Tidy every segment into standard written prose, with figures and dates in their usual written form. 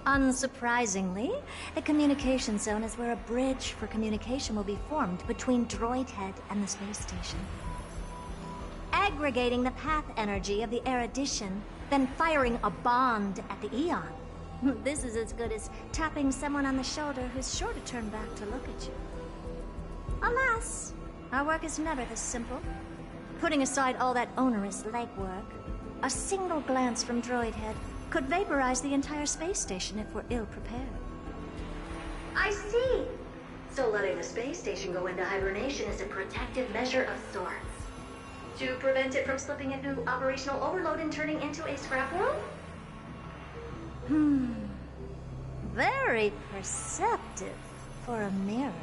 Unsurprisingly, the communication zone is where a bridge for communication will be formed between Droid Head and the space station. Aggregating the path energy of the erudition, then firing a bond at the Eon. This is as good as tapping someone on the shoulder who's sure to turn back to look at you. Alas, our work is never this simple. Putting aside all that onerous legwork, a single glance from Droid Head could vaporize the entire space station if we're ill-prepared. I see! So letting the space station go into hibernation is a protective measure of sorts. To prevent it from slipping into operational overload and turning into a scrap world? Very perceptive for a mirror.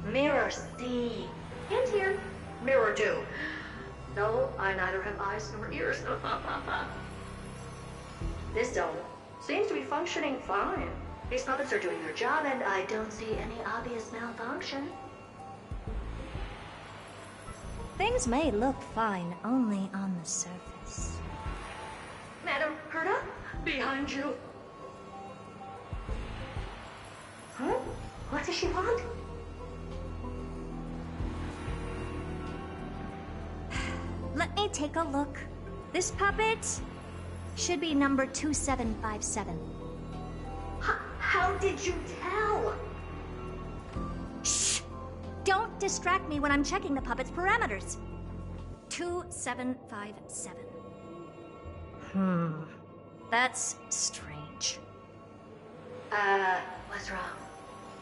Mirror see. And here. Mirror do. No, I neither have eyes nor ears. This dome seems to be functioning fine. These puppets are doing their job, and I don't see any obvious malfunction. Things may look fine only on the surface. Madam Herta, behind you. Huh? What does she want? Let me take a look. This puppet should be number 2757. How did you tell? Shh! Don't distract me when I'm checking the puppet's parameters. 2757. That's strange. What's wrong?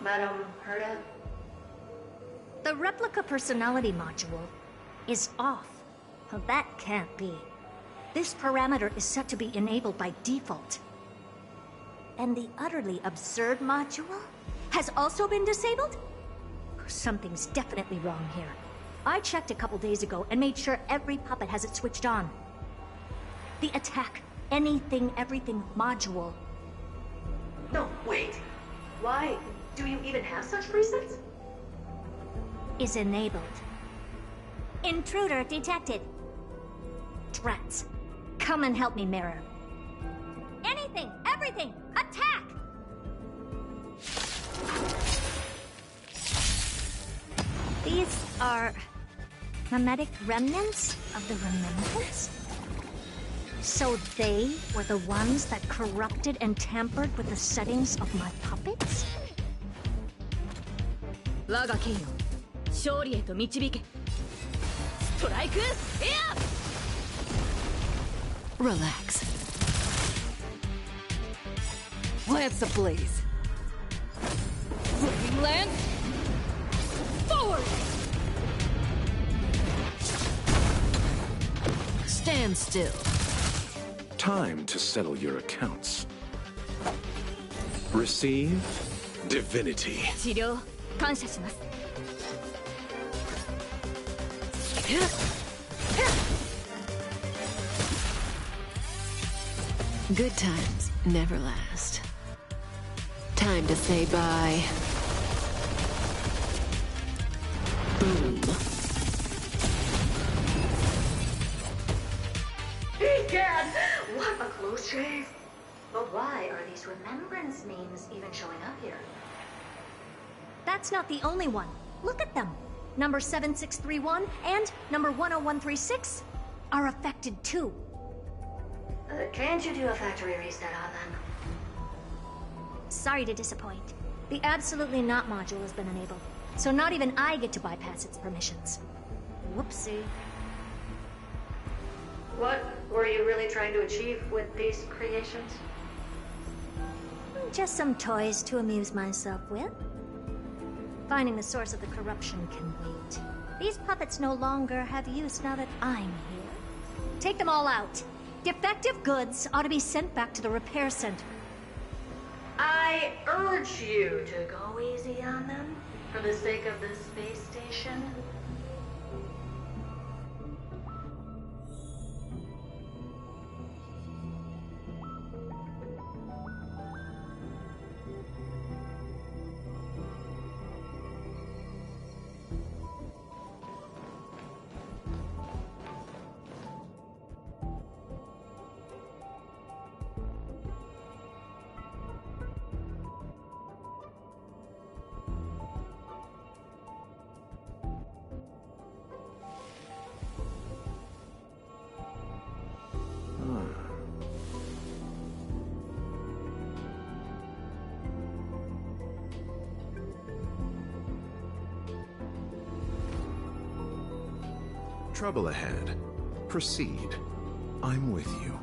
Madam Herta? The replica personality module is off. Well, that can't be. This parameter is set to be enabled by default. And the utterly absurd module has also been disabled? Something's definitely wrong here. I checked a couple days ago and made sure every puppet has it switched on. The attack, anything, everything module. No, wait. Why do you even have such presets? Is enabled. Intruder detected. Drats. Come and help me, Mirror. Anything, everything, attack! These are mimetic remnants of the Remembrance? So they were the ones that corrupted and tampered with the settings of my puppets? 我が剣よ、勝利へと導け。ストライクエア！ Relax. Lance ablaze. Flipping lance. Forward! Stand still. Time to settle your accounts. Receive divinity. 治療感謝します。Good times never last. Time to say bye. Boom. Egad! What a close shave! But why are these remembrance names even showing up here? That's not the only one. Look at them. Number 7631 and number 10136 are affected too. Can't you do a factory reset on them? Sorry to disappoint. The Absolutely Not module has been enabled, so not even I get to bypass its permissions. Whoopsie. What were you really trying to achieve with these creations? Just some toys to amuse myself with. Finding the source of the corruption can wait. These puppets no longer have use now that I'm here. Take them all out. Defective goods ought to be sent back to the repair center. I urge you to go easy on them for the sake of the space station. Trouble ahead. Proceed. I'm with you.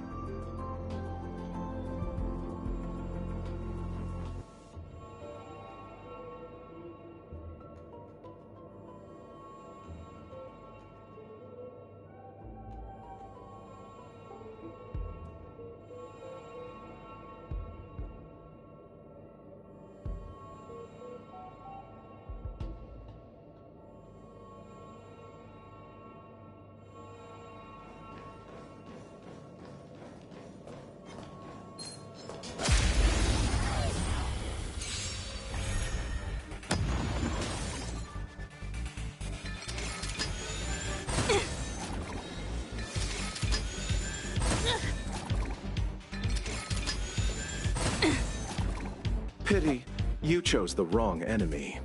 Pity, you chose the wrong enemy.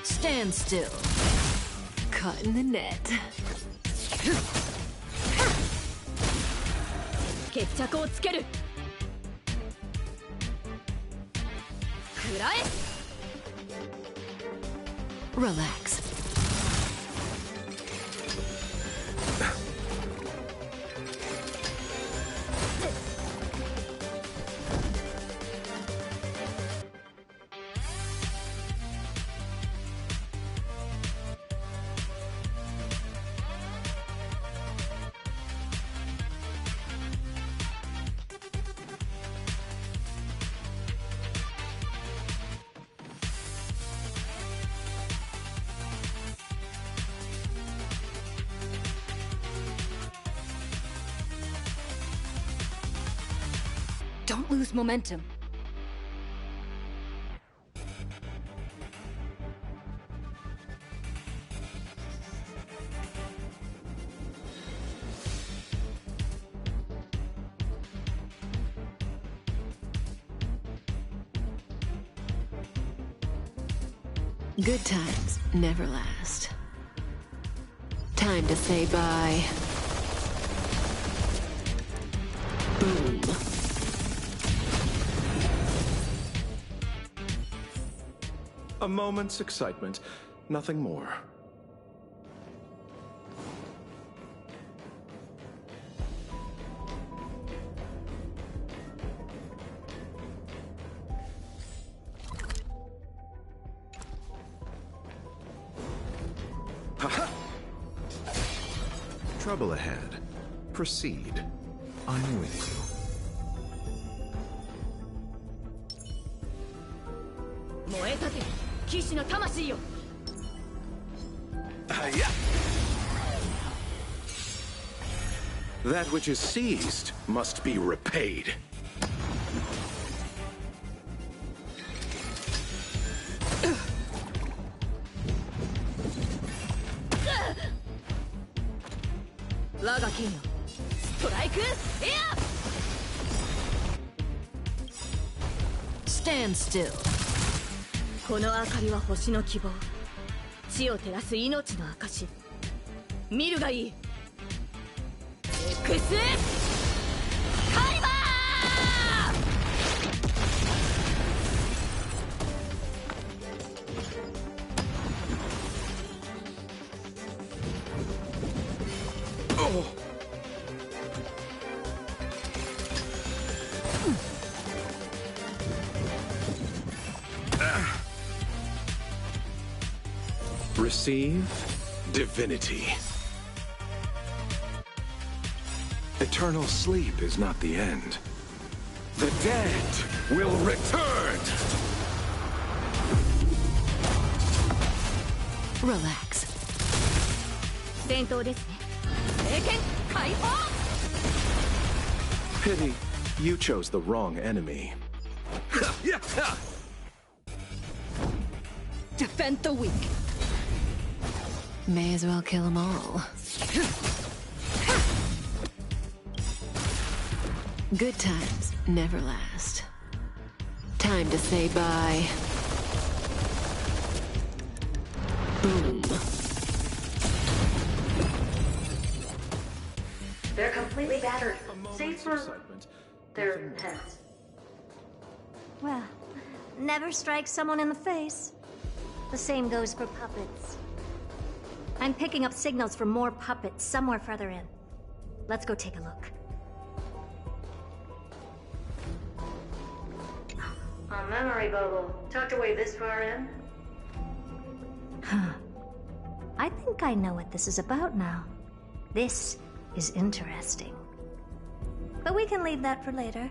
Stand still. Caught in the net. 決着をつける。食らえ。Relax. Don't lose momentum. Good times never last. Time to say bye. Boom. A moment's excitement, nothing more. Ha-ha! Trouble ahead. Proceed. I'm with you. 燃え立て騎士の魂よ。That which is seized must be repaid. Laga King, strike! Stand still. この明かりは星の希望。地を照らす命の証。見るがいい。X カリバー。Oh. Receive divinity. Eternal sleep is not the end. The dead will return! Relax. 戦闘ですね。聖剣解放。Pity, you chose the wrong enemy. Defend the weak. May as well kill them all. Good times never last. Time to say bye. Boom. They're completely battered, save for their heads. Well, never strike someone in the face. The same goes for puppets. I'm picking up signals from more puppets somewhere further in. Let's go take a look. A memory bubble tucked away this far in? Huh. I think I know what this is about now. This is interesting. But we can leave that for later.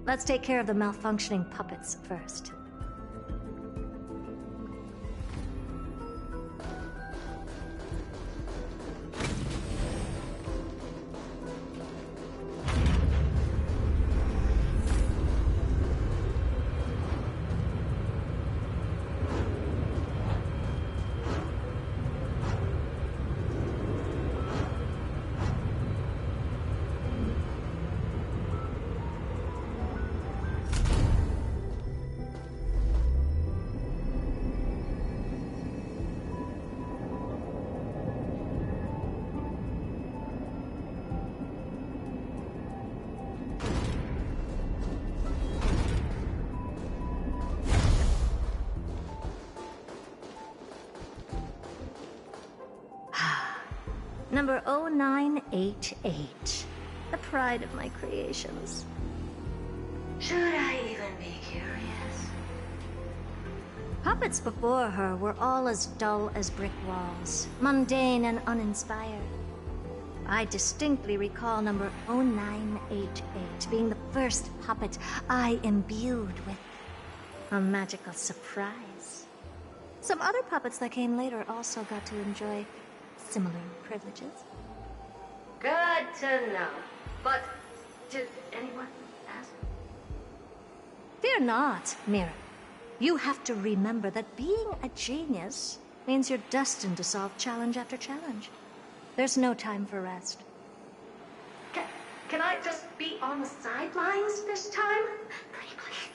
Let's take care of the malfunctioning puppets first. Number 0988. The pride of my creations. Should I even be curious? Puppets before her were all as dull as brick walls, mundane and uninspired. I distinctly recall number 0988 being the first puppet I imbued with a magical surprise. Some other puppets that came later also got to enjoy similar privileges. Good to know. But did anyone ask? Fear not, Mira. You have to remember that being a genius means you're destined to solve challenge after challenge. There's no time for rest. Can I just be on the sidelines this time? Pretty please.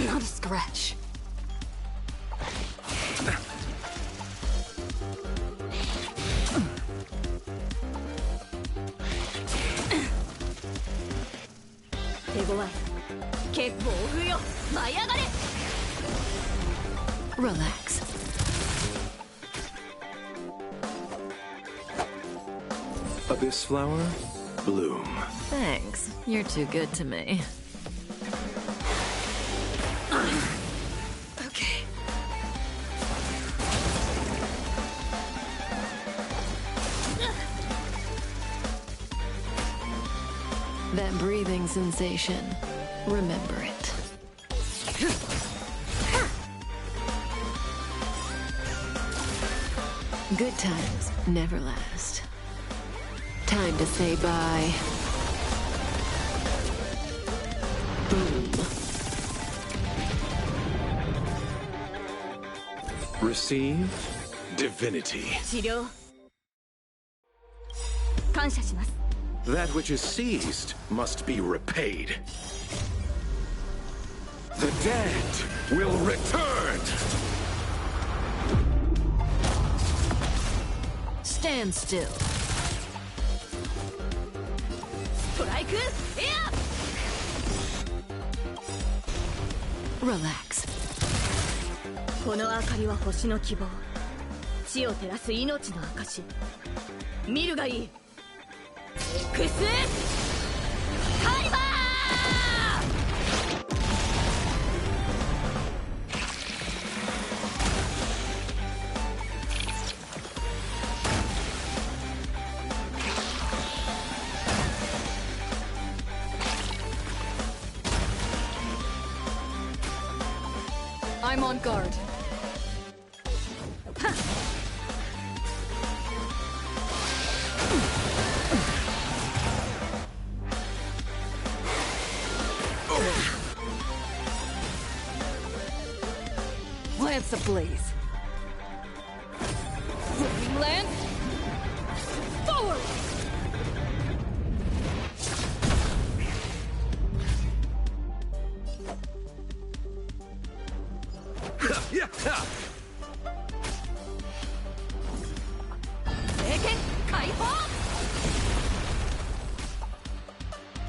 Not a scratch. Relax. Abyss flower, bloom. Thanks. You're too good to me. Okay. That breathing sensation. Remember it. Good times never last. Time to say bye. Boom. Receive divinity. 治療感謝します That which is seized must be repaid. The dead will return! Stand still. ストライクエア Relax. この明かりは星の希望地を照らす命の証見るがいい X カリバー I'm on guard. Lance ablaze. Flaming lance. Forward!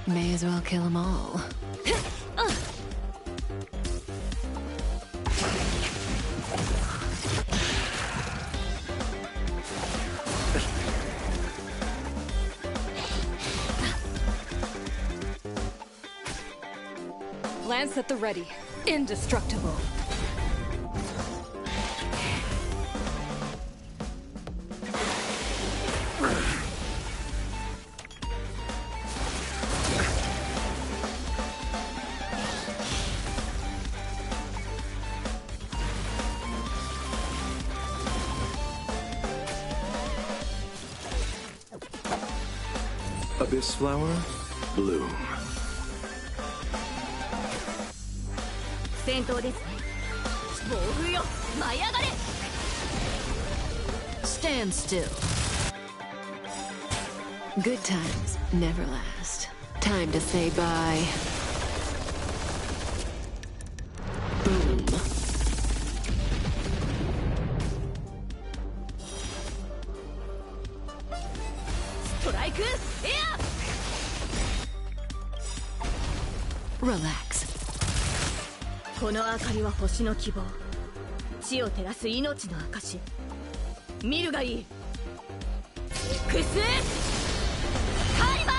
May as well kill them all. Lance at the ready. Indestructible. Abyss flower, bloom. 戦闘ですね。暴風よ、舞い上がれ。 Stand still. Good times never last. Time to say bye. Boom. ストライクエア。 Relax. この明かりは星の希望。地を照らす命の証。見るがいい。Xタイマー。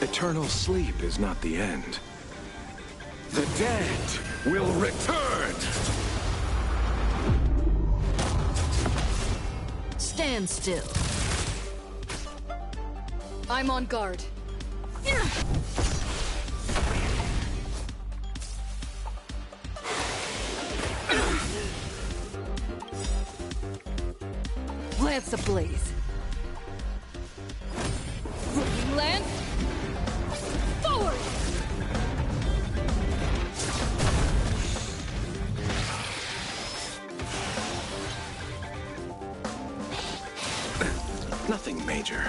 Eternal sleep is not the end. The dead will return! Stand still. I'm on guard. Lance ablaze. Flaming lance. Forward. Nothing major.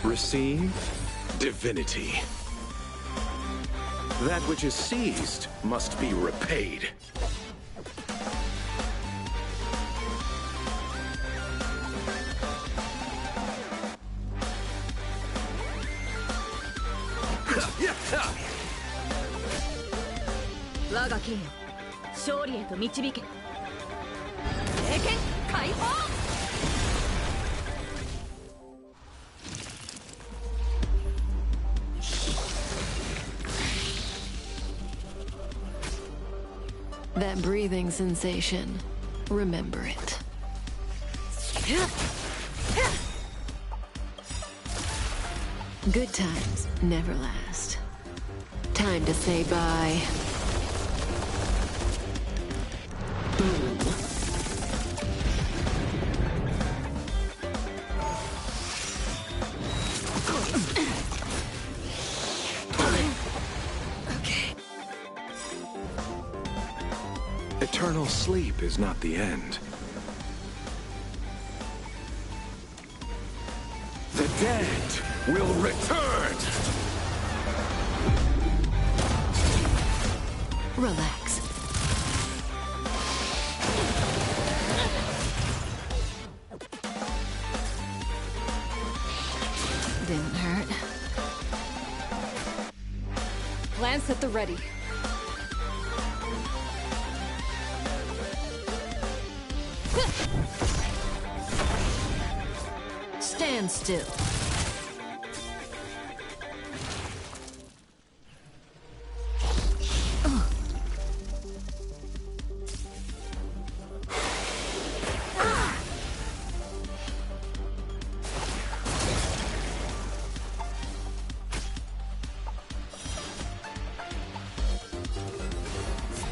Receive divinity. That which is seized must be repaid. Waga king, 勝利へと導け。聖剣解放。 That breathing sensation. Remember it. Good times never last. Time to say bye. Boom. Eternal sleep is not the end. The dead will return! Relax. Didn't hurt. Lance at the ready. Stand still.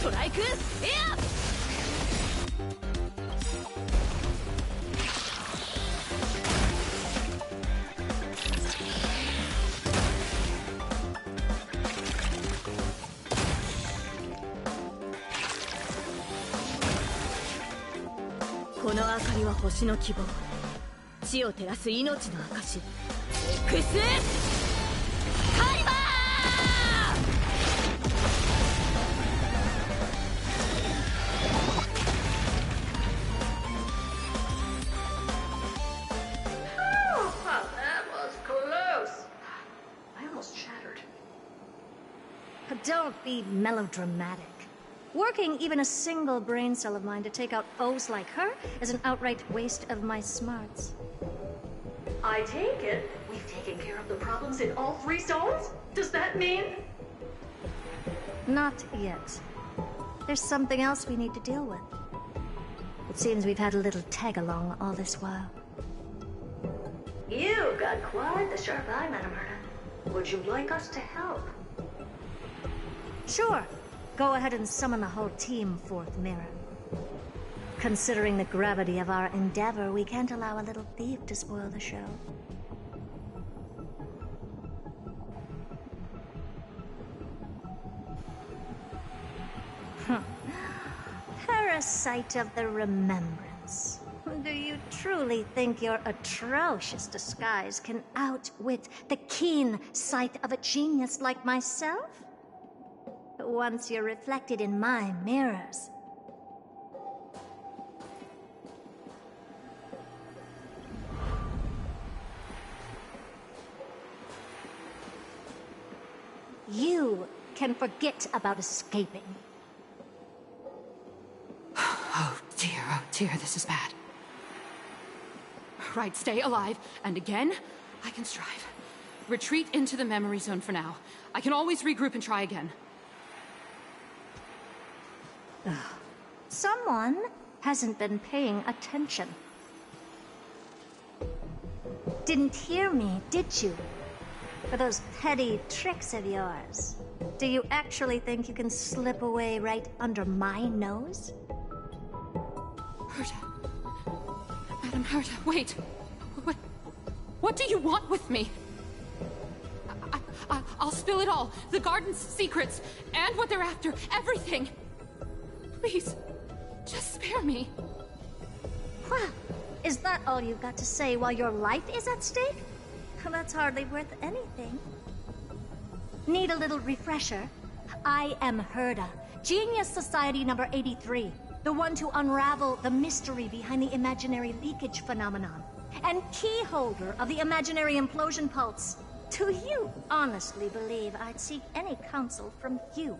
Strike! Yeah! この明かりは星の希望、地を照らす命の証。エクスカリバー！ Don't be melodramatic. Working even a single brain cell of mine to take out foes like her is an outright waste of my smarts. I take it we've taken care of the problems in all 3 zones? Does that mean? Not yet. There's something else we need to deal with. It seems we've had a little tag-along all this while. You've got quite the sharp eye, Madam Herta. Would you like us to help? Sure. Go ahead and summon the whole team, Fourth Mirror. Considering the gravity of our endeavor, we can't allow a little thief to spoil the show. Parasite of the Remembrance. Do you truly think your atrocious disguise can outwit the keen sight of a genius like myself? Once you're reflected in my mirrors. You can forget about escaping. Oh dear, this is bad. Right, stay alive, and again, I can strive. Retreat into the memory zone for now. I can always regroup and try again. Someone hasn't been paying attention. Didn't hear me, did you? For those petty tricks of yours. Do you actually think you can slip away right under my nose? Herta. Madam Herta, wait. What do you want with me? I'll spill it all. The garden's secrets, and what they're after. Everything. Please, just spare me. Well, is that all you've got to say while your life is at stake? That's hardly worth anything. Need a little refresher? I am Herta, Genius Society number 83, the one to unravel the mystery behind the imaginary leakage phenomenon, and key holder of the imaginary implosion pulse. Do you honestly believe I'd seek any counsel from you?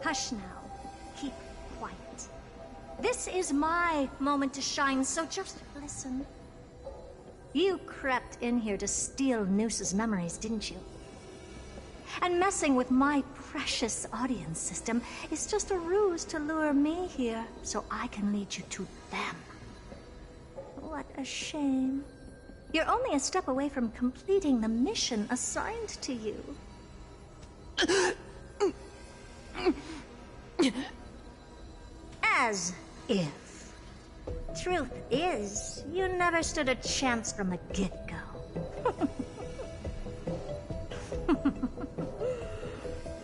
Hush now. Keep quiet. This is my moment to shine, so just listen. You crept in here to steal Noose's memories, didn't you? And messing with my precious audience system is just a ruse to lure me here so I can lead you to them. What a shame. You're only a step away from completing the mission assigned to you. As if. Truth is, you never stood a chance from the get-go.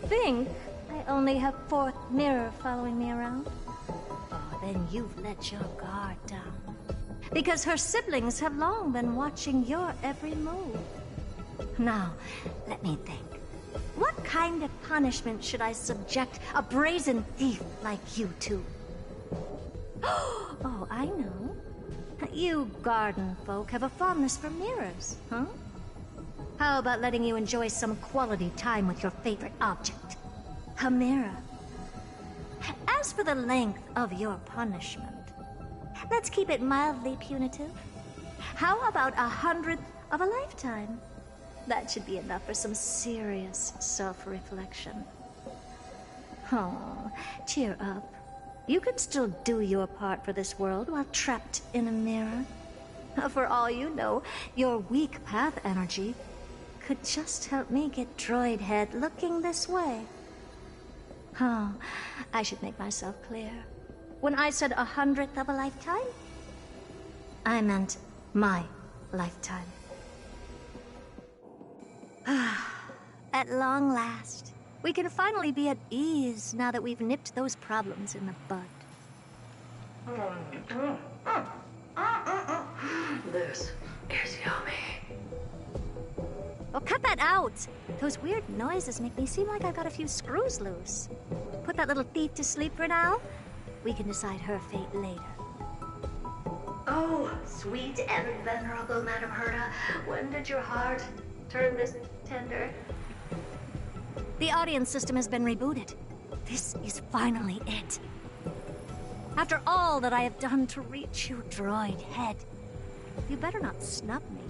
Think I only have Fourth Mirror following me around? Oh, then you've let your guard down. Because her siblings have long been watching your every move. Now, let me think. What kind of punishment should I subject a brazen thief like you to? Oh, I know. You garden folk have a fondness for mirrors, huh? How about letting you enjoy some quality time with your favorite object? A mirror. As for the length of your punishment, let's keep it mildly punitive. How about 100th of a lifetime? That should be enough for some serious self-reflection. Oh, cheer up. You can still do your part for this world while trapped in a mirror. For all you know, your weak path energy could just help me get Droid Head looking this way. Oh, I should make myself clear. When I said 100th of a lifetime, I meant my lifetime. At long last, we can finally be at ease now that we've nipped those problems in the bud. This is yummy. Oh, cut that out! Those weird noises make me seem like I've got a few screws loose. Put that little thief to sleep for now. We can decide her fate later. Oh, sweet and venerable Madam Herta, when did your heart turn this tender? The audience system has been rebooted. This is finally it. After all that I have done to reach you, Droid Head, you better not snub me.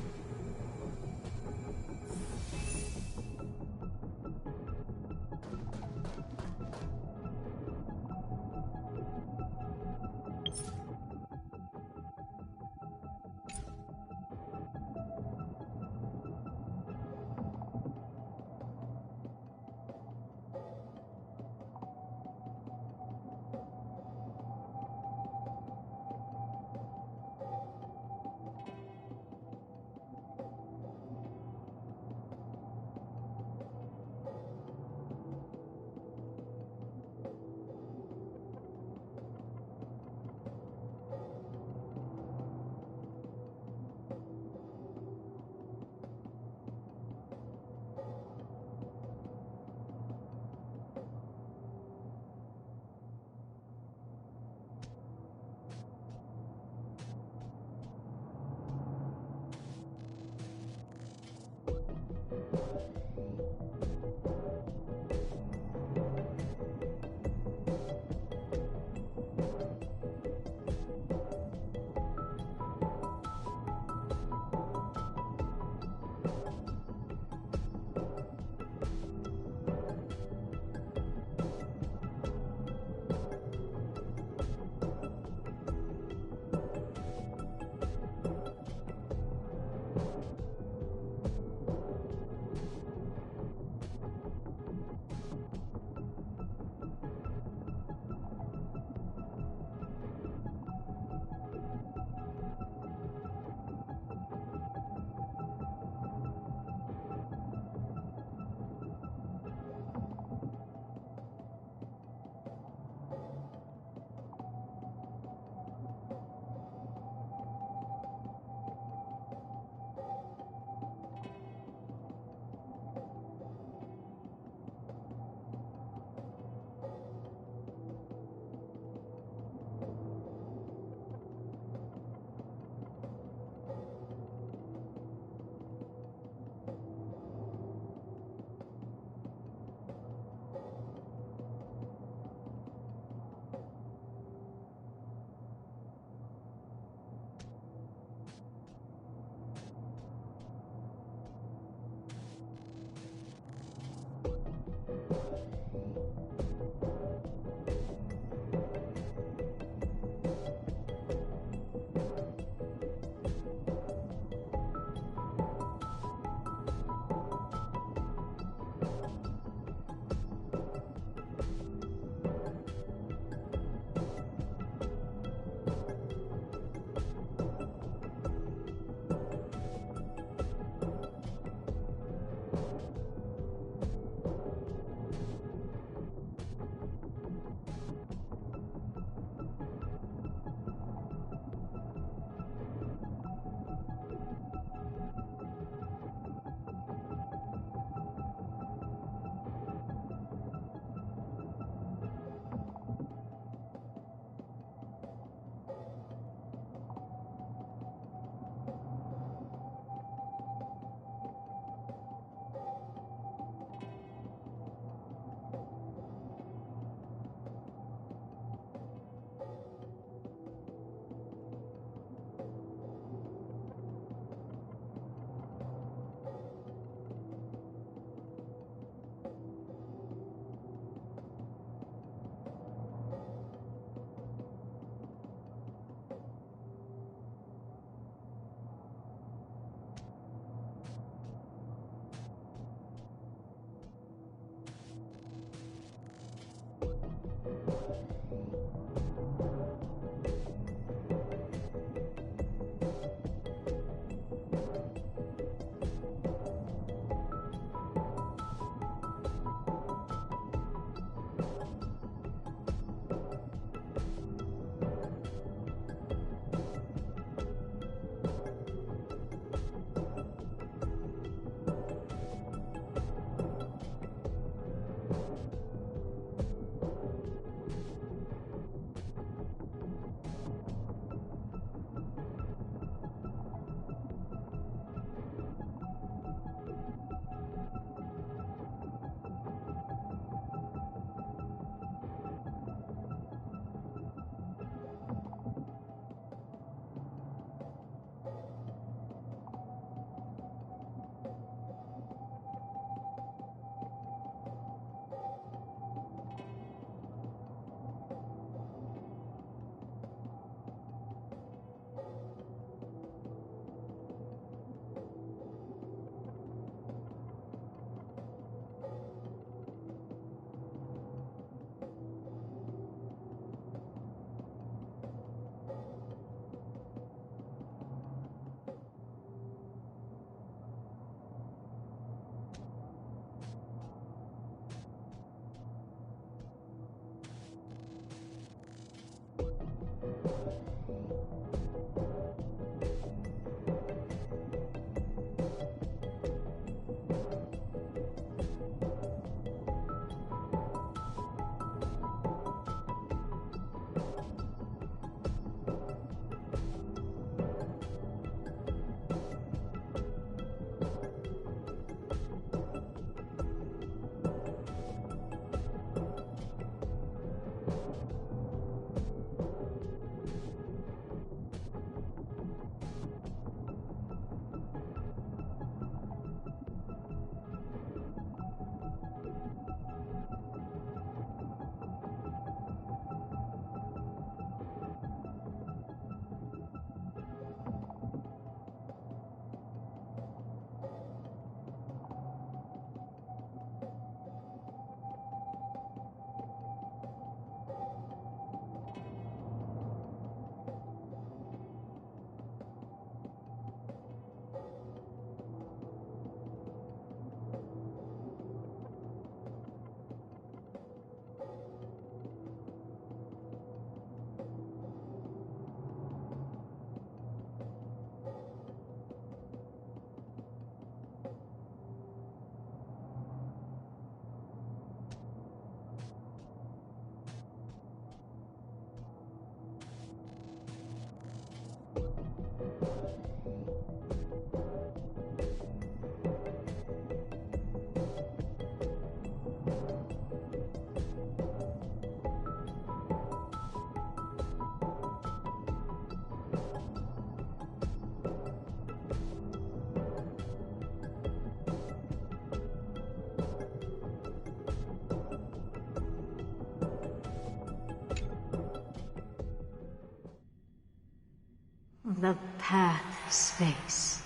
The path of space.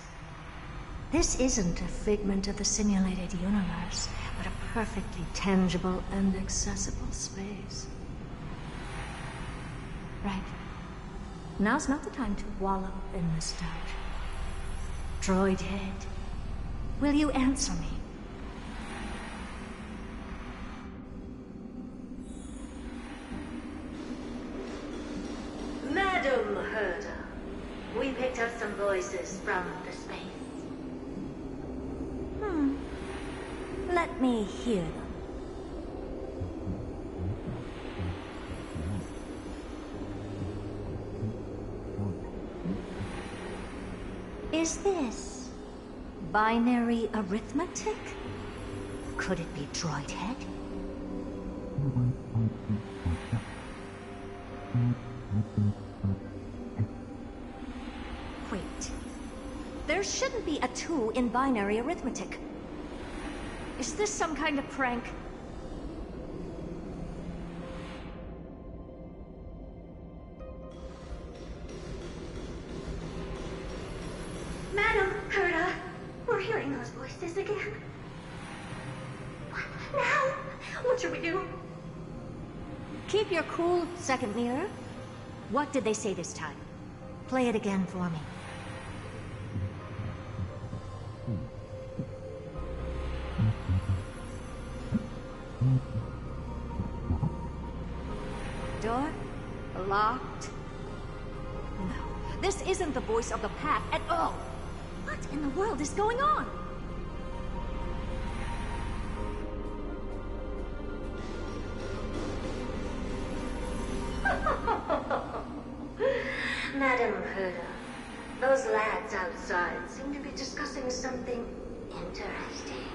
This isn't a figment of the simulated universe, but a perfectly tangible and accessible space. Right. Now's not the time to wallow in nostalgia. Droid head, will you answer me? Madam Herder, we picked up some voices from the space. Let me hear them. Is this binary arithmetic? Could it be droid head? Wait. There shouldn't be a 2 in binary arithmetic. Is this some kind of prank? Madam Herda, we're hearing those voices again. What now? What should we do? Keep your cool, second mirror. What did they say this time? Play it again for me. Door? Locked? No, this isn't the voice of the pack at all. What in the world is going on? Madam Herda, those lads outside seem to be discussing something interesting.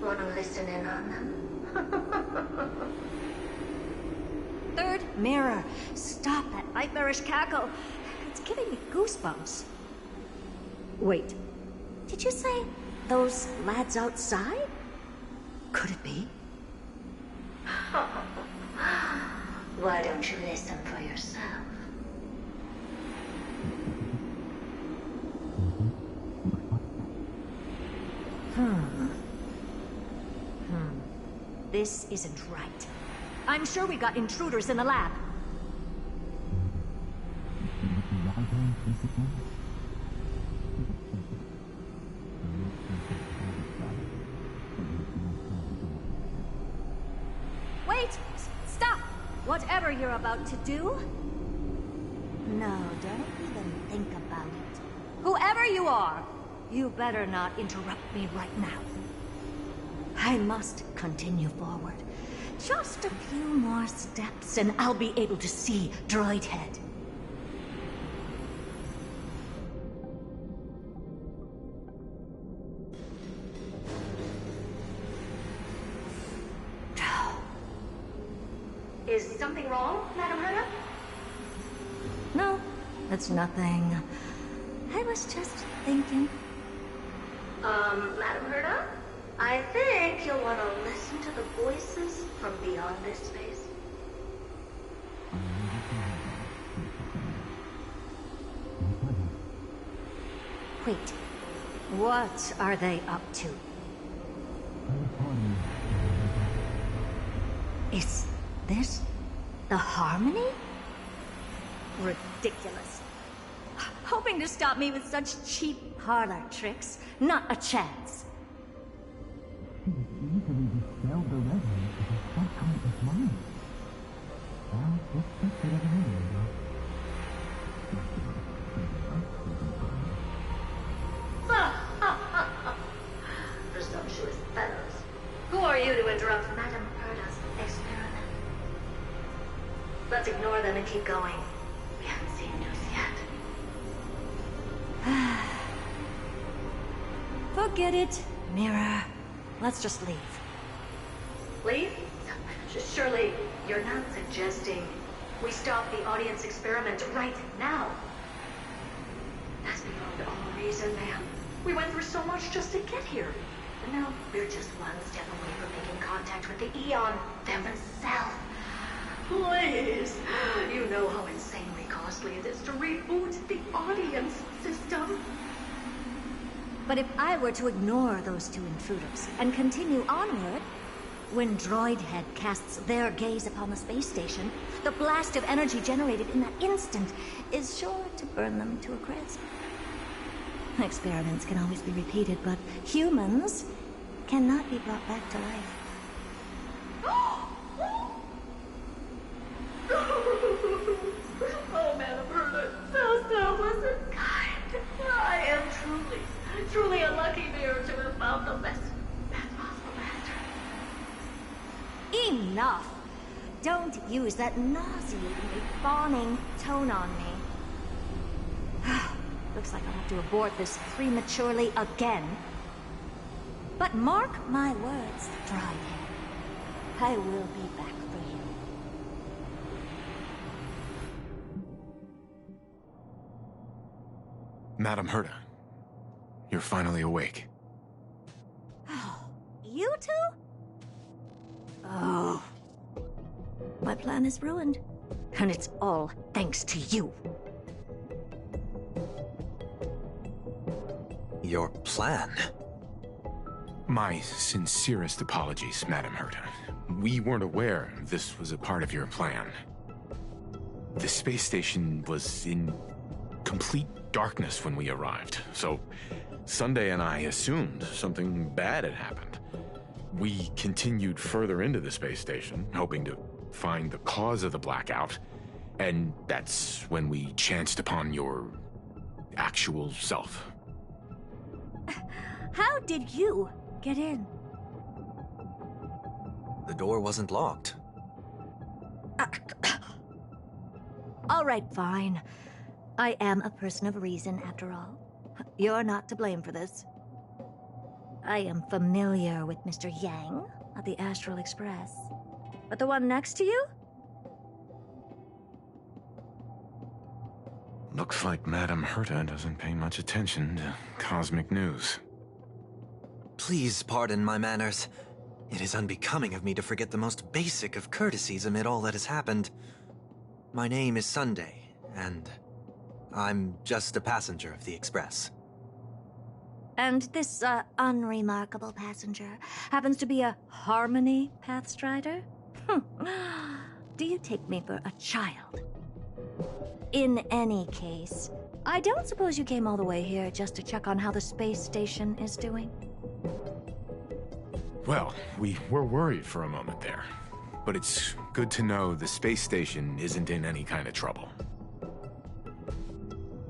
Want to listen in on them? Third mirror. Stop that nightmarish cackle. It's giving me goosebumps. Wait. Did you say those lads outside? Could it be? Why don't you listen for yourself? This isn't right. I'm sure we got intruders in the lab. Wait! Stop! Whatever you're about to do... No, don't even think about it. Whoever you are, you better not interrupt me right now. I must continue forward. Just a few more steps and I'll be able to see Droid Head. Is something wrong, Madam Herda? No, it's nothing. I was just thinking. Madam Herda? I think you'll want to listen to the voices from beyond this space. Wait, what are they up to? Is this the Harmony? Ridiculous. Hoping to stop me with such cheap parlor tricks? Not a chance. Presumptuous fellows. Who are you to interrupt Madam Herda's experiment? Let's ignore them and keep going. We haven't seen news yet. Forget it, Mirror. Let's just leave. Leave? Surely you're not suggesting we stop the audience experiment right now? That's beyond all reason, ma'am. We went through so much just to get here. And now we're just one step away from making contact with the Eon themselves. Please! You know how insanely costly it is to reboot the audience system. But if I were to ignore those two intruders and continue onward, when Droid Head casts their gaze upon the space station, the blast of energy generated in that instant is sure to burn them to a crisp. Experiments can always be repeated, but humans cannot be brought back to life. Oh, Madam Herda, so selfless and kind. I am truly a lucky bear to have found the best possible master. Enough! Don't use that nauseatingly fawning tone on me. Looks like I'll have to abort this prematurely again. But mark my words, Droid Head. I will be back for you. Madam Herda, you're finally awake. You two? Oh. My plan is ruined. And it's all thanks to you. Your plan? My sincerest apologies, Madam Herda. we weren't aware this was a part of your plan. The space station was in complete darkness when we arrived, so Sunday and I assumed something bad had happened. We continued further into the space station, hoping to find the cause of the blackout, and that's when we chanced upon your actual self. How did you get in? The door wasn't locked. All right, fine. I am a person of reason, after all. You're not to blame for this. I am familiar with Mr. Yang of the Astral Express. But the one next to you? Looks like Madame Herta doesn't pay much attention to cosmic news. Please pardon my manners. It is unbecoming of me to forget the most basic of courtesies amid all that has happened. My name is Sunday, and I'm just a passenger of the Express. And this, unremarkable passenger happens to be a Harmony Pathstrider? Do you take me for a child? In any case, I don't suppose you came all the way here just to check on how the space station is doing? Well, we were worried for a moment there. But it's good to know the space station isn't in any kind of trouble.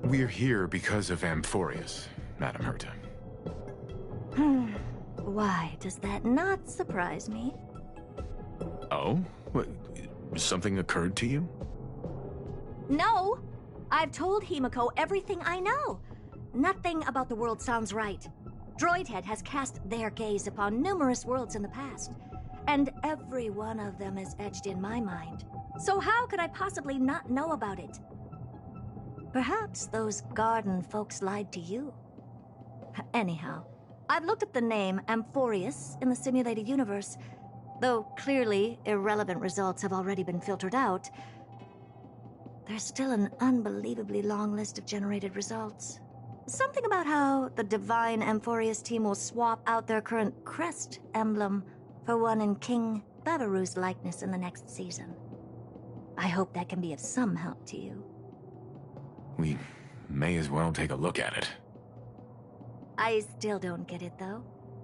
We're here because of Amphorius, Madame Herta. Why does that not surprise me? Oh? What, something occurred to you? No! I've told Himiko everything I know. Nothing about the world sounds right. Droidhead has cast their gaze upon numerous worlds in the past, and every one of them is etched in my mind. So how could I possibly not know about it? Perhaps those garden folks lied to you. Anyhow, I've looked up the name Amphorius in the simulated universe. Though clearly irrelevant results have already been filtered out, there's still an unbelievably long list of generated results. Something about how the Divine Amphorius team will swap out their current crest emblem for one in King Babaru's likeness in the next season. I hope that can be of some help to you. We may as well take a look at it. I still don't get it, though.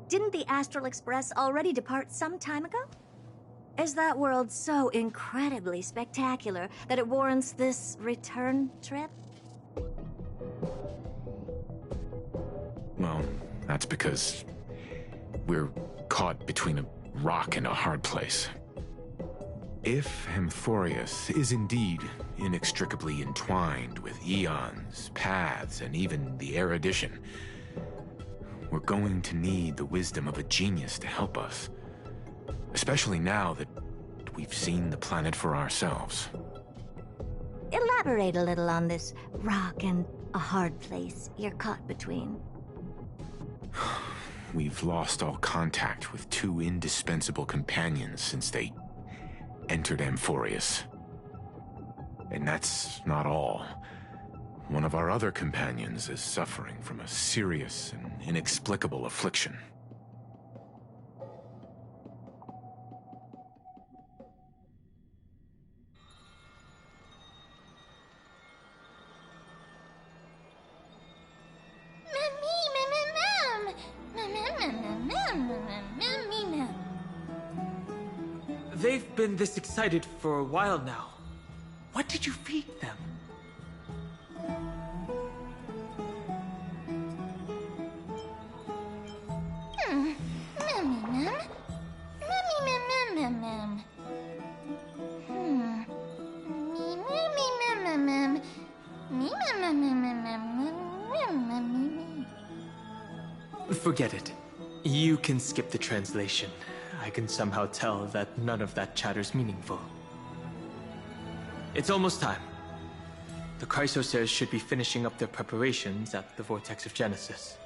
Didn't the Astral Express already depart some time ago? Is that world so incredibly spectacular that it warrants this return trip? Well, that's because we're caught between a rock and a hard place. If Amphorius is indeed inextricably entwined with eons, paths, and even the erudition, we're going to need the wisdom of a genius to help us. Especially now that we've seen the planet for ourselves. Elaborate a little on this rock and a hard place you're caught between. We've lost all contact with two indispensable companions since they entered Amphorius. And that's not all. One of our other companions is suffering from a serious and inexplicable affliction. They've been this excited for a while now. What did you feed them? Forget it. You can skip the translation. I can somehow tell that none of that chatter's meaningful. It's almost time. The Chrysosers should be finishing up their preparations at the Vortex of Genesis.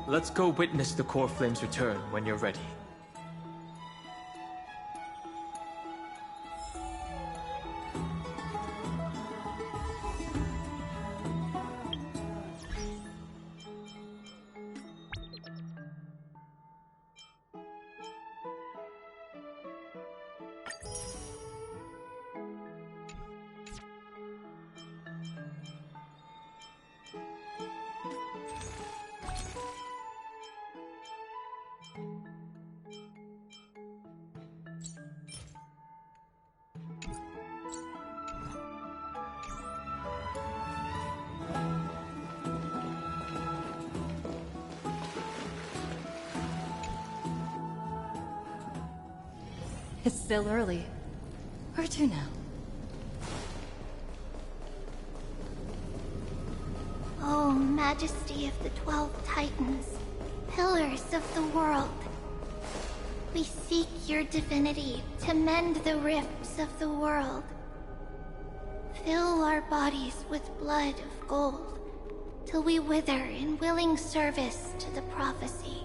Let's go witness the core flame's return when you're ready. It's still early. Where to now? Oh, Majesty of the 12 Titans, pillars of the world. We seek your divinity to mend the rifts of the world. Fill our bodies with blood of gold, till we wither in willing service to the prophecy.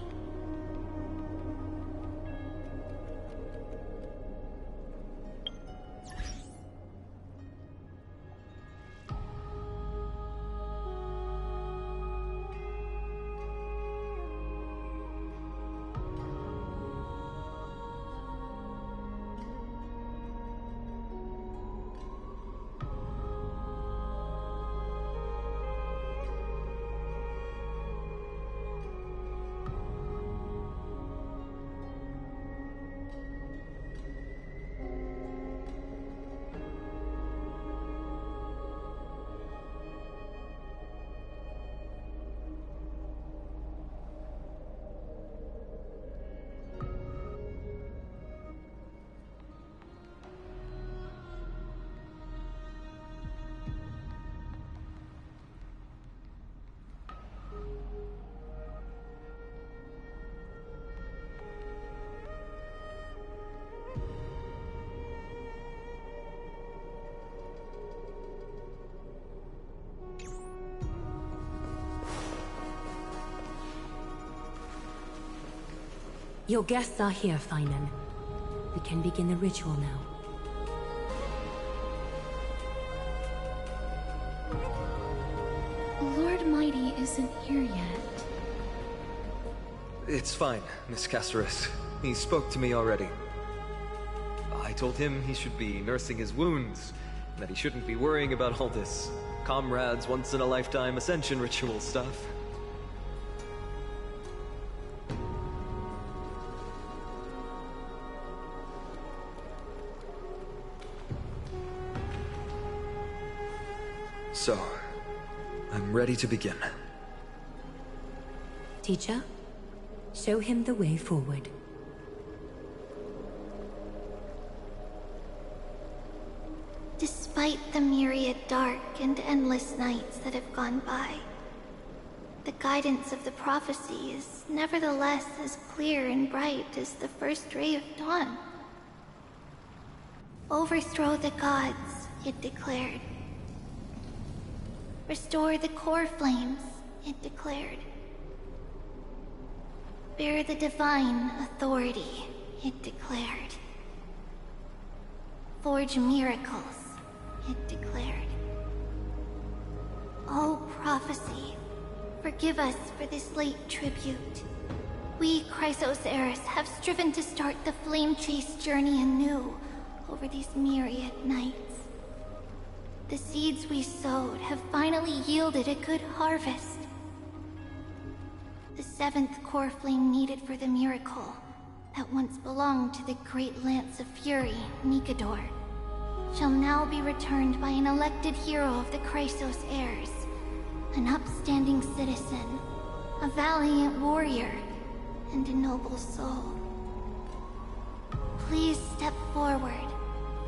Your guests are here, Finan. We can begin the ritual now. Lord Mighty isn't here yet. It's fine, Miss Caceres. He spoke to me already. I told him he should be nursing his wounds, and that he shouldn't be worrying about all this comrades once-in-a-lifetime ascension ritual stuff. So, I'm ready to begin. Teacher, show him the way forward. Despite the myriad dark and endless nights that have gone by, the guidance of the prophecy is nevertheless as clear and bright as the first ray of dawn. Overthrow the gods, it declared. Restore the core flames, it declared. Bear the divine authority, it declared. Forge miracles, it declared. Oh, prophecy, forgive us for this late tribute. We, Chrysos Eris, have striven to start the flame chase journey anew over these myriad nights. The seeds we sowed have finally yielded a good harvest. The seventh core flame needed for the miracle that once belonged to the great Lance of Fury, Nikador, shall now be returned by an elected hero of the Chrysos heirs, an upstanding citizen, a valiant warrior, and a noble soul. Please step forward,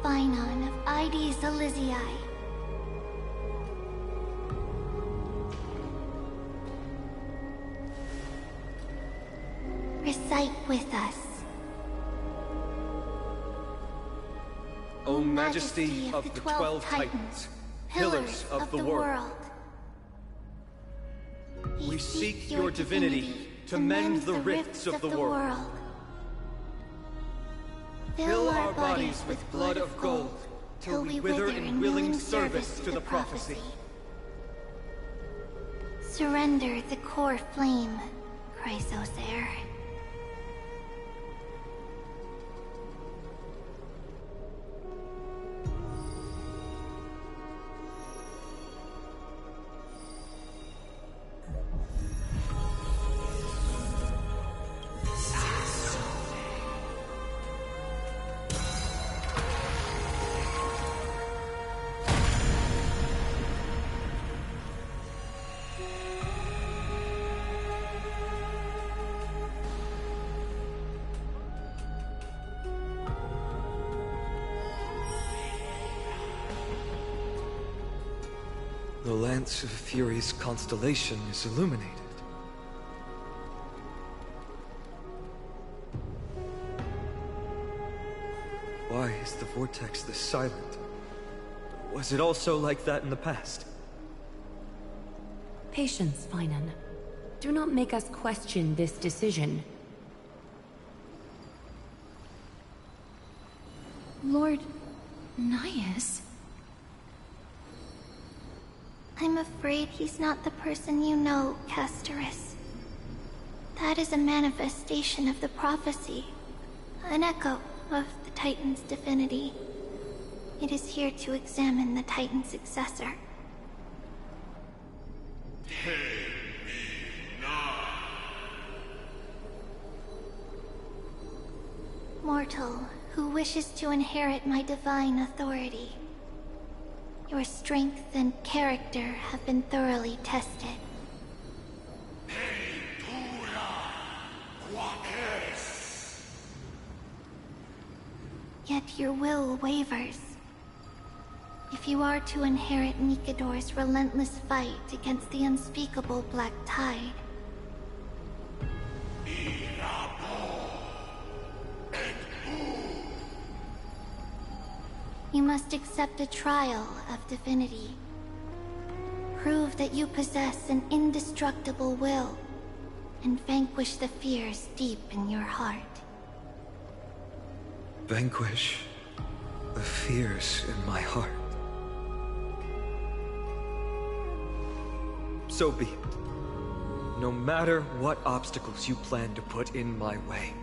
Finan of Ides Elysiae. Recite with us. O Majesty of the 12 Titans, pillars of the world, we seek your divinity to mend the rifts of the world. Fill our bodies with blood of gold, till we wither in willing service to the prophecy. Surrender the core flame, Chrysos heir. The Lance of Fury's constellation is illuminated. Why is the vortex this silent? Was it also like that in the past? Patience, Finan. Do not make us question this decision. Lord Naias? I'm afraid he's not the person you know, Castorus. That is a manifestation of the prophecy, an echo of the Titan's divinity. It is here to examine the Titan's successor. Mortal, who wishes to inherit my divine authority. Your strength and character have been thoroughly tested. Yet your will wavers. If you are to inherit Nikador's relentless fight against the unspeakable Black Tide, you must accept a trial of divinity. Prove that you possess an indestructible will, and vanquish the fears deep in your heart. Vanquish the fears in my heart. So be it. No matter what obstacles you plan to put in my way,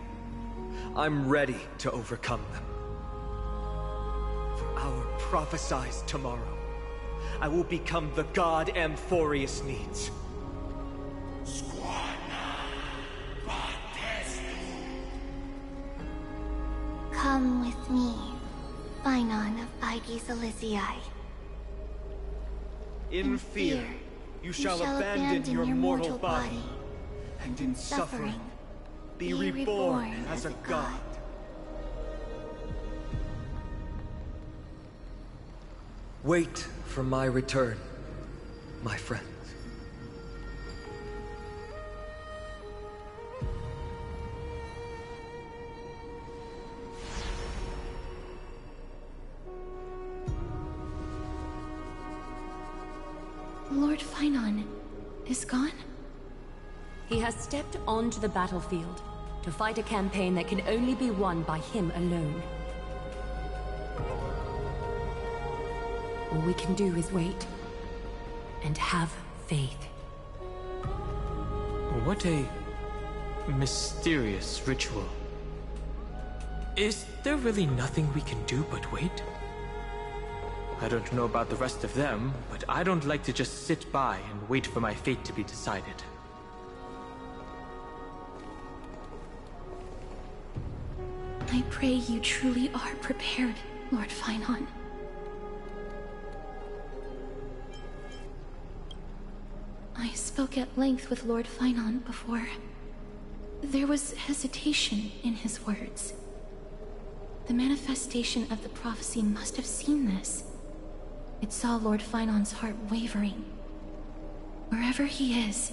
I'm ready to overcome them. For our prophesied tomorrow, I will become the god Amphorius needs. Come with me, Finan of Aegis Elysiae. In fear, you shall abandon your mortal body, and in suffering, be reborn as a god. Wait for my return, my friends. Lord Finan is gone? He has stepped onto the battlefield to fight a campaign that can only be won by him alone. All we can do is wait and have faith. What a mysterious ritual. Is there really nothing we can do but wait? I don't know about the rest of them, but I don't like to just sit by and wait for my fate to be decided. I pray you truly are prepared, Lord Finan. I spoke at length with Lord Finan before. There was hesitation in his words. The manifestation of the prophecy must have seen this. It saw Lord Finan's heart wavering. Wherever he is,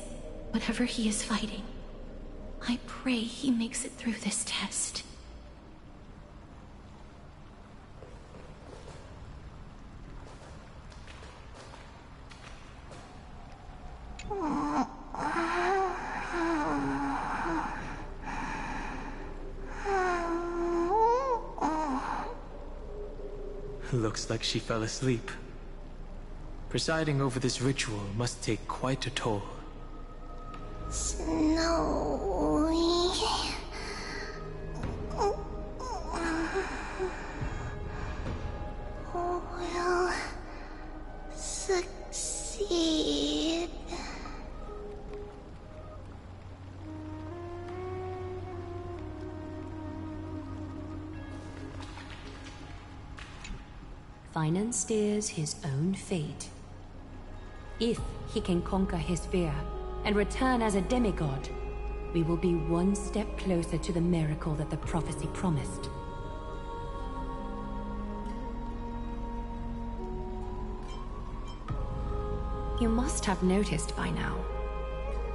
whatever he is fighting, I pray he makes it through this test. Looks like she fell asleep. Presiding over this ritual must take quite a toll. Snowy. Will succeed. Finan steers his own fate. If he can conquer his fear and return as a demigod, we will be one step closer to the miracle that the prophecy promised. You must have noticed by now.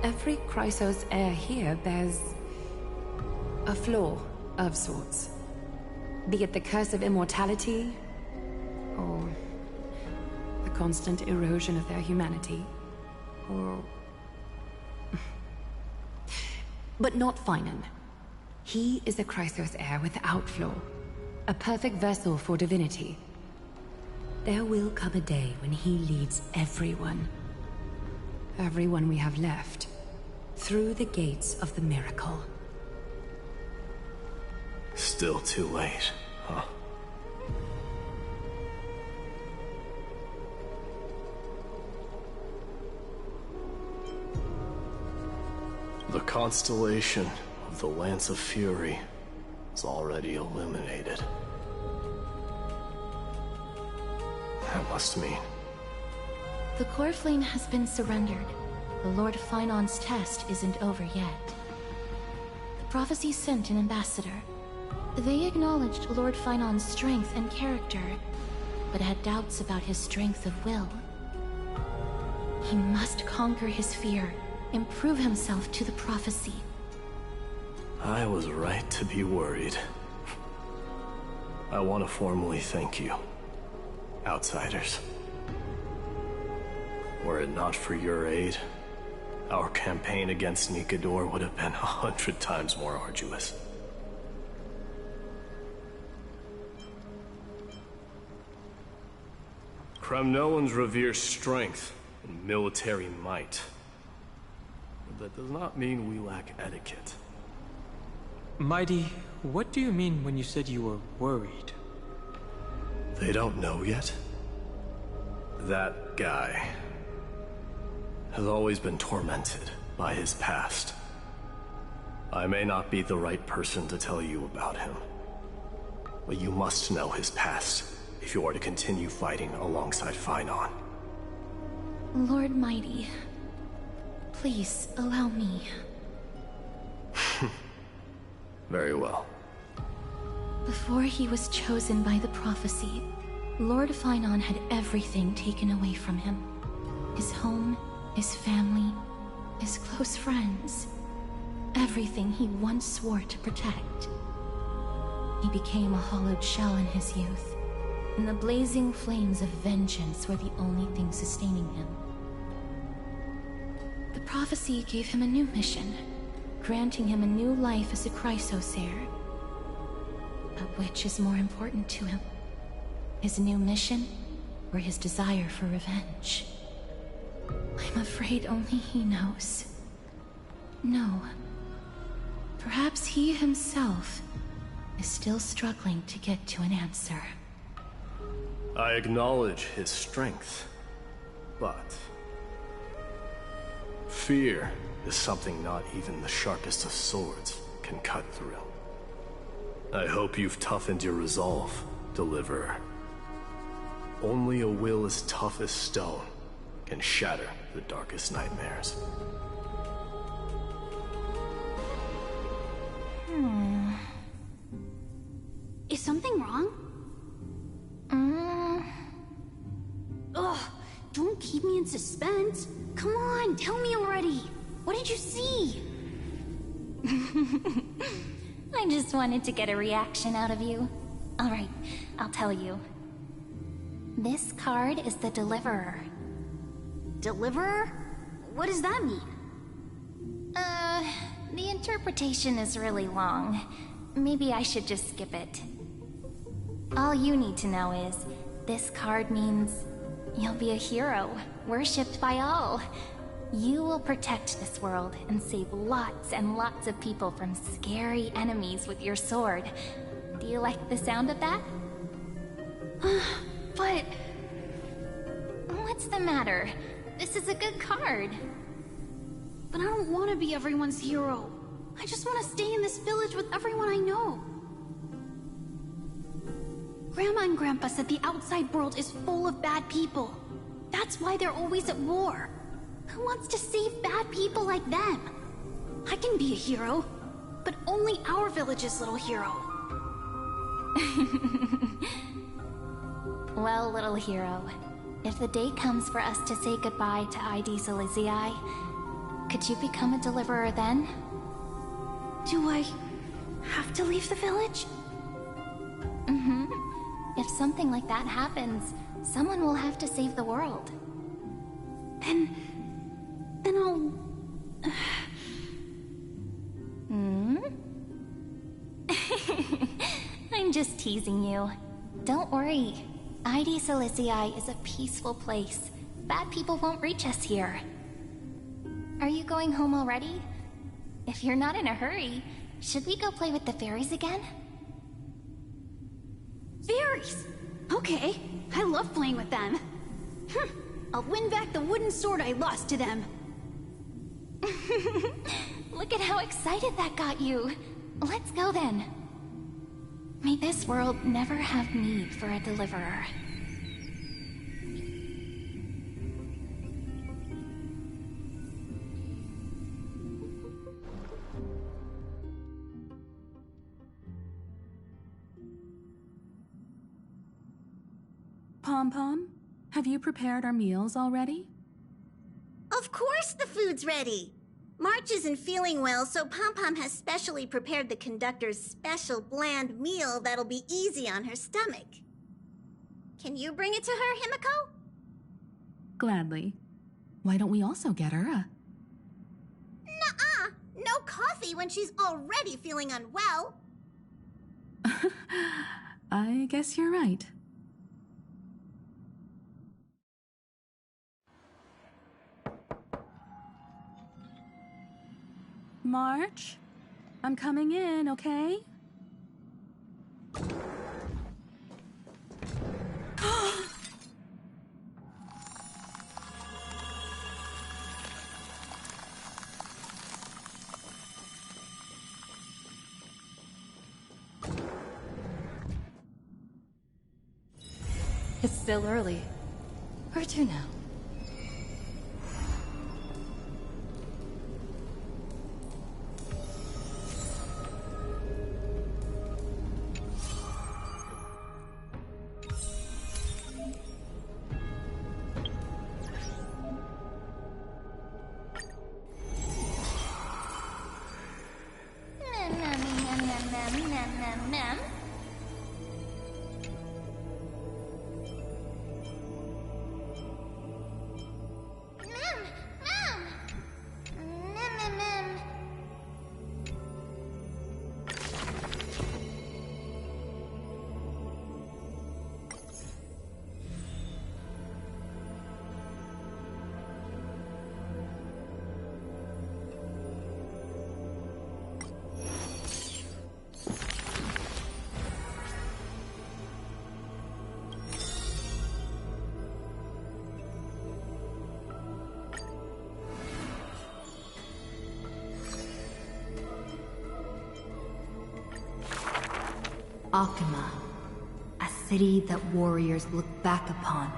Every Chrysos heir here bears a flaw of sorts. Be it the curse of immortality, or the constant erosion of their humanity, or... But not Finan. He is a Chrysos heir without flaw. A perfect vessel for divinity. There will come a day when he leads everyone we have left, through the gates of the miracle. Still too late, huh? The constellation of the Lance of Fury is already illuminated. That must mean... The core flame has been surrendered. The Lord Finan's test isn't over yet. The prophecy sent an ambassador. They acknowledged Lord Finan's strength and character, but had doubts about his strength of will. He must conquer his fear, and prove himself to the prophecy. I was right to be worried. I want to formally thank you, outsiders. Were it not for your aid, our campaign against Nikador would have been 100 times more arduous. Kremnoans revere strength and military might. But that does not mean we lack etiquette. Mighty, what do you mean when you said you were worried? They don't know yet? That guy has always been tormented by his past. I may not be the right person to tell you about him, but you must know his past if you are to continue fighting alongside Finan. Lord Mighty, please allow me. Very well. Before he was chosen by the prophecy, Lord Finan had everything taken away from him. His home, his family, his close friends. Everything he once swore to protect. He became a hollowed shell in his youth, and the blazing flames of vengeance were the only thing sustaining him. The prophecy gave him a new mission, granting him a new life as a Chrysos heir. But which is more important to him? His new mission, or his desire for revenge? I'm afraid only he knows. No. Perhaps he himself is still struggling to get to an answer. I acknowledge his strength, but... fear is something not even the sharpest of swords can cut through. I hope you've toughened your resolve, Deliverer. Only a will as tough as stone can shatter the darkest nightmares. Is something wrong? Ugh, don't keep me in suspense. Come on, tell me already. What did you see? I just wanted to get a reaction out of you. Alright, I'll tell you. This card is the Deliverer. Deliverer? What does that mean? The interpretation is really long. Maybe I should just skip it. All you need to know is, this card means you'll be a hero, worshipped by all. You will protect this world and save lots and lots of people from scary enemies with your sword. Do you like the sound of that? But... What's the matter? This is a good card. But I don't want to be everyone's hero. I just want to stay in this village with everyone I know. Grandma and Grandpa said the outside world is full of bad people. That's why they're always at war. Who wants to save bad people like them? I can be a hero, but only our village's little hero. Well, little hero, If the day comes for us to say goodbye to ID Silesia, could you become a deliverer then? Do I have to leave the village? Mm-hmm. If something like that happens, someone will have to save the world. Then I'll... I'm just teasing you. Don't worry. ID Silesia is a peaceful place. Bad people won't reach us here. Are you going home already? If you're not in a hurry, should we go play with the fairies again? Fairies! Okay, I love playing with them. I'll win back the wooden sword I lost to them. Look at how excited that got you. Let's go then. May this world never have need for a deliverer. Pom-Pom, have you prepared our meals already? Of course the food's ready! March isn't feeling well, so Pom-Pom has specially prepared the conductor's special bland meal that'll be easy on her stomach. Can you bring it to her, Himiko? Gladly. Why don't we also get her a... Nuh-uh! No coffee when she's already feeling unwell! I guess you're right. March, I'm coming in, okay? It's still early. Where to now? Akima, a city that warriors look back upon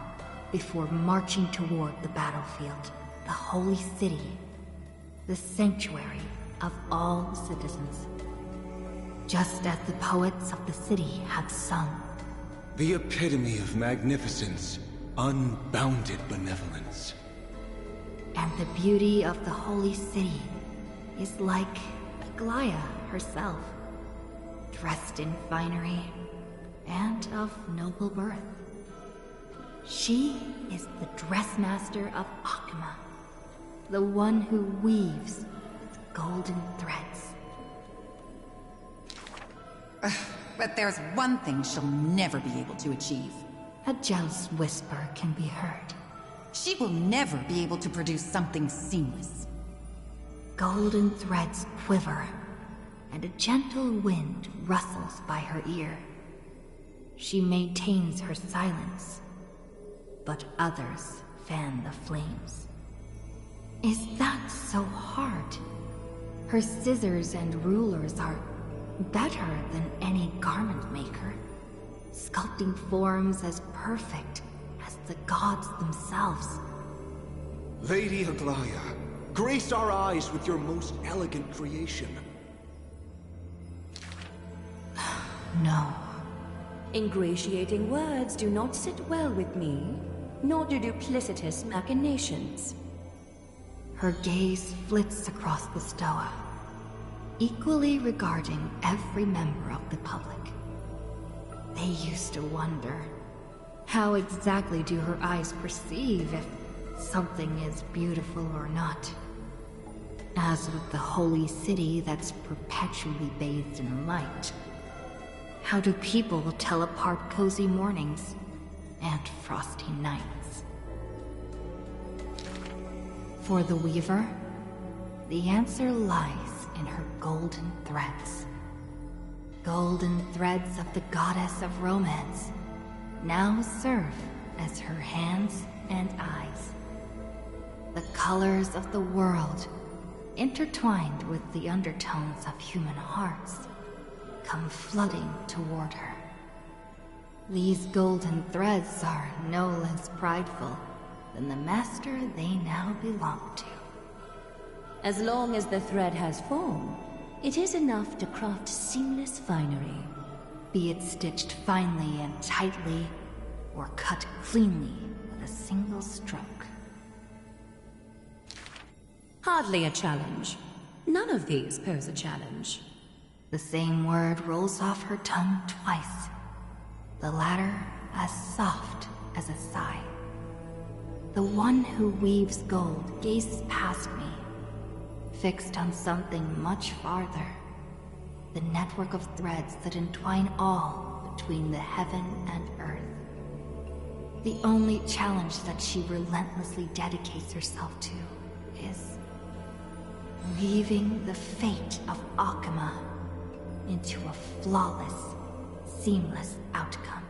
before marching toward the battlefield. The holy city, the sanctuary of all citizens. Just as the poets of the city have sung. The epitome of magnificence, unbounded benevolence. And the beauty of the holy city is like Aglaya herself. Dressed in finery, and of noble birth. She is the dressmaster of Akima, the one who weaves with golden threads. But there's one thing she'll never be able to achieve. A jealous whisper can be heard. She will never be able to produce something seamless. Golden threads quiver, and a gentle wind rustles by her ear. She maintains her silence, but others fan the flames. Is that so hard? Her scissors and rulers are better than any garment maker, sculpting forms as perfect as the gods themselves. Lady Aglaya, grace our eyes with your most elegant creation. No. Ingratiating words do not sit well with me. nor do duplicitous machinations. Her gaze flits across the Stoa, equally regarding every member of the public. They used to wonder, how exactly do her eyes perceive if something is beautiful or not? As with the holy city that's perpetually bathed in light, how do people tell apart cozy mornings and frosty nights? For the Weaver, the answer lies in her golden threads. Golden threads of the goddess of romance now serve as her hands and eyes. The colors of the world, intertwined with the undertones of human hearts, come flooding toward her. These golden threads are no less prideful than the master they now belong to. As long as the thread has form, it is enough to craft seamless finery. Be it stitched finely and tightly, or cut cleanly with a single stroke. Hardly a challenge. None of these pose a challenge. The same word rolls off her tongue twice, the latter as soft as a sigh. The one who weaves gold gazes past me, fixed on something much farther. The network of threads that entwine all between the heaven and earth. The only challenge that she relentlessly dedicates herself to is weaving the fate of Akama into a flawless, seamless outcome.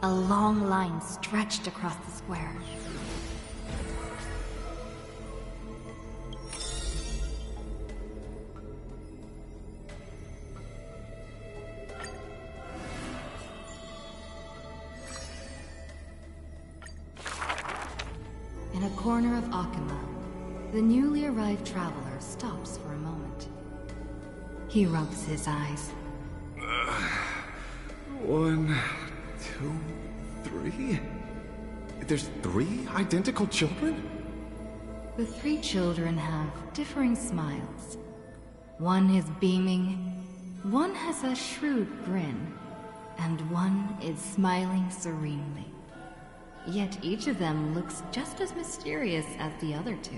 A long line stretched across the square. In a corner of Akama, the newly arrived traveler stops for a moment. He rubs his eyes. 1, 2, 3? There's 3 identical children? The 3 children have differing smiles. One is beaming, one has a shrewd grin, and one is smiling serenely. Yet each of them looks just as mysterious as the other 2.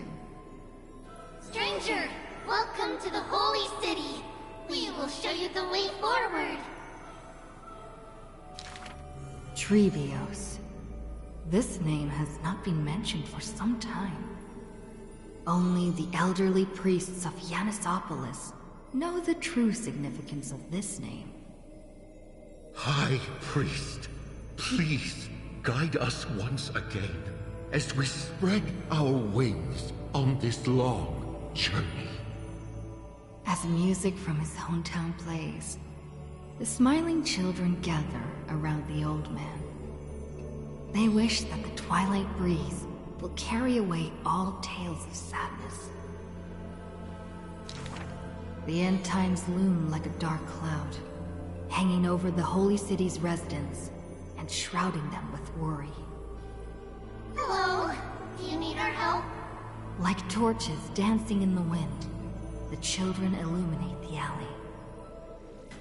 Stranger, welcome to the Holy City. We will show you the way forward. Trebios. This name has not been mentioned for some time. Only the elderly priests of Yanisopolis know the true significance of this name. High Priest, please guide us once again as we spread our wings on this long journey. As music from his hometown plays, the smiling children gather around the old man. They wish that the twilight breeze will carry away all tales of sadness. The end times loom like a dark cloud, hanging over the holy city's residents and shrouding them with worry. Hello, do you need our help? Like torches dancing in the wind, the children illuminate the alley.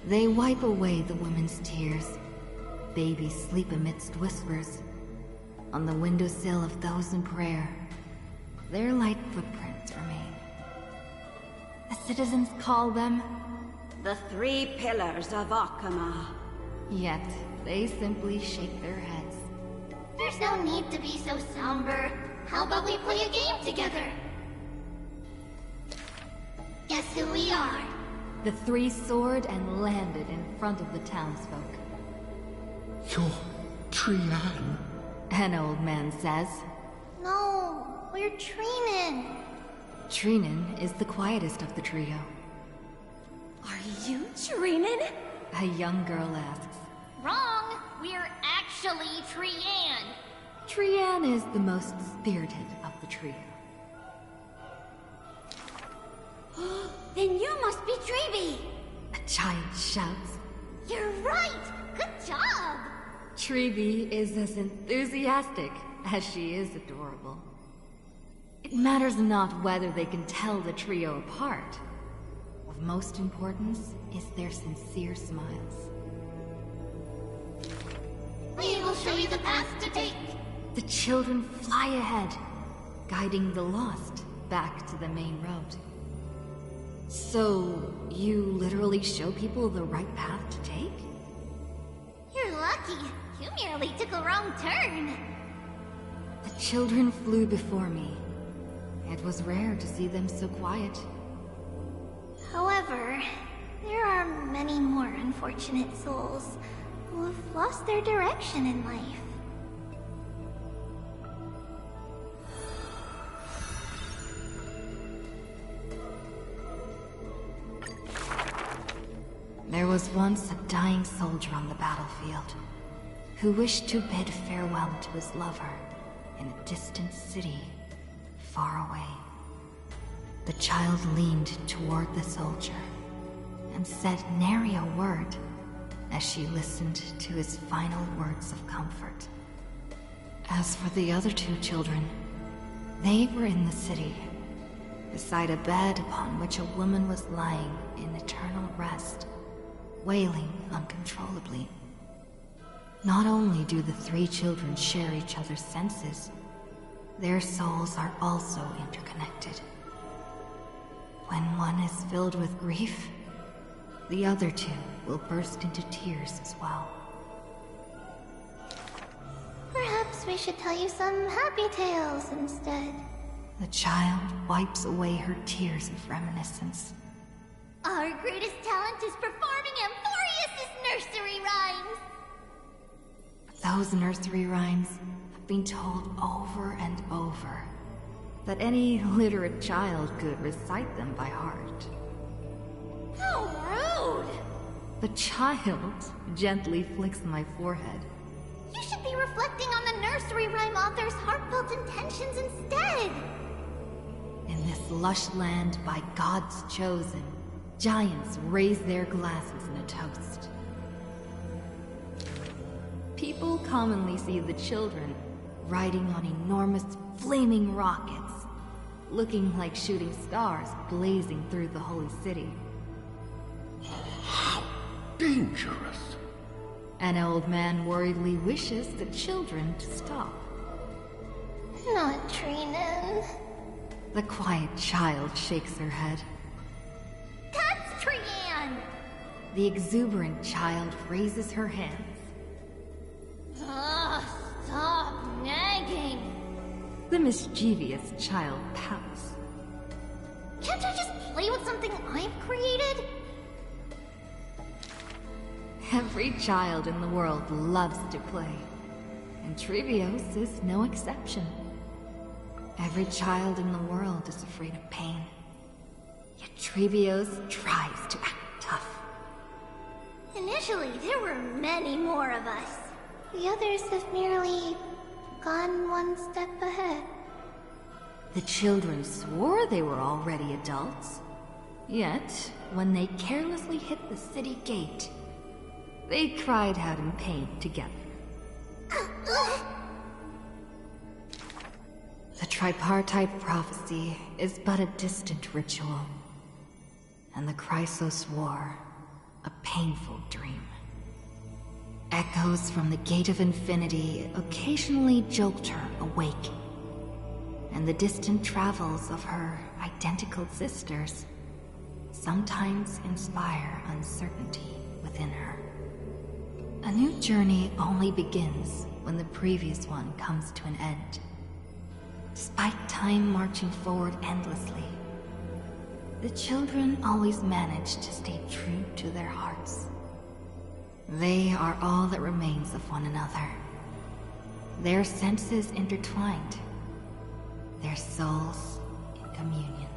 They wipe away the women's tears. Babies sleep amidst whispers. On the windowsill of those in prayer, their light footprints remain. The citizens call them the 3 pillars of Akama. Yet, they simply shake their heads. There's no need to be so somber. How about we play a game together? Guess who we are? The 3 soared and landed in front of the townsfolk. You're Trian. An old man says. No, we're Treenan. Treenan is the quietest of the trio. Are you Treenan? A young girl asks. Wrong! We're actually Trian. Trian is the most spirited of the trio. Then you must be child shouts. You're right! Good job! Treevee is as enthusiastic as she is adorable. It matters not whether they can tell the trio apart. Of most importance is their sincere smiles. We will show you the path to take. The children fly ahead, guiding the lost back to the main road. So, you literally show people the right path to take? You're lucky. You merely took a wrong turn. The children flew before me. It was rare to see them so quiet. However, there are many more unfortunate souls who have lost their direction in life. There was once a dying soldier on the battlefield who wished to bid farewell to his lover in a distant city far away. The child leaned toward the soldier and said nary a word as she listened to his final words of comfort. As for the other two children, they were in the city, beside a bed upon which a woman was lying in eternal rest, wailing uncontrollably. Not only do the three children share each other's senses, their souls are also interconnected. When one is filled with grief, the other two will burst into tears as well. Perhaps we should tell you some happy tales instead. The child wipes away her tears of reminiscence. Our greatest talent is performing Amphorius' nursery rhymes! But those nursery rhymes have been told over and over, that any literate child could recite them by heart. How rude! The child gently flicks my forehead. You should be reflecting on the nursery rhyme author's heartfelt intentions instead! In this lush land by gods chosen, giants raise their glasses in a toast. People commonly see the children riding on enormous flaming rockets, looking like shooting stars blazing through the holy city. How dangerous! An old man worriedly wishes the children to stop. Not Trinen. The quiet child shakes her head. That's Trian! The exuberant child raises her hands. Ugh, stop nagging! The mischievous child pouts. Can't I just play with something I've created? Every child in the world loves to play, and Treevios is no exception. Every child in the world is afraid of pain, yet Treevios tries to act tough. Initially, there were many more of us. The others have merely gone one step ahead. The children swore they were already adults, yet when they carelessly hit the city gate, they cried out in pain together. The tripartite prophecy is but a distant ritual, and the Chrysos War, a painful dream. Echoes from the Gate of Infinity occasionally jolt her awake, and the distant travels of her identical sisters sometimes inspire uncertainty within her. A new journey only begins when the previous one comes to an end. Despite time marching forward endlessly, the children always manage to stay true to their hearts. They are all that remains of one another. Their senses intertwined, their souls in communion.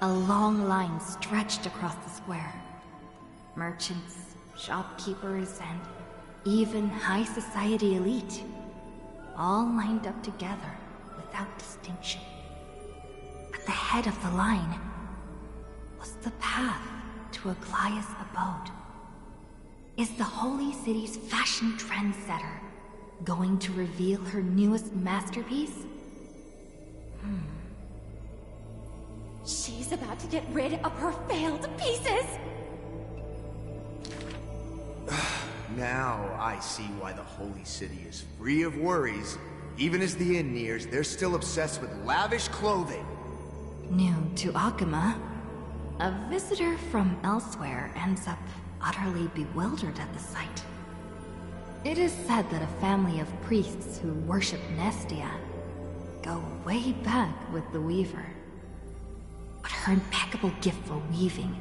A long line stretched across the square. Merchants, shopkeepers, and even high society elite, all lined up together without distinction. At the head of the line was the path to Aglaya's abode. Is the Holy City's fashion trendsetter going to reveal her newest masterpiece? She's about to get rid of her failed pieces! Now I see why the Holy City is free of worries. Even as the end nears, they're still obsessed with lavish clothing. New to Akama, a visitor from elsewhere ends up utterly bewildered at the sight. It is said that a family of priests who worship Nestia go way back with the Weaver. But her impeccable gift for weaving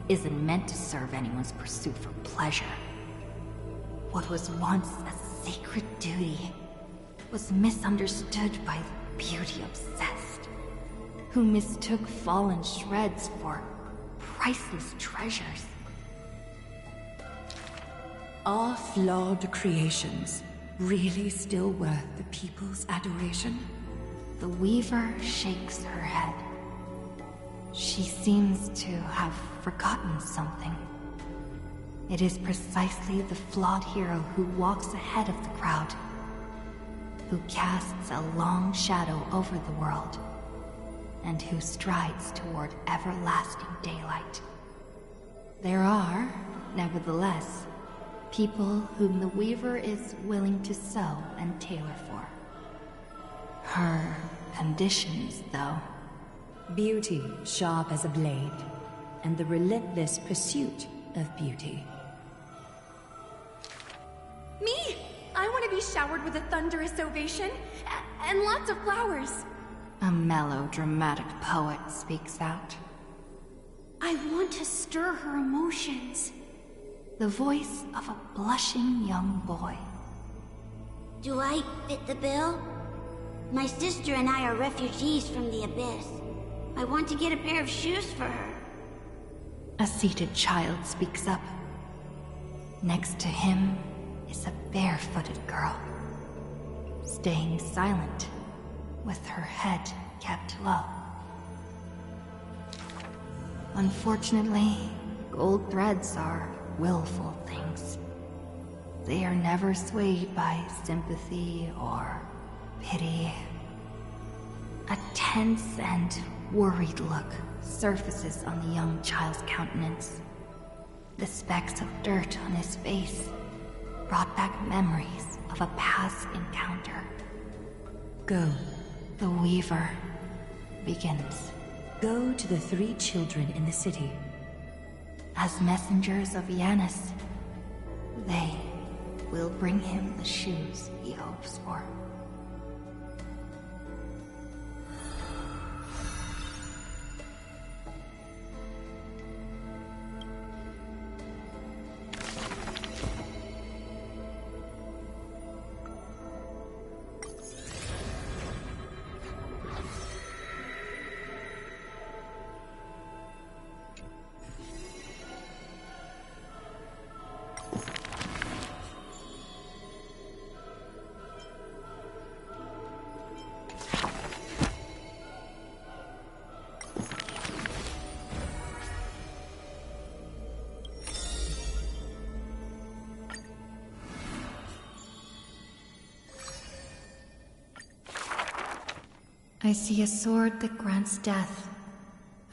isn't meant to serve anyone's pursuit for pleasure. What was once a sacred duty was misunderstood by the beauty-obsessed, who mistook fallen shreds for priceless treasures. Are flawed creations really still worth the people's adoration? The Weaver shakes her head. She seems to have forgotten something. It is precisely the flawed hero who walks ahead of the crowd, who casts a long shadow over the world, and who strides toward everlasting daylight. There are, nevertheless, people whom the Weaver is willing to sew and tailor for. Her conditions, though. Beauty sharp as a blade, and the relentless pursuit of beauty. Me! I want to be showered with a thunderous ovation, and lots of flowers. A melodramatic poet speaks out. I want to stir her emotions. The voice of a blushing young boy. Do I fit the bill? My sister and I are refugees from the Abyss. I want to get a pair of shoes for her. A seated child speaks up. Next to him is a barefooted girl, staying silent, with her head kept low. Unfortunately, gold threads are willful things. They are never swayed by sympathy or pity. A tense and worried look surfaces on the young child's countenance. The specks of dirt on his face brought back memories of a past encounter. Go. The Weaver begins. Go to the 3 children in the city. As messengers of Yanis, they will bring him the shoes he hopes for. I see a sword that grants death,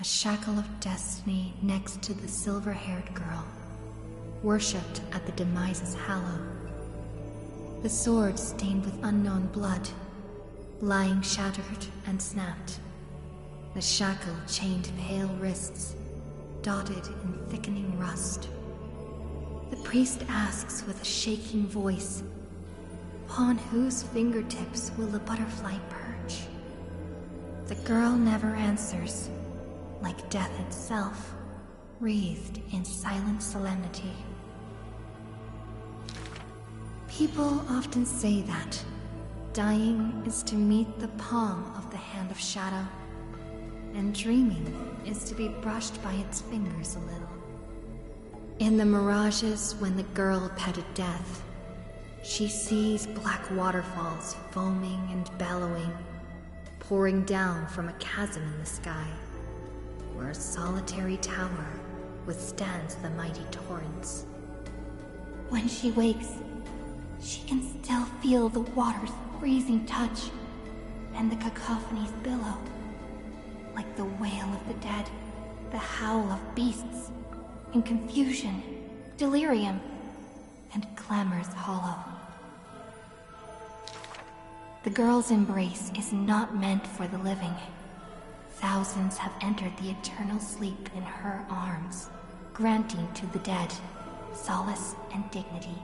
a shackle of destiny next to the silver-haired girl, worshipped at the Demise's hallow. The sword stained with unknown blood, lying shattered and snapped. The shackle chained pale wrists, dotted in thickening rust. The priest asks with a shaking voice, upon whose fingertips will the butterfly perch? The girl never answers, like death itself, wreathed in silent solemnity. People often say that dying is to meet the palm of the hand of shadow, and dreaming is to be brushed by its fingers a little. In the mirages when the girl petted death, she sees black waterfalls foaming and bellowing, pouring down from a chasm in the sky, where a solitary tower withstands the mighty torrents. When she wakes, she can still feel the water's freezing touch and the cacophonies billow, like the wail of the dead, the howl of beasts, in confusion, delirium, and clamors hollow. The girl's embrace is not meant for the living. Thousands have entered the eternal sleep in her arms, granting to the dead solace and dignity.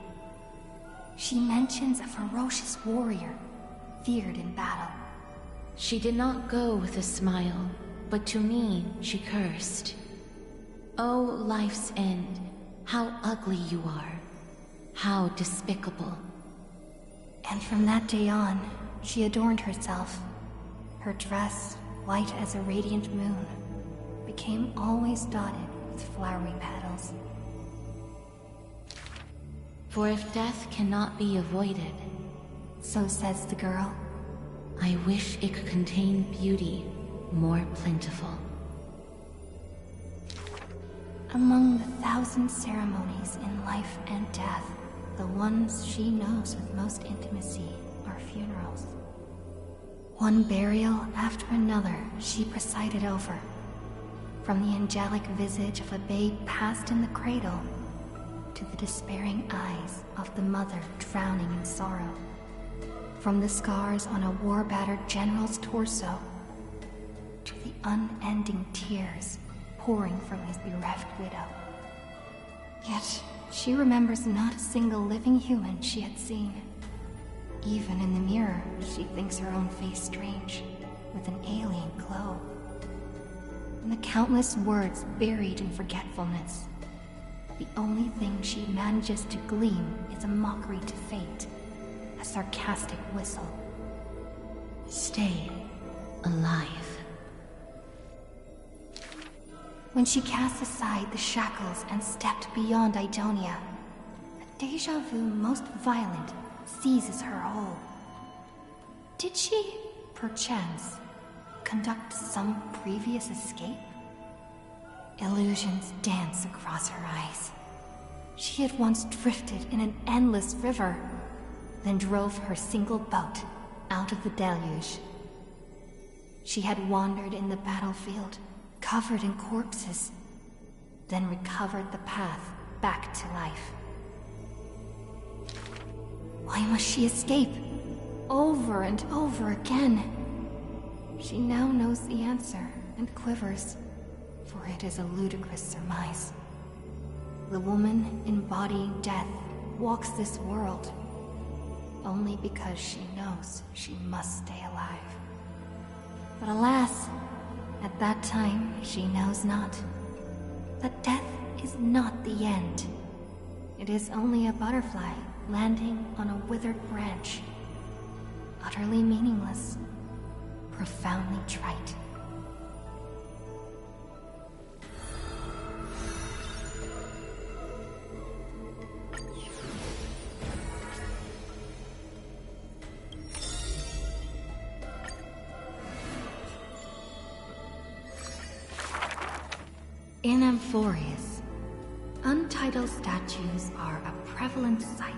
She mentions a ferocious warrior, feared in battle. She did not go with a smile, but to me she cursed. Oh, life's end, how ugly you are, how despicable. And from that day on, she adorned herself. Her dress, white as a radiant moon, became always dotted with flowery petals. For if death cannot be avoided, so says the girl, I wish it could contain beauty more plentiful. Among the thousand ceremonies in life and death, the ones she knows with most intimacy are funerals. One burial after another she presided over, from the angelic visage of a babe passed in the cradle to the despairing eyes of the mother drowning in sorrow, from the scars on a war-battered general's torso to the unending tears pouring from his bereft widow. Yet, she remembers not a single living human she had seen. Even in the mirror, she thinks her own face strange, with an alien glow. And the countless words buried in forgetfulness, the only thing she manages to glean is a mockery to fate, a sarcastic whistle. Stay alive. When she cast aside the shackles and stepped beyond Idonia, a déjà vu most violent seizes her whole. Did she, perchance, conduct some previous escape? Illusions dance across her eyes. She had once drifted in an endless river, then drove her single boat out of the deluge. She had wandered in the battlefield, covered in corpses, then recovered the path back to life. Why must she escape? Over and over again. She now knows the answer and quivers, for it is a ludicrous surmise. The woman embodying death walks this world only because she knows she must stay alive. But alas, at that time she knows not that death is not the end. It is only a butterfly landing on a withered branch, utterly meaningless, profoundly trite. In Amphorius, untitled statues are a prevalent sight.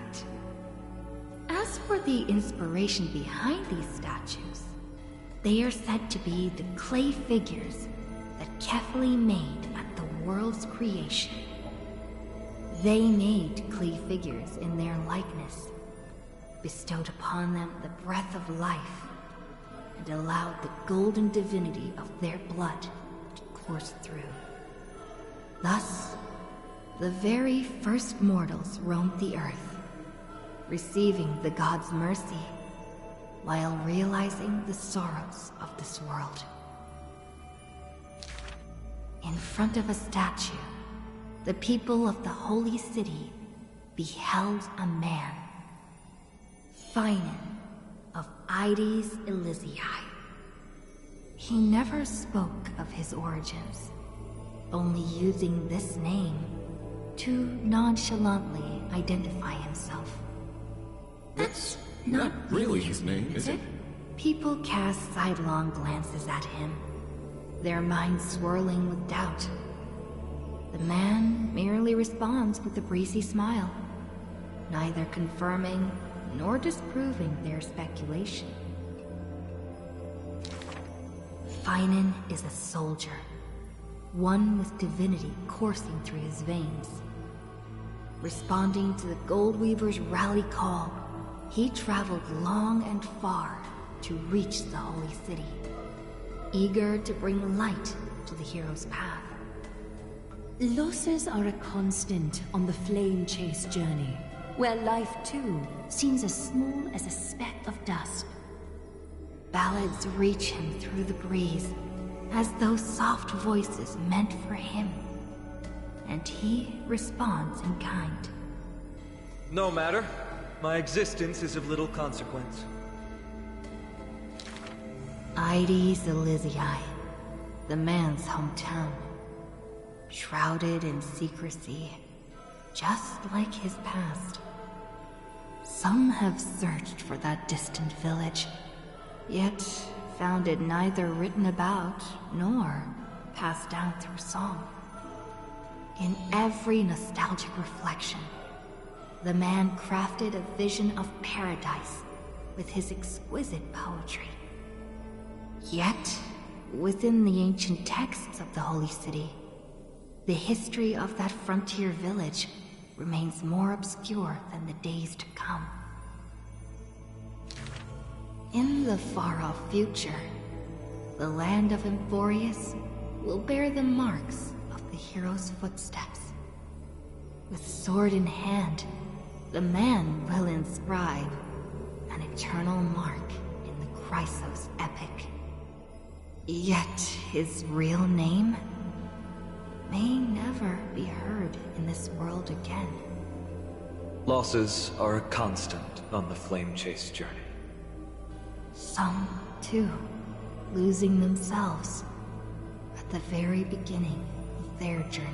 As for the inspiration behind these statues, they are said to be the clay figures that Kefali made at the world's creation. They made clay figures in their likeness, bestowed upon them the breath of life, and allowed the golden divinity of their blood to course through. Thus, the very first mortals roamed the earth, receiving the god's mercy, while realizing the sorrows of this world. In front of a statue, the people of the holy city beheld a man, Finan of Ides Elysiae. He never spoke of his origins, only using this name to nonchalantly identify himself. That's not really his name, is it? People cast sidelong glances at him, their minds swirling with doubt. The man merely responds with a breezy smile, neither confirming nor disproving their speculation. Finan is a soldier, one with divinity coursing through his veins. Responding to the Goldweaver's rally call, he traveled long and far to reach the Holy City, eager to bring light to the hero's path. Losses are a constant on the flame chase journey, where life too seems as small as a speck of dust. Ballads reach him through the breeze, as though soft voices meant for him, and he responds in kind. No matter. My existence is of little consequence. Ides Elysiae, the man's hometown, shrouded in secrecy, just like his past. Some have searched for that distant village, yet found it neither written about nor passed down through song. In every nostalgic reflection, the man crafted a vision of paradise with his exquisite poetry. Yet, within the ancient texts of the Holy City, the history of that frontier village remains more obscure than the days to come. In the far-off future, the land of Emphorius will bear the marks of the hero's footsteps. With sword in hand, the man will inscribe an eternal mark in the Chrysos epic. Yet his real name may never be heard in this world again. Losses are a constant on the flame chase journey. Some, too, losing themselves at the very beginning of their journey.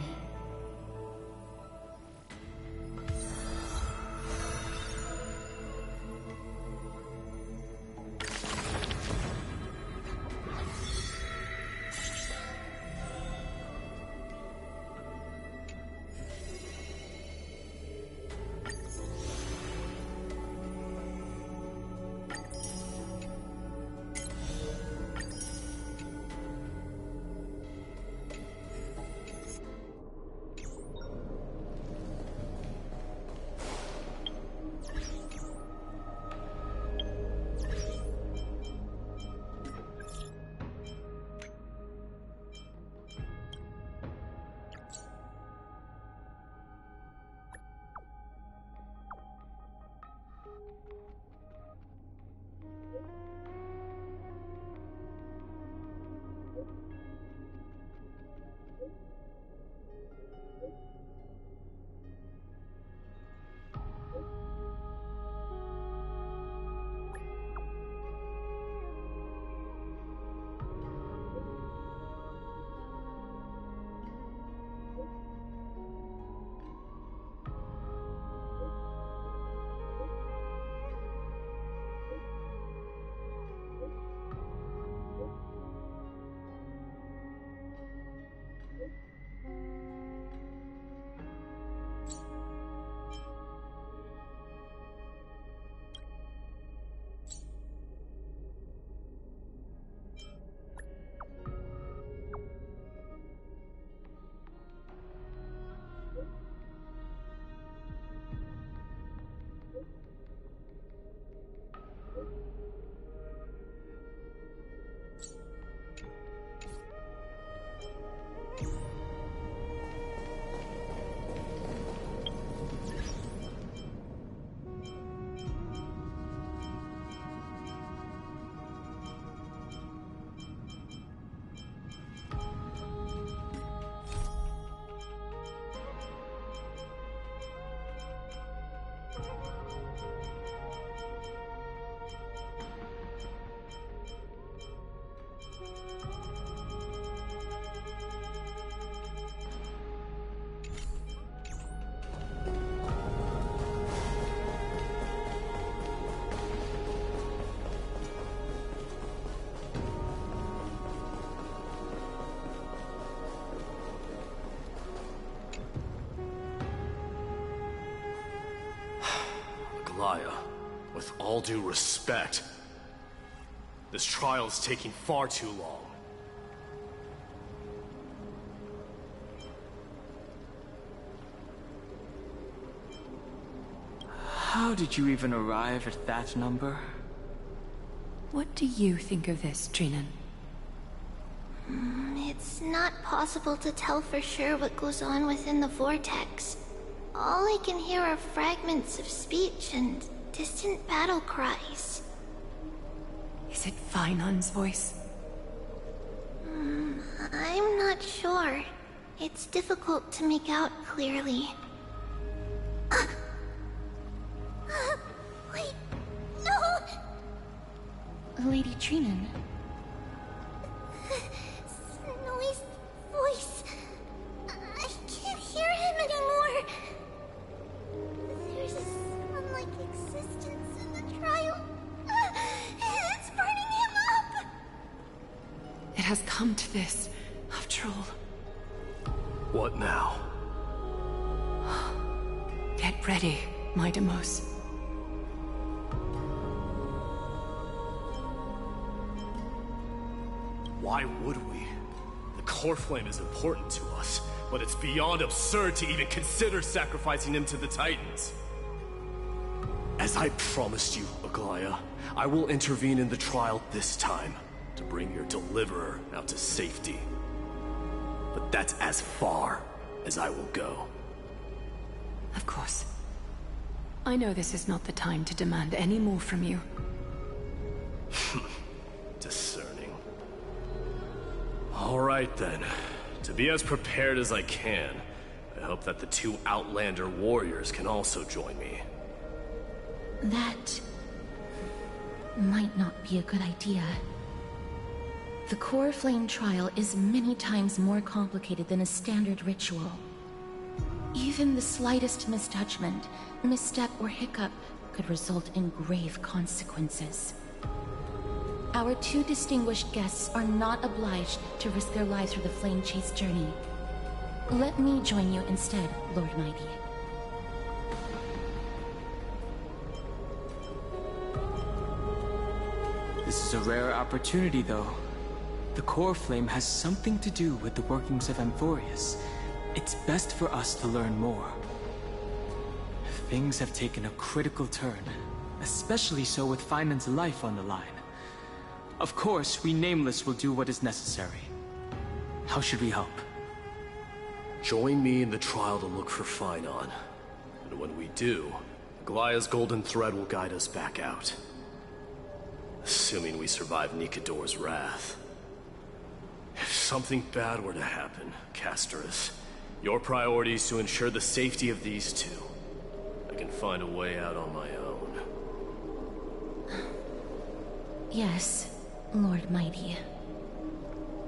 Aglaya, with all due respect, this trial's taking far too long. How did you even arrive at that number? What do you think of this, Trinan? It's not possible to tell for sure what goes on within the vortex. All I can hear are fragments of speech and distant battle cries. Is it Finon's voice? I'm not sure. It's difficult to make out clearly. Wait, no! Lady Trinan. Snowy's voice. I can't hear him anymore. There's a sun-like existence in the trial. It's burning him up! It has come to this, after all. What now? Get ready, my Demos. Why would we? The core flame is important to us, but it's beyond absurd to even consider sacrificing him to the Titans. As I promised you, Aglaya, I will intervene in the trial this time to bring your deliverer out to safety. But that's as far as I will go. Of course. I know this is not the time to demand any more from you. Discerning. All right then. To be as prepared as I can, I hope that the two Outlander warriors can also join me. That might not be a good idea. The core flame trial is many times more complicated than a standard ritual. Even the slightest misjudgment, misstep, or hiccup could result in grave consequences. Our two distinguished guests are not obliged to risk their lives for the flame chase journey. Let me join you instead, Lord Mighty. This is a rare opportunity, though. The core flame has something to do with the workings of Amphorius. It's best for us to learn more. Things have taken a critical turn, especially so with Finan's life on the line. Of course, we Nameless will do what is necessary. How should we help? Join me in the trial to look for Finon. And when we do, Aglaya's golden thread will guide us back out. Assuming we survive Nikador's wrath. If something bad were to happen, Casterus, your priority is to ensure the safety of these two. I can find a way out on my own. Yes, Lord Mighty.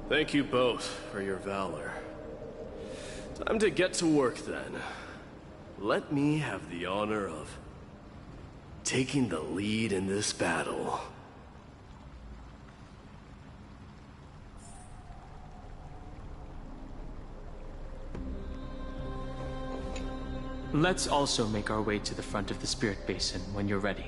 Thank you both for your valor. Time to get to work then. Let me have the honor of taking the lead in this battle. Let's also make our way to the front of the Spirit Basin when you're ready.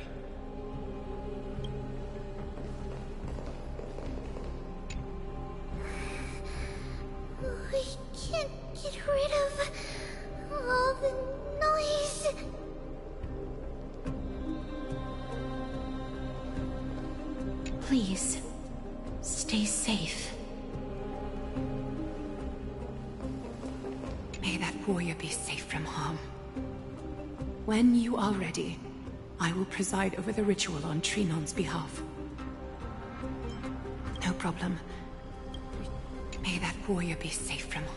We can't get rid of all the noise. Please, stay safe. May that warrior be safe from harm. When you are ready, I will preside over the ritual on Trinon's behalf. No problem. May that warrior be safe from harm.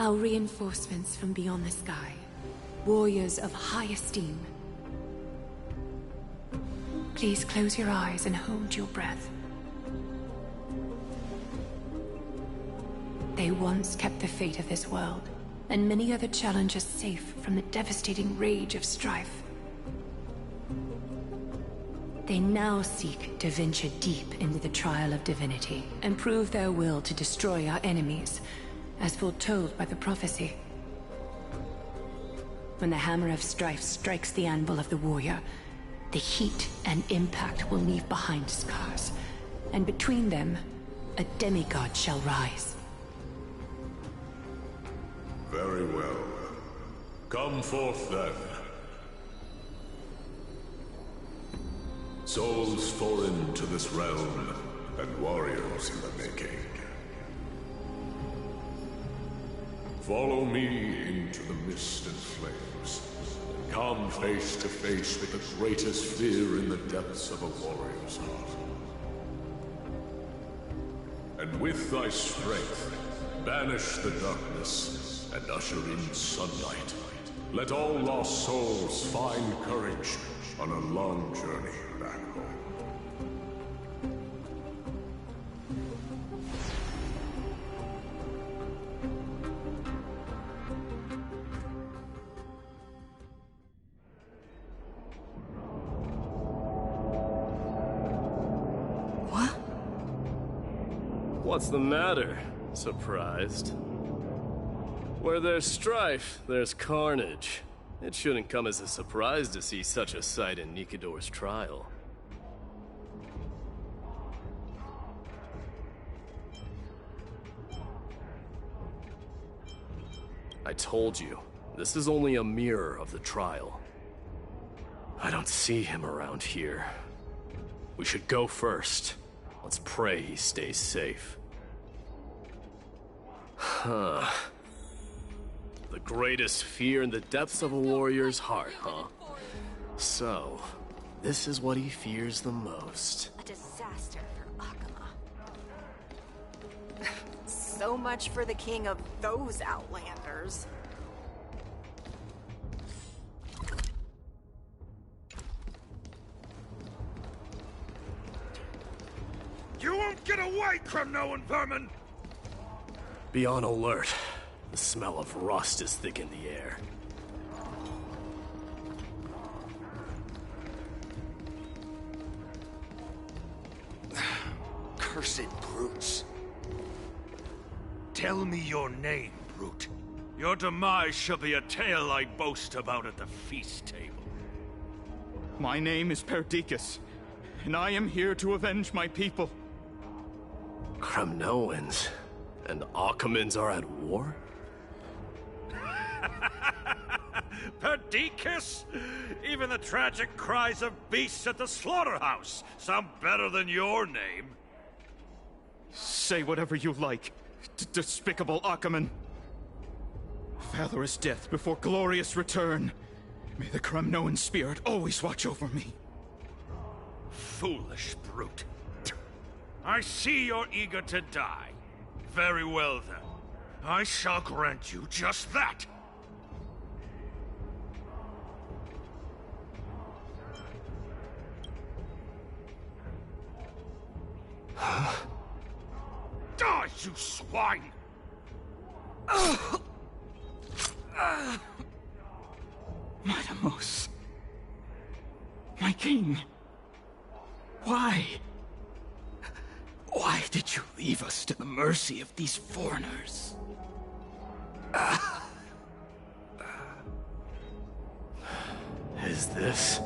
Our reinforcements from beyond the sky. Warriors of high esteem. Please close your eyes and hold your breath. They once kept the fate of this world, and many other challengers safe from the devastating rage of strife. They now seek to venture deep into the trial of divinity, and prove their will to destroy our enemies, as foretold by the prophecy. When the hammer of strife strikes the anvil of the warrior, the heat and impact will leave behind scars, and between them, a demigod shall rise. Very well. Come forth then. Souls foreign to this realm, and warriors in the making. Follow me into the mist and flames, and come face to face with the greatest fear in the depths of a warrior's heart. And with thy strength, banish the darkness and usher in sunlight. Let all lost souls find courage on a long journey back home. What's the matter? Surprised? Where there's strife, there's carnage. It shouldn't come as a surprise to see such a sight in Nikidor's trial. I told you, this is only a mirror of the trial. I don't see him around here. We should go first. Let's pray he stays safe. Huh. The greatest fear in the depths of a warrior's heart, huh? So, this is what he fears the most. A disaster for Akama. So much for the king of those outlanders. You won't get away, Kremnoan vermin! Be on alert. The smell of rust is thick in the air. Cursed brutes. Tell me your name, brute. Your demise shall be a tale I boast about at the feast table. My name is Perdiccas, and I am here to avenge my people. Kremnoans and Akamans are at war? Perdiccas? Even the tragic cries of beasts at the slaughterhouse sound better than your name. Say whatever you like, despicable Akaman. Valorous death before glorious return. May the Kremnoan spirit always watch over me. Foolish brute. I see you're eager to die. Very well then. I shall grant you just that. Huh? Die, you swine! Matamos. My king. Why? Why did you leave us to the mercy of these foreigners? Is this?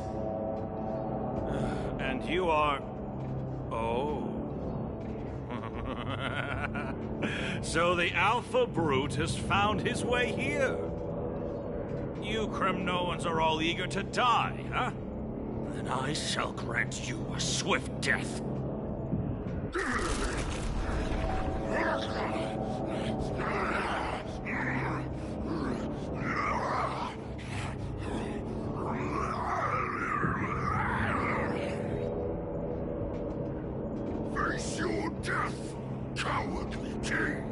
And you are... Oh. So the Alpha Brute has found his way here. You Kremnoans are all eager to die, huh? Then I shall grant you a swift death. Face your death, cowardly king!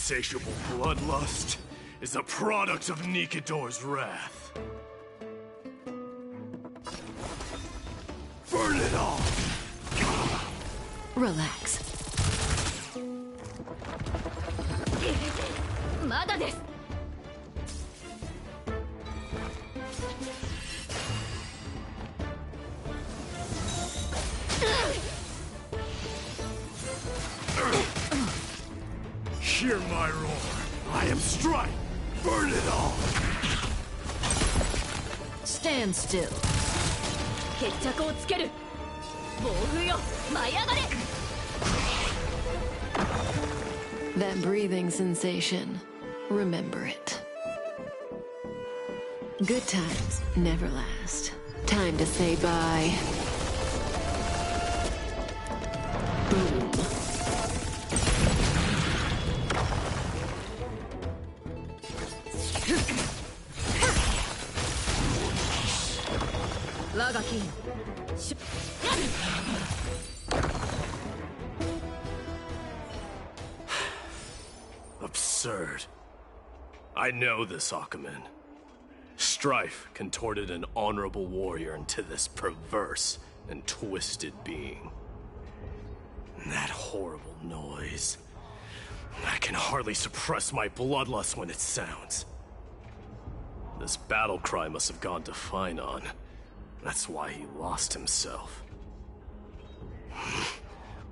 insatiable bloodlust is a product of Nikador's wrath. Burn it all! Relax. まだです。 Hear my roar. I am Strife. Burn it all. Stand still. 決着をつける。暴風よ、舞い上がれ。 That breathing sensation. Remember it. Good times never last. Time to say bye. Boom. Absurd. I know this Akaman. Strife contorted an honorable warrior into this perverse and twisted being. And that horrible noise. I can hardly suppress my bloodlust when it sounds. This battle cry must have gone to Finon. That's why he lost himself.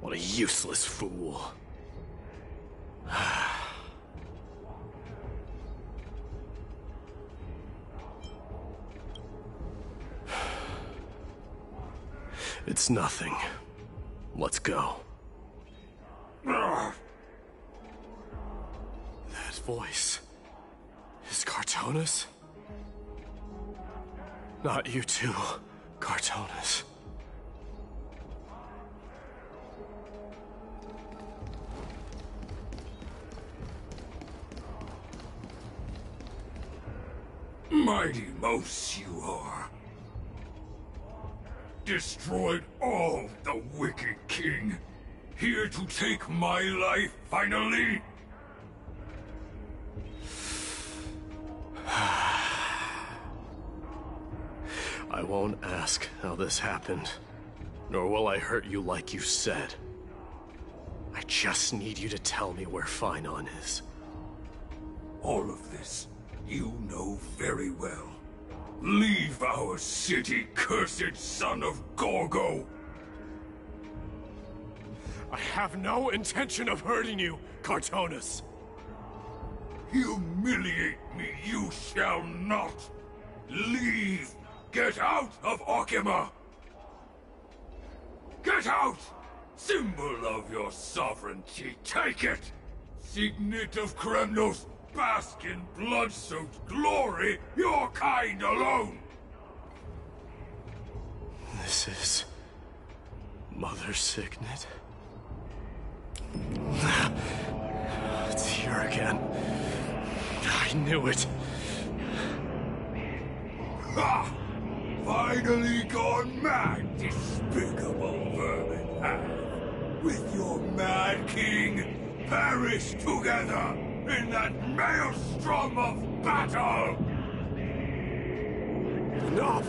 What a useless fool. It's nothing. Let's go. That voice is Cartonis? Not you too, Cartonis. Mighty mouse you are. Destroyed all the wicked king. Here to take my life finally. I won't ask how this happened, nor will I hurt you like you said. I just need you to tell me where Finon is. All of this you know very well. Leave our city, cursed son of Gorgo! I have no intention of hurting you, Cartonis. Humiliate me you shall not! Leave! Get out of Okima! Get out! Symbol of your sovereignty, take it! Signet of Kremnos, bask in blood-soaked glory, your kind alone! This is... Mother's signet? It's here again. I knew it. Ha! Finally gone mad, despicable vermin have. With your mad king, perish together in that maelstrom of battle! Enough!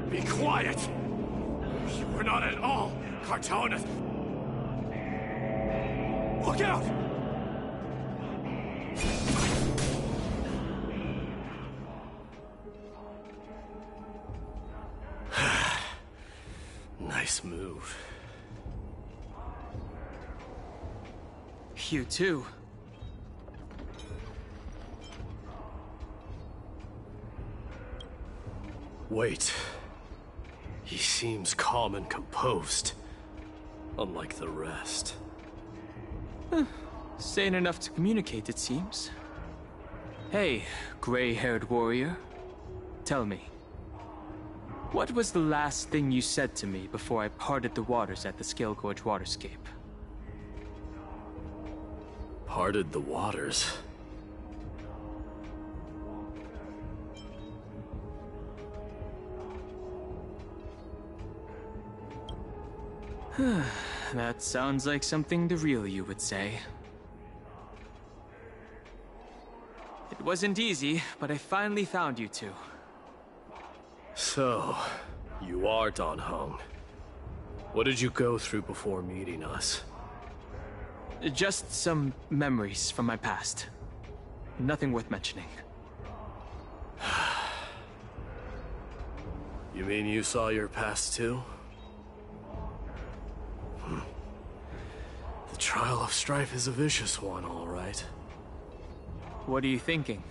Be quiet! You were not at all Cartonis! Look out! Nice move. You too. Wait. He seems calm and composed, unlike the rest. Sane enough to communicate, it seems. Hey, gray-haired warrior. Tell me, what was the last thing you said to me before I parted the waters at the Scale Gorge waterscape? Parted the waters? That sounds like something the real you would say. wasn't easy, but I finally found you two. So, you are Dan Heng. What did you go through before meeting us? Just some memories from my past. Nothing worth mentioning. You mean you saw your past too? The trial of strife is a vicious one, all right. What are you thinking?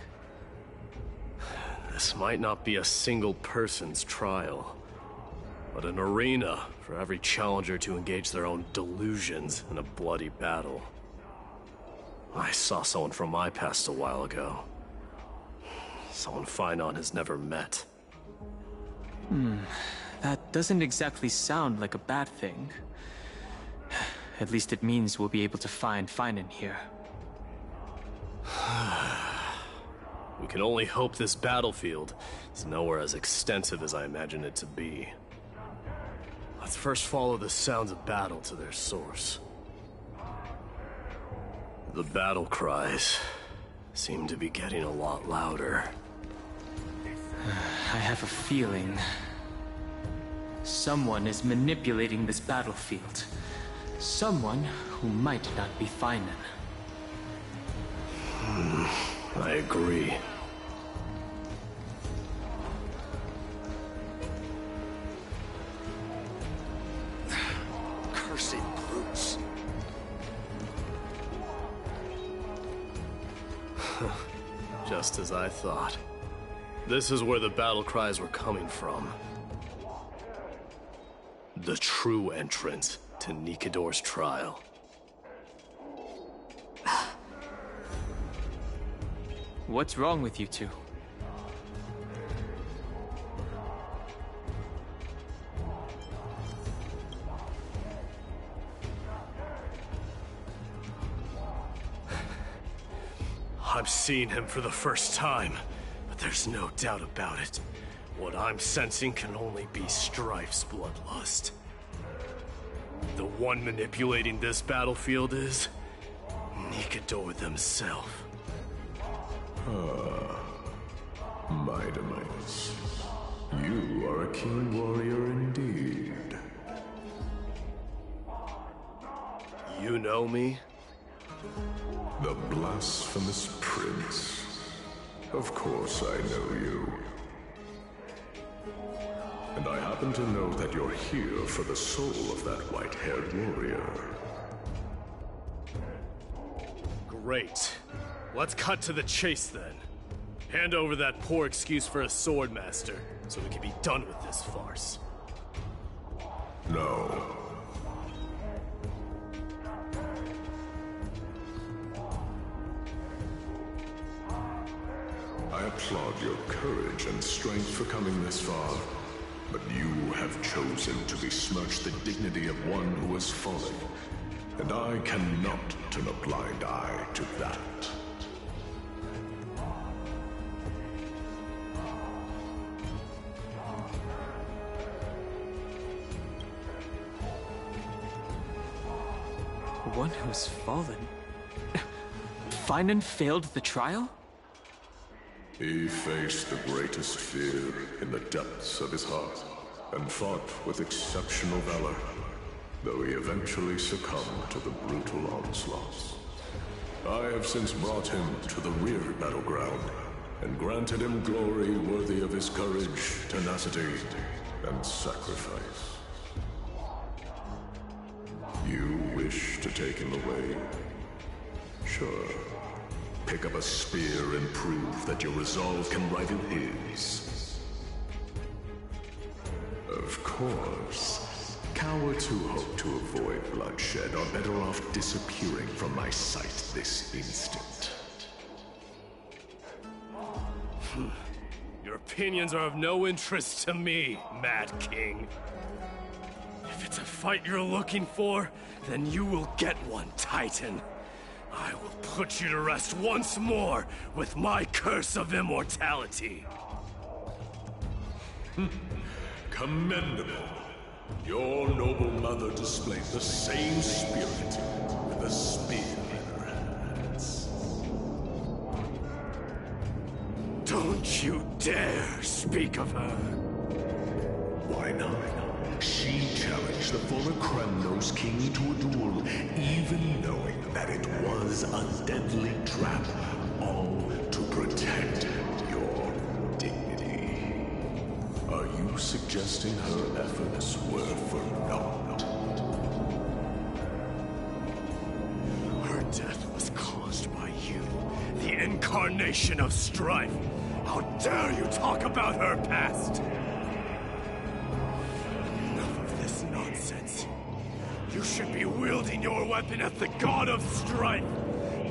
This might not be a single person's trial, but an arena for every challenger to engage their own delusions in a bloody battle. I saw someone from my past a while ago. Someone Finon has never met. That doesn't exactly sound like a bad thing. At least it means we'll be able to find Finon here. We can only hope this battlefield is nowhere as extensive as I imagine it to be. Let's first follow the sounds of battle to their source. The battle cries seem to be getting a lot louder. I have a feeling someone is manipulating this battlefield. Someone who might not be Finon. I agree. Cursed brutes. Just as I thought. This is where the battle cries were coming from. The true entrance to Nikador's trial. What's wrong with you two? I'm seeing him for the first time, but there's no doubt about it. What I'm sensing can only be Strife's bloodlust. The one manipulating this battlefield is Nikador themselves. Mightimus. You are a keen warrior indeed. You know me? The blasphemous prince. Of course I know you. And I happen to know that you're here for the soul of that white-haired warrior. Great. Let's cut to the chase then. Hand over that poor excuse for a swordmaster, so we can be done with this farce. No. I applaud your courage and strength for coming this far, but you have chosen to besmirch the dignity of one who has fallen, and I cannot turn a blind eye to that. One who's fallen? Finon failed the trial? He faced the greatest fear in the depths of his heart, and fought with exceptional valor, though he eventually succumbed to the brutal onslaughts. I have since brought him to the rear battleground, and granted him glory worthy of his courage, tenacity, and sacrifice. You wish to take him away? Sure. Pick up a spear and prove that your resolve can rival his. Of course, cowards who hope to avoid bloodshed are better off disappearing from my sight this instant. Your opinions are of no interest to me, Mad King. If it's a fight you're looking for, then you will get one, Titan. I will put you to rest once more with my curse of immortality. Commendable. Your noble mother displayed the same spirit with a spear in her hands. dare speak of her? Why not? She challenged the former Kremnos king to a duel, even knowing that it was a deadly trap, all to protect your dignity. Are you suggesting her efforts were for naught? Her death was caused by you, the incarnation of strife. How dare you talk about her past? Enough of this nonsense. You should be wielding your weapon at the god of strife.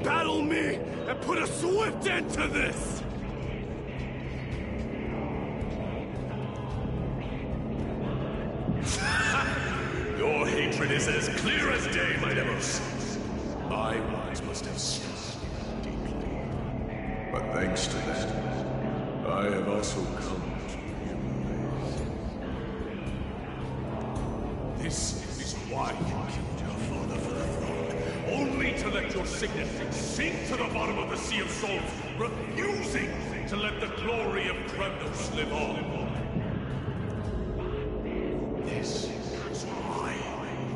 Battle me and put a swift end to this! Your hatred is as clear as day, my Demos. My words must have struck you deeply. But thanks to that, I have also come to realize. This is why you killed your father for the throne. Only to let your signet sink to the bottom of the Sea of Souls, refusing to let the glory of Kremnos live on. This is why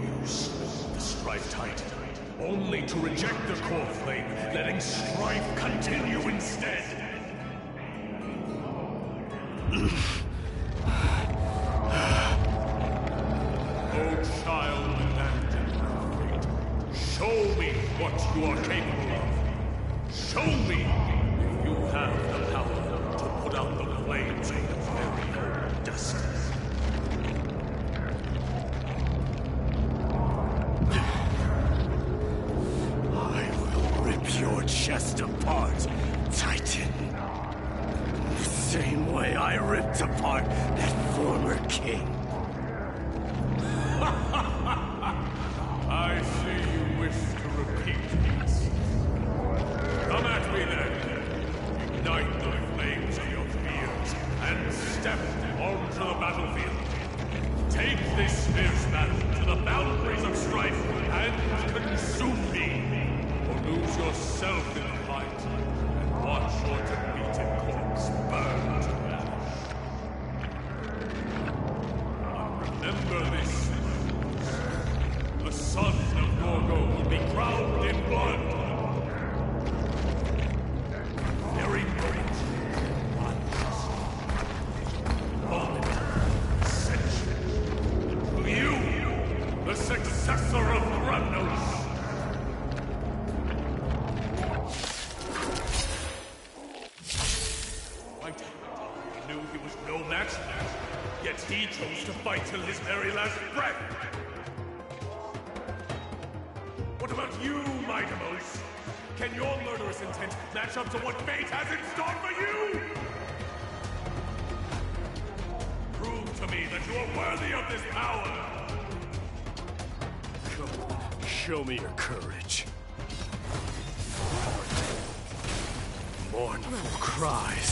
you slew the Strife Titan. Only to reject the core flame, letting strife continue instead. Oh, child and fate, show me what you are capable of. Show me if you have the power to put out the flames of your very own destiny. Your chest apart, Titan. The same way I ripped apart that former king. I see you wish to repeat this. Come at me then. Ignite the flames of your fears and step onto the battlefield. Take this fierce battle to the boundaries of strife and consume me. Lose yourself in the fight, and watch your defeated corpse burn to ash. Remember this. The son of Gorgo will be drowned in blood. Very moment, century. To you, the successor of Kremnos. Yet he chose to fight till his very last breath. What about you, my Demos? Can your murderous intent match up to what fate has in store for you? Prove to me that you are worthy of this power. Come on, show me your courage. Mournful cries.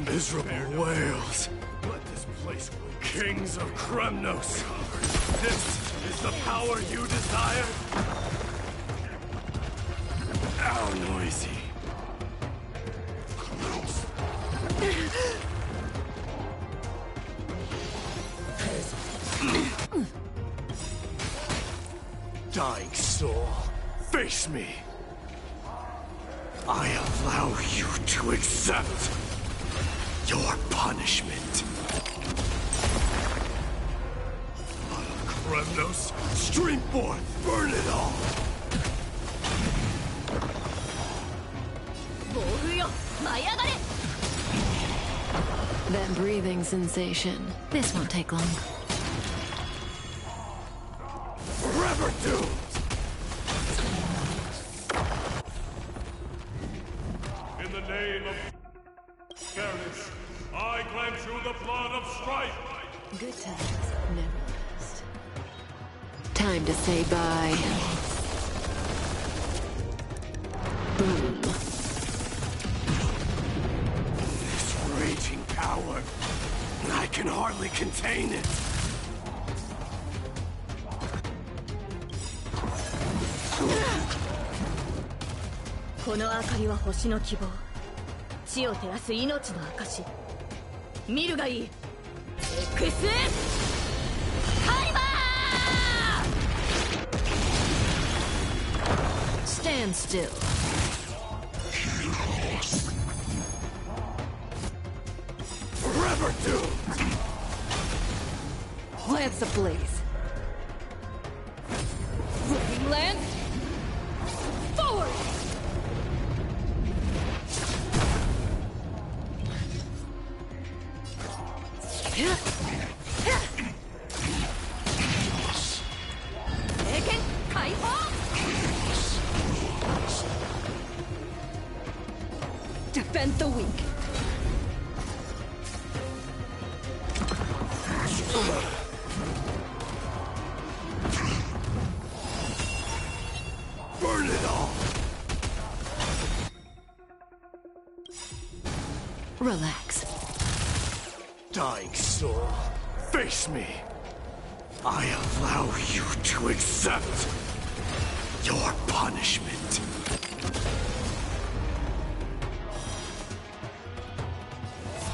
Miserable wails. Let this place wait. Kings of Kremnos. This is the power you desire? How noisy. Dying soul, face me. I allow you to accept your punishment. Blood of Kremnos, stream forth, burn it all! That breathing sensation. This won't take long. Forever doomed! In the name of fairness, I grant you the blood of strife! Good times never last. Time to say bye. Boom. This raging power, I can hardly contain it. 地を照らす命の証見るがいい。エクスカリバー Stand still. Forever doomed! Lance ablaze. Flipping lance. Forward! Taken, Kaifo! Defend the weak. Burn it all! Relax. Dying soul, face me. I allow you to accept your punishment.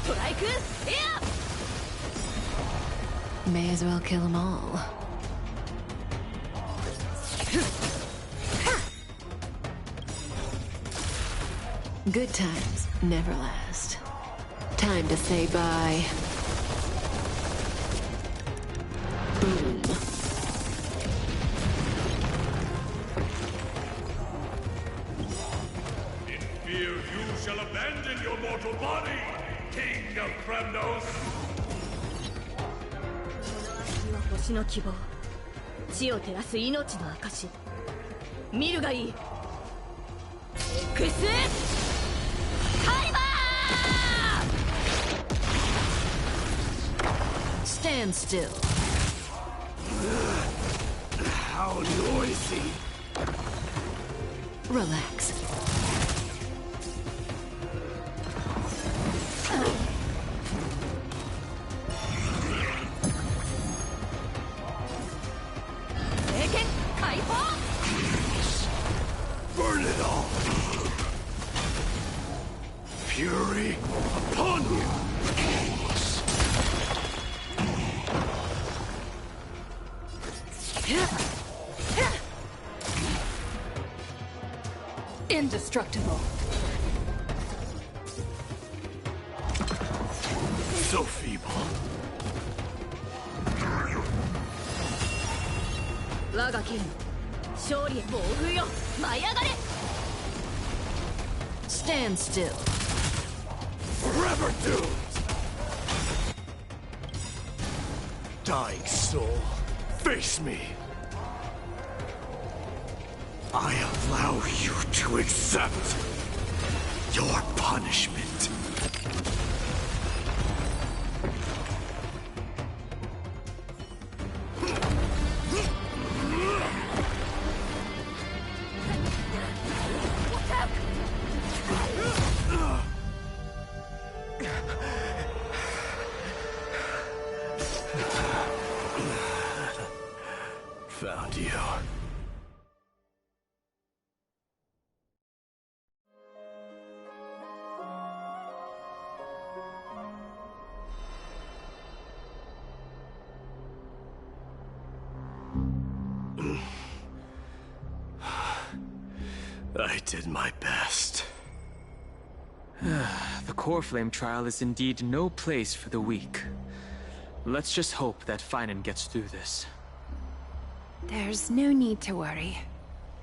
Strike! Yeah! May as well kill them all. Good times never last. Time to say bye. Boom. In fear you shall abandon your mortal body, King of Kremnos! 星の希望地を照らす命の証見るがいい。エクスカリバー Stand still. How noisy. Relax. Taken, Kaifo! Burn it all. Fury upon you. Indestructible. So feeble. 我が剣勝利へ暴風よ舞い上がれ Stand still. Forever doomed. Dying soul, face me. I allow you to accept your punishment. Found you. I did my best. The core flame trial is indeed no place for the weak. Let's just hope that Finan gets through this. There's no need to worry.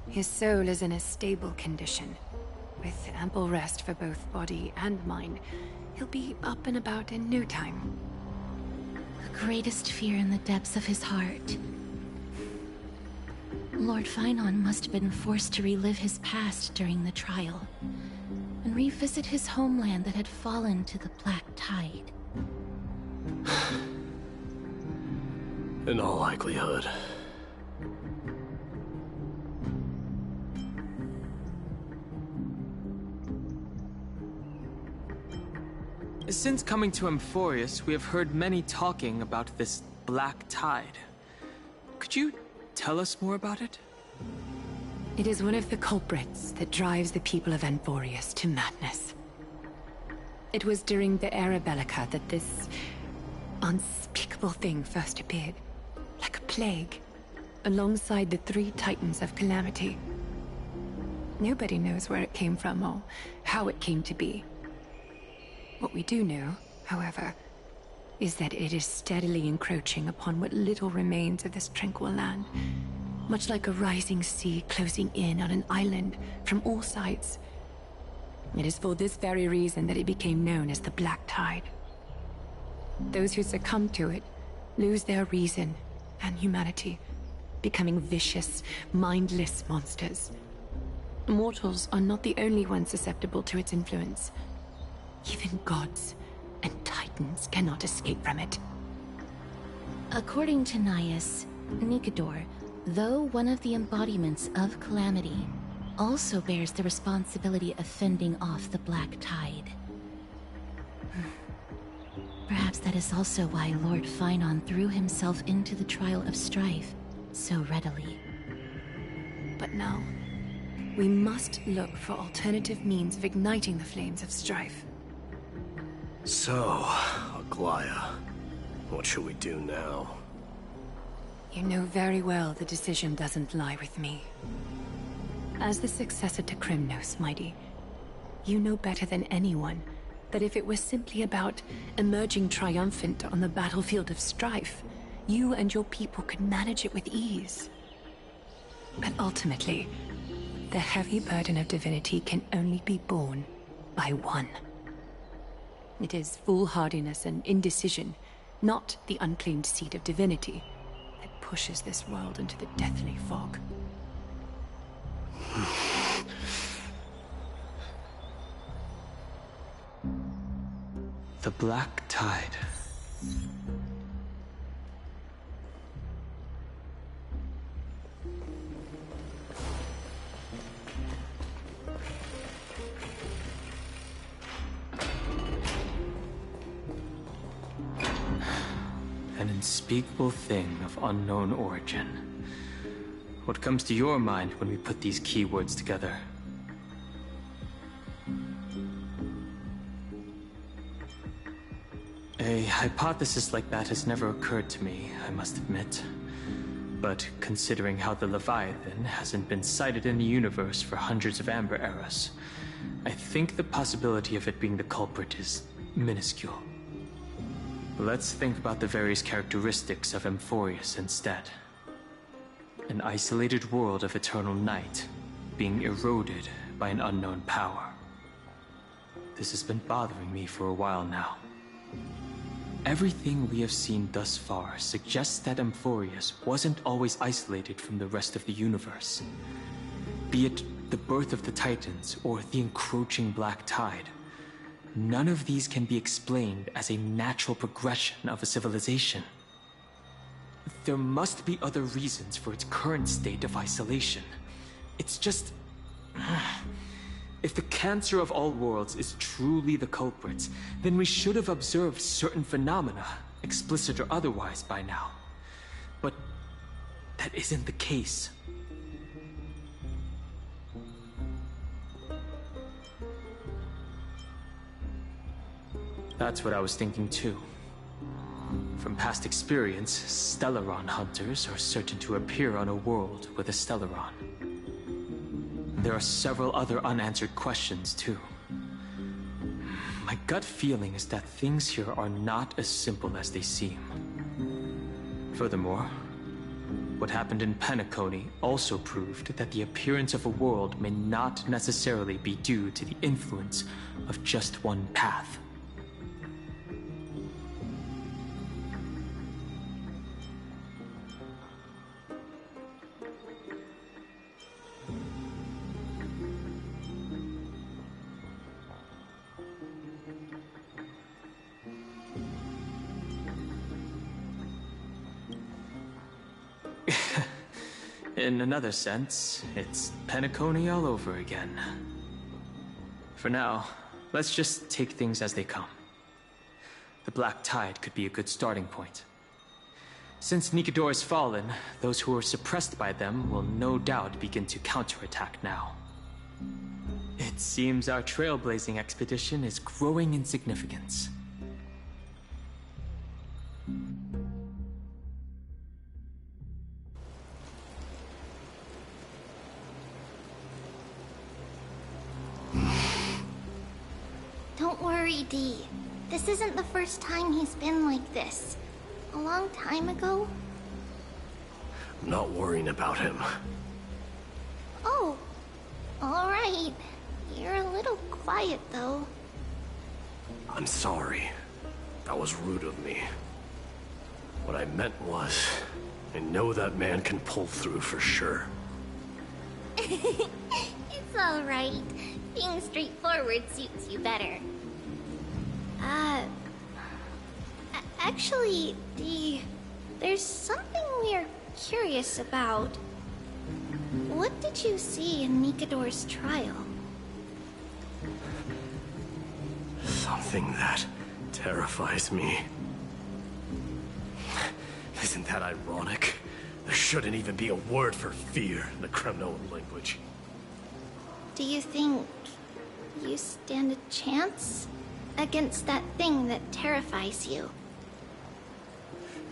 His soul is in a stable condition. With ample rest for both body and mind, he'll be up and about in no time. The greatest fear in the depths of his heart. Lord Finan must have been forced to relive his past during the trial, and revisit his homeland that had fallen to the Black Tide. In all likelihood. Since coming to Amphorius, we have heard many talking about this Black Tide. Could you tell us more about it? It is one of the culprits that drives the people of Amphorius to madness. It was during the Era Bellica that this unspeakable thing first appeared, like a plague, alongside the 3 Titans of Calamity. Nobody knows where it came from or how it came to be. What we do know, however, is that it is steadily encroaching upon what little remains of this tranquil land, much like a rising sea closing in on an island from all sides. It is for this very reason that it became known as the Black Tide. Those who succumb to it lose their reason and humanity, becoming vicious, mindless monsters. Mortals are not the only ones susceptible to its influence. Even gods and titans cannot escape from it. According to Naias, Nikedor, though one of the embodiments of Calamity, also bears the responsibility of fending off the Black Tide. Perhaps that is also why Lord Phainon threw himself into the trial of strife so readily. But now, we must look for alternative means of igniting the flames of strife. So, Aglaya, what should we do now? You know very well the decision doesn't lie with me. As the successor to Krymnos, Mighty, you know better than anyone that if it was simply about emerging triumphant on the battlefield of strife, you and your people could manage it with ease. But ultimately, the heavy burden of divinity can only be borne by one. It is foolhardiness and indecision, not the unclaimed seed of divinity, that pushes this world into the deathly fog. The Black Tide. An unspeakable thing of unknown origin. What comes to your mind when we put these keywords together? A hypothesis like that has never occurred to me, I must admit. But considering how the Leviathan hasn't been sighted in the universe for hundreds of Amber Eras, I think the possibility of it being the culprit is minuscule. Let's think about the various characteristics of Amphorius instead. An isolated world of eternal night, being eroded by an unknown power. This has been bothering me for a while now. Everything we have seen thus far suggests that Amphorius wasn't always isolated from the rest of the universe. Be it the birth of the Titans or the encroaching Black Tide, none of these can be explained as a natural progression of a civilization. There must be other reasons for its current state of isolation. It's just... If the cancer of all worlds is truly the culprit, then we should have observed certain phenomena, explicit or otherwise, by now. But that isn't the case. That's what I was thinking too. From past experience, Stellaron hunters are certain to appear on a world with a Stellaron. There are several other unanswered questions, too. My gut feeling is that things here are not as simple as they seem. Furthermore, what happened in Penacony also proved that the appearance of a world may not necessarily be due to the influence of just one path. In another sense, it's Penacony all over again. For now, let's just take things as they come. The Black Tide could be a good starting point. Since Nikedor has fallen, those who were suppressed by them will no doubt begin to counterattack now. It It seems our trailblazing expedition is growing in significance. Don't worry, Dee. This isn't the first time he's been like this. A long time ago. I'm not worrying about him. Oh, alright. You're a little quiet, though. I'm sorry. That was rude of me. What I meant was, I know that man can pull through for sure. It's alright. Being straightforward suits you better. Actually, there's something we're curious about. What did you see in Nikador's trial? Something that terrifies me. Isn't that ironic? There shouldn't even be a word for fear in the Kremnoan language. Do you think you stand a chance against that thing that terrifies you?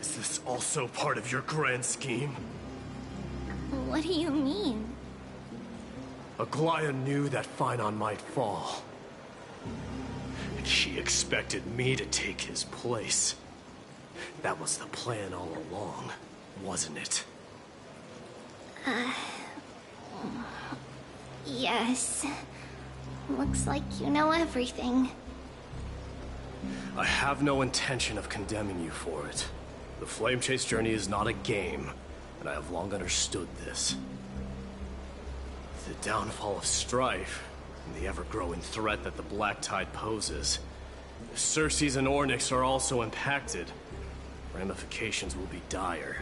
Is this also part of your grand scheme? What do you mean? Aglaya knew that Phynon might fall. And she expected me to take his place. That was the plan all along, wasn't it? Yes. Looks like you know everything. I have no intention of condemning you for it. The Flame Chase journey is not a game, and I have long understood this. The downfall of strife, and the ever-growing threat that the Black Tide poses. If Circes and Ornyx are also impacted, ramifications will be dire.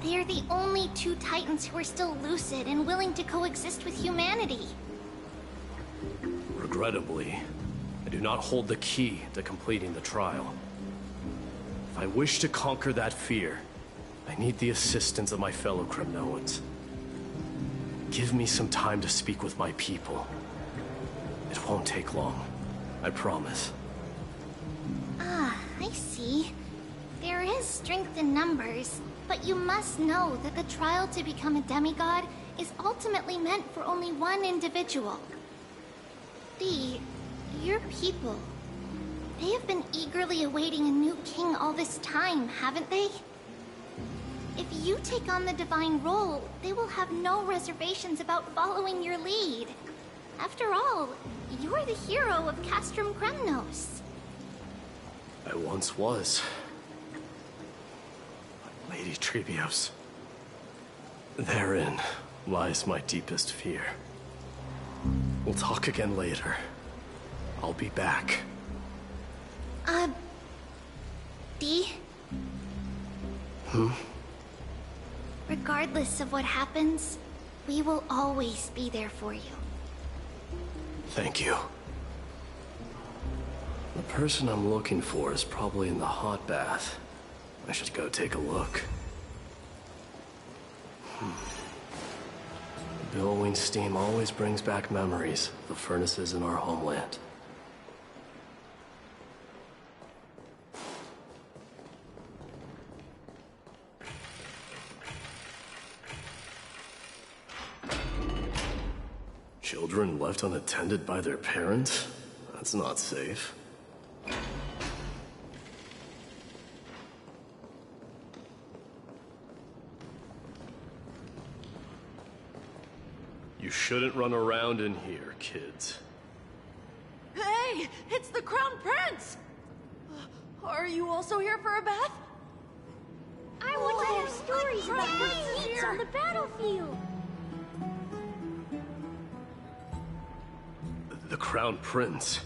They are the only two Titans who are still lucid and willing to coexist with humanity. Regrettably, I do not hold the key to completing the trial. If I wish to conquer that fear, I need the assistance of my fellow Kremnoans. Give me some time to speak with my people. It won't take long, I promise. I see. There is strength in numbers, but you must know that the trial to become a demigod is ultimately meant for only one individual. Your people. They have been eagerly awaiting a new king all this time, haven't they? If you take on the divine role, they will have no reservations about following your lead. After all, you're the hero of Castrum Kremnos. I once was. Lady Trebios. Therein lies my deepest fear. We'll talk again later. I'll be back. Dee? Regardless of what happens, we will always be there for you. Thank you. The person I'm looking for is probably in the hot bath. I should go take a look. The billowing steam always brings back memories of the furnaces in our homeland. Children left unattended by their parents? That's not safe. You shouldn't run around in here, kids. Hey! It's the Crown Prince! Are you also here for a bath? I want to hear stories about good feats on the battlefield. The Crown Prince.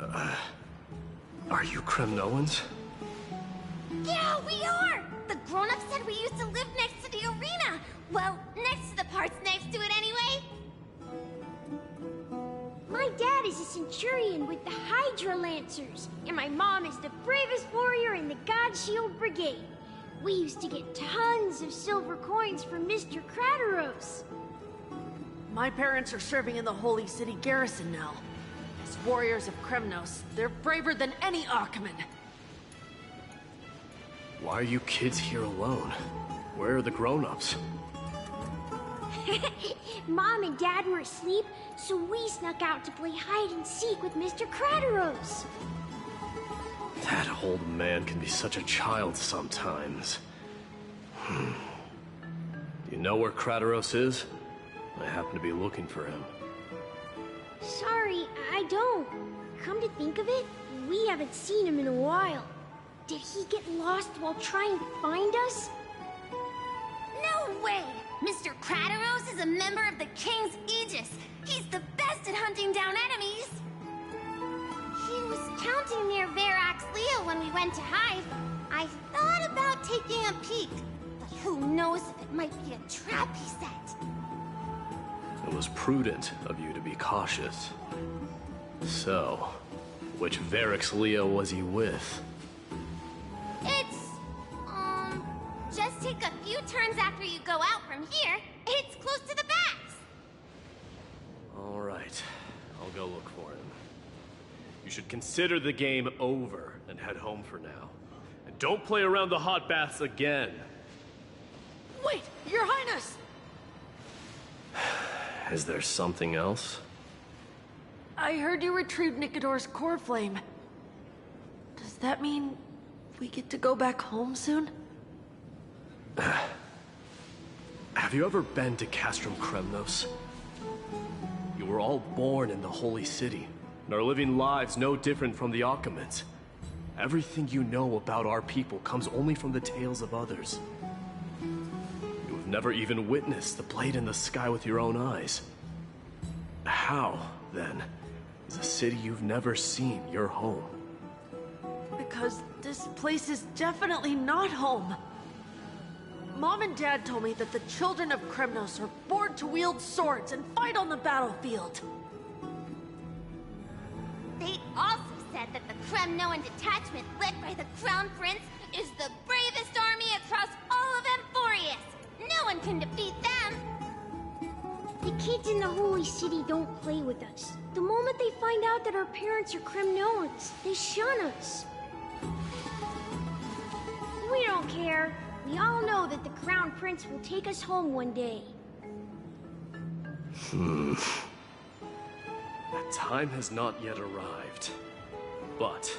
Are you Kremnoans? Yeah, we are! The grown-ups said we used to live next to the arena. Well, next to the parts next to it anyway. My dad is a centurion with the Hydra Lancers, and my mom is the bravest warrior in the God Shield Brigade. We used to get tons of silver coins from Mr. Crateros. My parents are serving in the Holy City garrison now. As warriors of Kremnos, they're braver than any Achaemen. Why are you kids here alone? Where are the grown-ups? Mom and Dad were asleep, so we snuck out to play hide and seek with Mr. Crateros. That old man can be such a child sometimes. Do you know where Crateros is? I happen to be looking for him. Sorry, I don't. Come to think of it, we haven't seen him in a while. Did he get lost while trying to find us? No way! Mr. Crateros is a member of the King's Aegis. He's the best at hunting down enemies. He was counting near Verax Leo when we went to hide. I thought about taking a peek, but who knows if it might be a trap he set. It was prudent of you to be cautious. So, which Verax Leo was he with? It's, just take a few turns after you go out from here. It's close to the bats. All right, I'll go look for him. You should consider the game over and head home for now. And don't play around the hot baths again. Wait, Your Highness! Is there something else? I heard you retrieved Nikador's core flame. Does that mean we get to go back home soon? Have you ever been to Castrum Kremnos? You were all born in the Holy City, and are living lives no different from the Achaemens. Everything you know about our people comes only from the tales of others. You have never even witnessed the blade in the sky with your own eyes. How, then, is a city you've never seen your home? Because this place is definitely not home. Mom and Dad told me that the children of Kremnos are born to wield swords and fight on the battlefield. They also said that the Kremnoan detachment led by the Crown Prince is the bravest army across all of Amphorius. No one can defeat them. The kids in the Holy City don't play with us. The moment they find out that our parents are Kremnoans, they shun us. We don't care. We all know that the Crown Prince will take us home one day. That time has not yet arrived. But,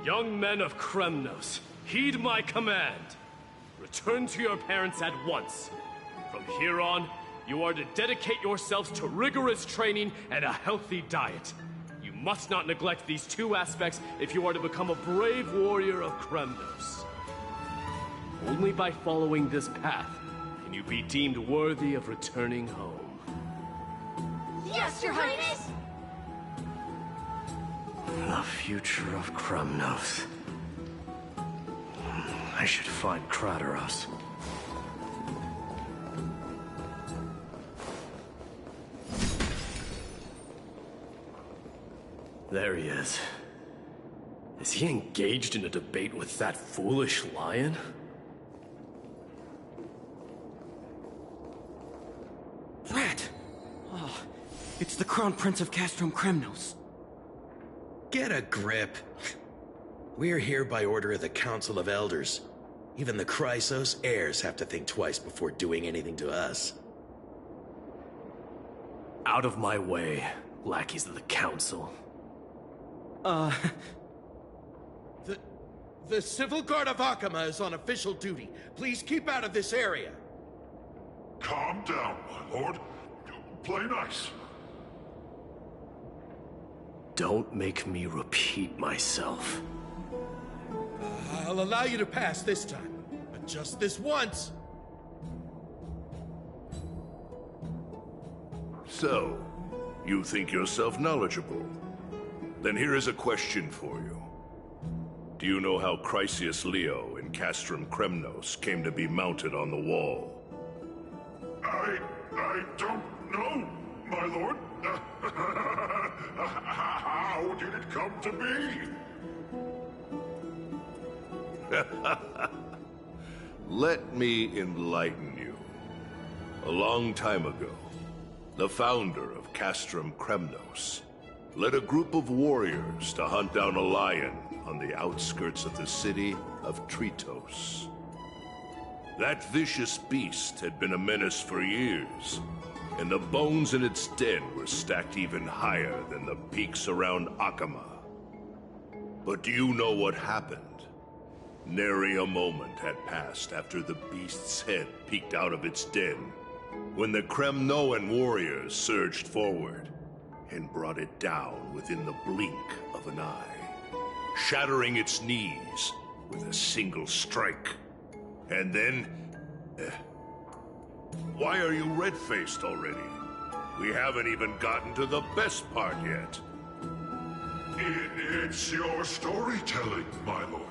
young men of Kremnos, heed my command. Return to your parents at once. From here on, you are to dedicate yourselves to rigorous training and a healthy diet. You must not neglect these two aspects if you are to become a brave warrior of Kremnos. Only by following this path can you be deemed worthy of returning home. Yes, Your Highness! The future of Kremnos. I should find Crateros. There he is. Is he engaged in a debate with that foolish lion? Rat! Oh, it's the Crown Prince of Castrum Kremnos. Get a grip. We're here by order of the Council of Elders. Even the Chrysos heirs have to think twice before doing anything to us. Out of my way, lackeys of the Council. The Civil Guard of Achaema is on official duty. Please keep out of this area. Calm down, my lord. Play nice. Don't make me repeat myself. I'll allow you to pass this time, but just this once. So, you think yourself knowledgeable? Then here is a question for you. Do you know how Chrysius Leo in Castrum Kremnos came to be mounted on the wall? I don't know, my lord. How did it come to be? Let me enlighten you. A long time ago, the founder of Castrum Kremnos, led a group of warriors to hunt down a lion on the outskirts of the city of Tritos. That vicious beast had been a menace for years, and the bones in its den were stacked even higher than the peaks around Akama. But do you know what happened? Nary a moment had passed after the beast's head peeked out of its den, when the Kremnoan warriors surged forward and brought it down within the blink of an eye, shattering its knees with a single strike. And then... why are you red-faced already? We haven't even gotten to the best part yet. It's your storytelling, my lord.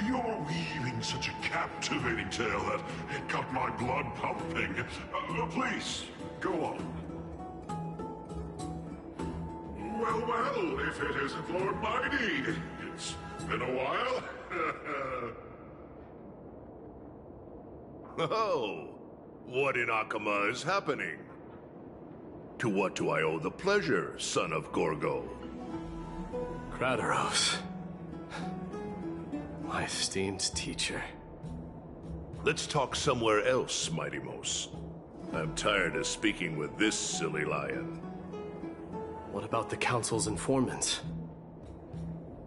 You're weaving such a captivating tale that it got my blood pumping. Please, go on. Well, if it isn't Lord Mighty. It's been a while. Oh, what in Akama is happening? To what do I owe the pleasure, son of Gorgo? Kratos. My esteemed teacher. Let's talk somewhere else, Mighty Mos. I'm tired of speaking with this silly lion. What about the Council's informants?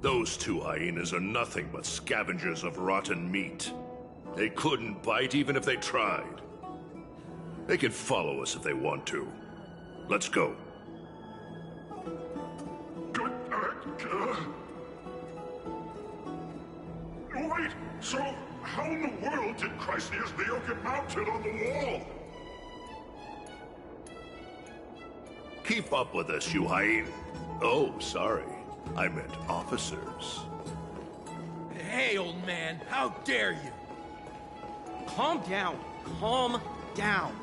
Those two hyenas are nothing but scavengers of rotten meat. They couldn't bite even if they tried. They can follow us if they want to. Let's go. Wait, so how in the world did Chrysea's Leo get mounted on the wall? Keep up with us, you hyena. Oh, sorry. I meant officers. Hey, old man, how dare you? Calm down. Calm down.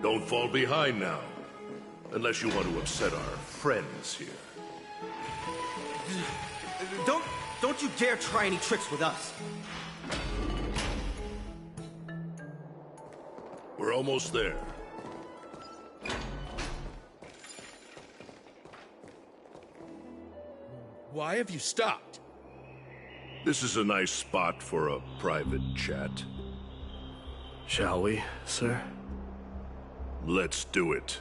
Don't fall behind now. Unless you want to upset our friends here. Don't you dare try any tricks with us. We're almost there. Why have you stopped? This is a nice spot for a private chat. Shall we, sir? Let's do it.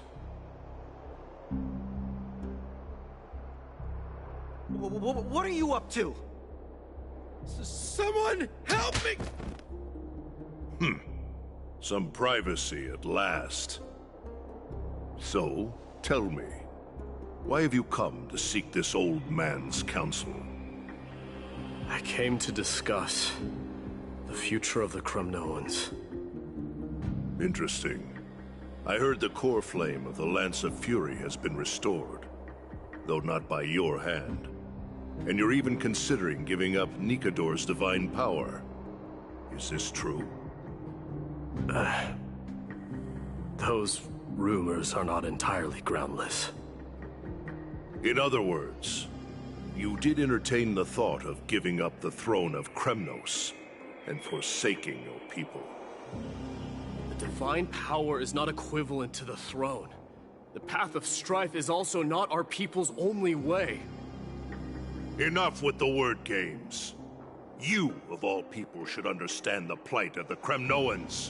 What are you up to? Someone help me! Some privacy at last. So, tell me, why have you come to seek this old man's counsel? I came to discuss the future of the Kremnoans. Interesting. I heard the core flame of the Lance of Fury has been restored, though not by your hand. And you're even considering giving up Nikador's divine power. Is this true? Those rumors are not entirely groundless. In other words, you did entertain the thought of giving up the throne of Kremnos and forsaking your people. The divine power is not equivalent to the throne. The path of strife is also not our people's only way. Enough with the word games. You, of all people, should understand the plight of the Kremnoans.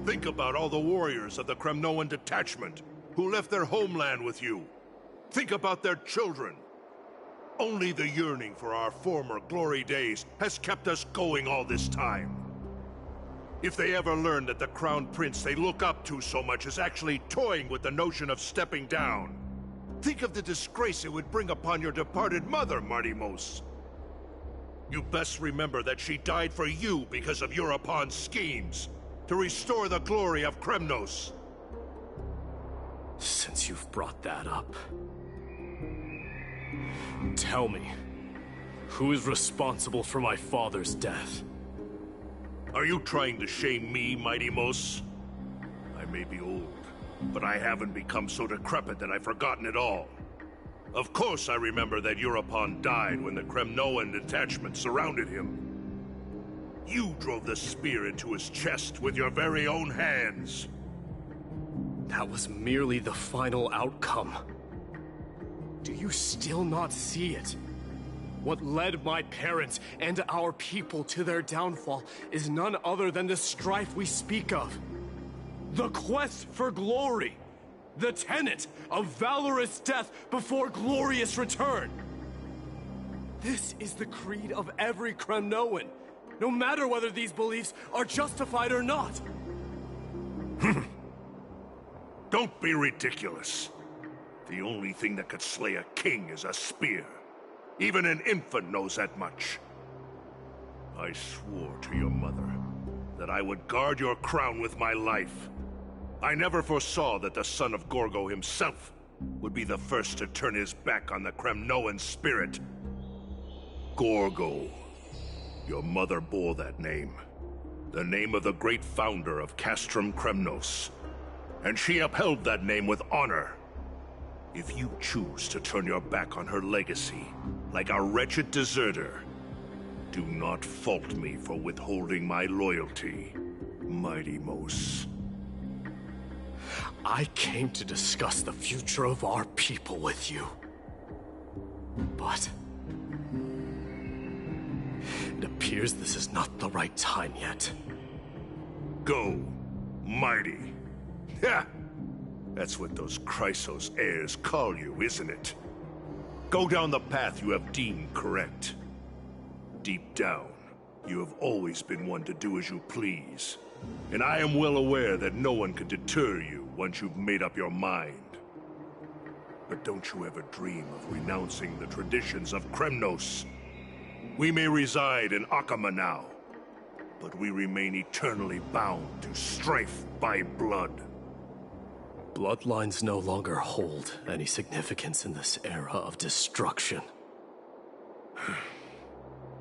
Think about all the warriors of the Kremnoan detachment who left their homeland with you. Think about their children. Only the yearning for our former glory days has kept us going all this time. If they ever learn that the Crown Prince they look up to so much is actually toying with the notion of stepping down, think of the disgrace it would bring upon your departed mother, Mighty Mos. You best remember that she died for you because of Europon's schemes to restore the glory of Kremnos. Since you've brought that up, tell me, who is responsible for my father's death? Are you trying to shame me, Mighty Mos? I may be old, but I haven't become so decrepit that I've forgotten it all. Of course I remember that Europon died when the Kremnoan detachment surrounded him. You drove the spear into his chest with your very own hands. That was merely the final outcome. Do you still not see it? What led my parents and our people to their downfall is none other than the strife we speak of. The quest for glory. The tenet of valorous death before glorious return. This is the creed of every Kremnoan, no matter whether these beliefs are justified or not. Don't be ridiculous. The only thing that could slay a king is a spear. Even an infant knows that much. I swore to your mother that I would guard your crown with my life. I never foresaw that the son of Gorgo himself would be the first to turn his back on the Kremnoan spirit. Gorgo. Your mother bore that name. The name of the great founder of Castrum Kremnos. And she upheld that name with honor. If you choose to turn your back on her legacy, like a wretched deserter, do not fault me for withholding my loyalty, Mighty Mos. I came to discuss the future of our people with you. But it appears this is not the right time yet. Go, Mighty. Ha! That's what those Chrysos heirs call you, isn't it? Go down the path you have deemed correct. Deep down, you have always been one to do as you please. And I am well aware that no one can deter you once you've made up your mind. But don't you ever dream of renouncing the traditions of Kremnos. We may reside in Akama now, but we remain eternally bound to strife by blood. Bloodlines no longer hold any significance in this era of destruction.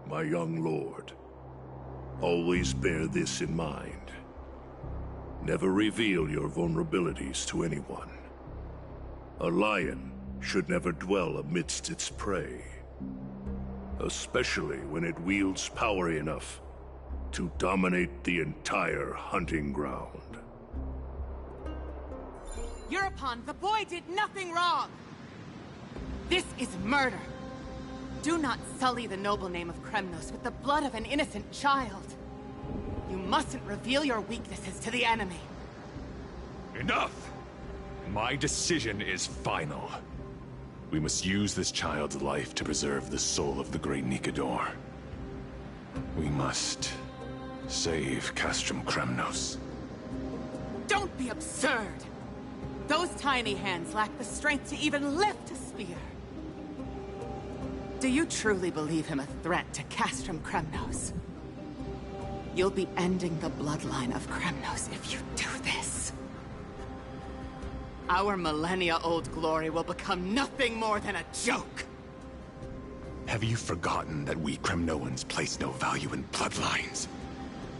My young lord, always bear this in mind. Never reveal your vulnerabilities to anyone. A lion should never dwell amidst its prey, especially when it wields power enough to dominate the entire hunting ground. Europon, the boy did nothing wrong! This is murder! Do not sully the noble name of Kremnos with the blood of an innocent child. You mustn't reveal your weaknesses to the enemy. Enough! My decision is final. We must use this child's life to preserve the soul of the great Nikador. We must save Castrum Kremnos. Don't be absurd! Those tiny hands lack the strength to even lift a spear. Do you truly believe him a threat to Castrum Kremnos? You'll be ending the bloodline of Kremnos if you do this. Our millennia-old glory will become nothing more than a joke. Have you forgotten that we Kremnoans place no value in bloodlines?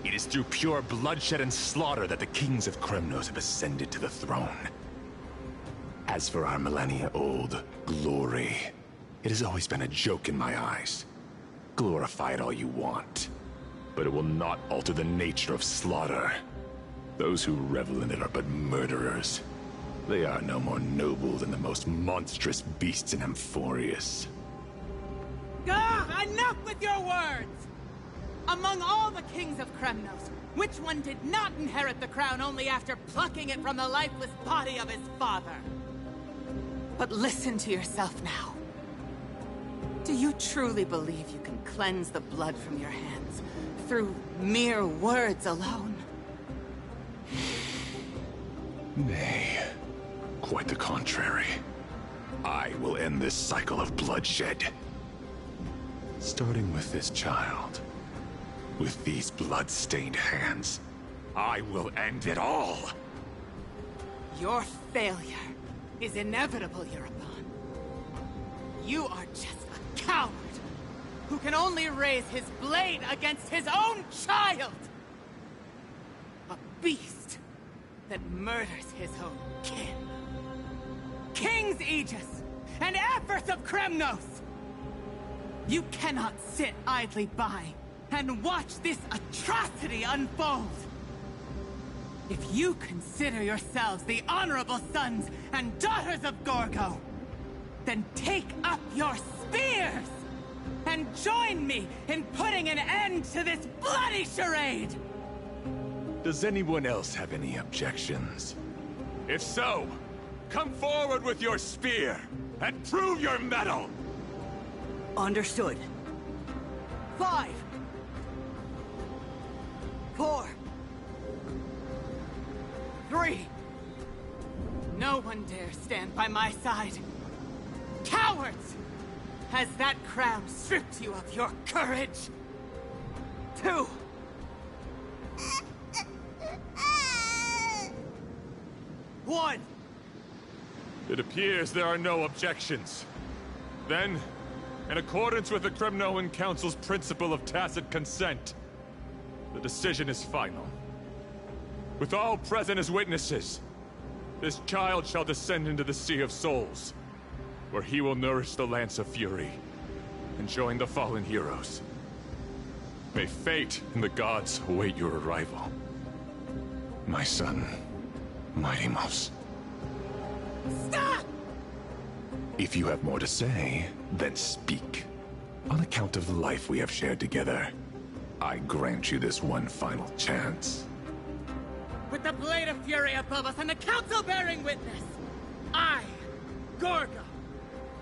It is through pure bloodshed and slaughter that the kings of Kremnos have ascended to the throne. As for our millennia-old glory, it has always been a joke in my eyes. Glorify it all you want, but it will not alter the nature of slaughter. Those who revel in it are but murderers. They are no more noble than the most monstrous beasts in Amphorius. Enough with your words! Among all the kings of Kremnos, which one did not inherit the crown only after plucking it from the lifeless body of his father? But listen to yourself now. Do you truly believe you can cleanse the blood from your hands through mere words alone? Nay, quite the contrary. I will end this cycle of bloodshed. Starting with this child. With these blood-stained hands, I will end it all! Your failure is inevitable, Europon. You are just a coward who can only raise his blade against his own child! A beast that murders his own kin. King's Aegis! and efforts of Kremnos! You cannot sit idly by and watch this atrocity unfold! If you consider yourselves the honorable sons and daughters of Gorgo, then take up your spears and join me in putting an end to this bloody charade! Does anyone else have any objections? If so, come forward with your spear and prove your mettle! Understood. 5, 4, 3. No one dare stand by my side. Cowards! Has that crown stripped you of your courage? 2. One. It appears there are no objections. Then, in accordance with the Kremnoan Council's principle of tacit consent, the decision is final. With all present as witnesses, this child shall descend into the Sea of Souls, where he will nourish the Lance of Fury and join the fallen heroes. May fate and the gods await your arrival. My son, Mighty Mouse. Stop! If you have more to say, then speak. On account of the life we have shared together, I grant you this one final chance. With the blade of fury above us and the council bearing witness, I, Gorgo,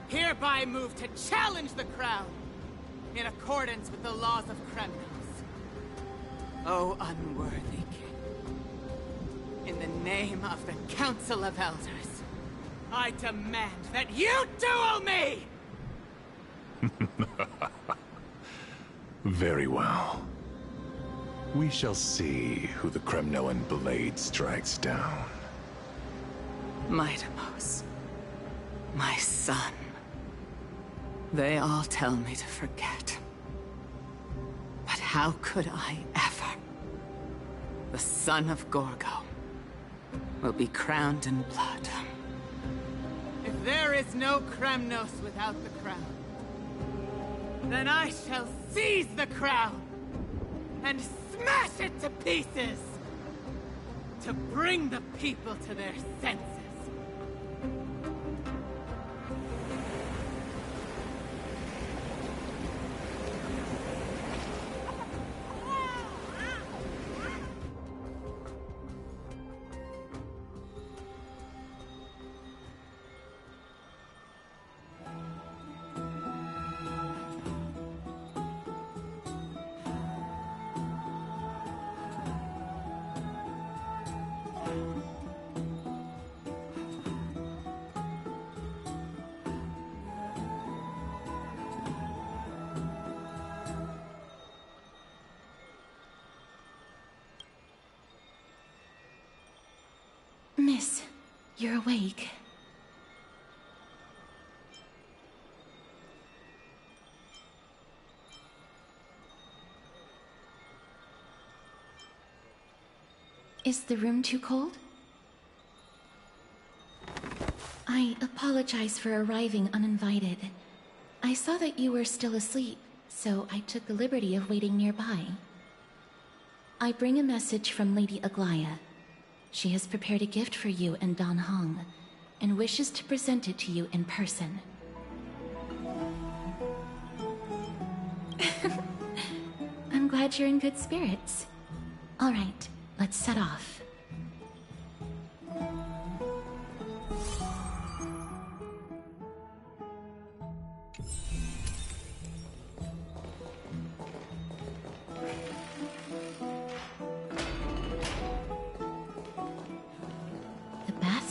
hereby move to challenge the crown in accordance with the laws of Kremnos. O unworthy king, in the name of the Council of Elders, I demand that you duel me! Very well. We shall see who the Kremnoan blade strikes down. Mightimos, my son. They all tell me to forget. But how could I ever? The son of Gorgo will be crowned in blood. If there is no Kremnos without the crown, then I shall seize the crown and smash it to pieces to bring the people to their senses. Miss, you're awake. Is the room too cold? I apologize for arriving uninvited. I saw that you were still asleep, so I took the liberty of waiting nearby. I bring a message from Lady Aglaya. She has prepared a gift for you and Dan Heng, and wishes to present it to you in person. I'm glad you're in good spirits. All right, let's set off.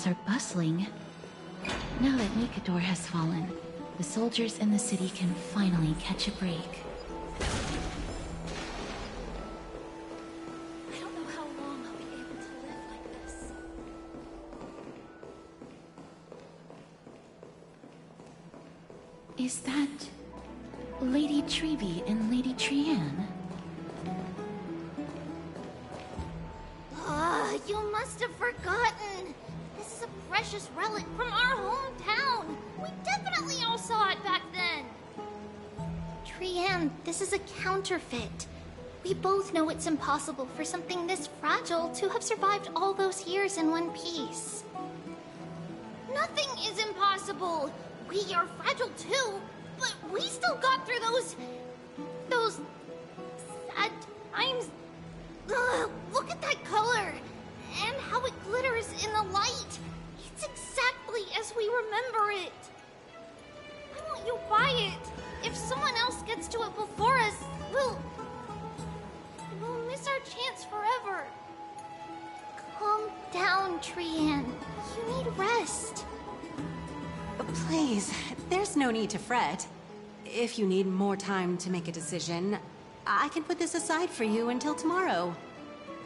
Are bustling. Now that Nikador has fallen, the soldiers in the city can finally catch a break. I don't know how long I'll be able to live like this. Is that Lady Treeby and Lady Trianne? Ah, you must have forgotten. This is a precious relic from our hometown. We definitely all saw it back then. Trianne, this is a counterfeit. We both know it's impossible for something this fragile to have survived all those years in one piece. Nothing is impossible. We are fragile too, but we still got through those sad times. Ugh, look at that color, and how it glitters in the light. It's exactly as we remember it. I want you by it. If someone else gets to it before us, we'll miss our chance forever. Calm down, Trianne. You need rest. Please, there's no need to fret. If you need more time to make a decision, I can put this aside for you until tomorrow.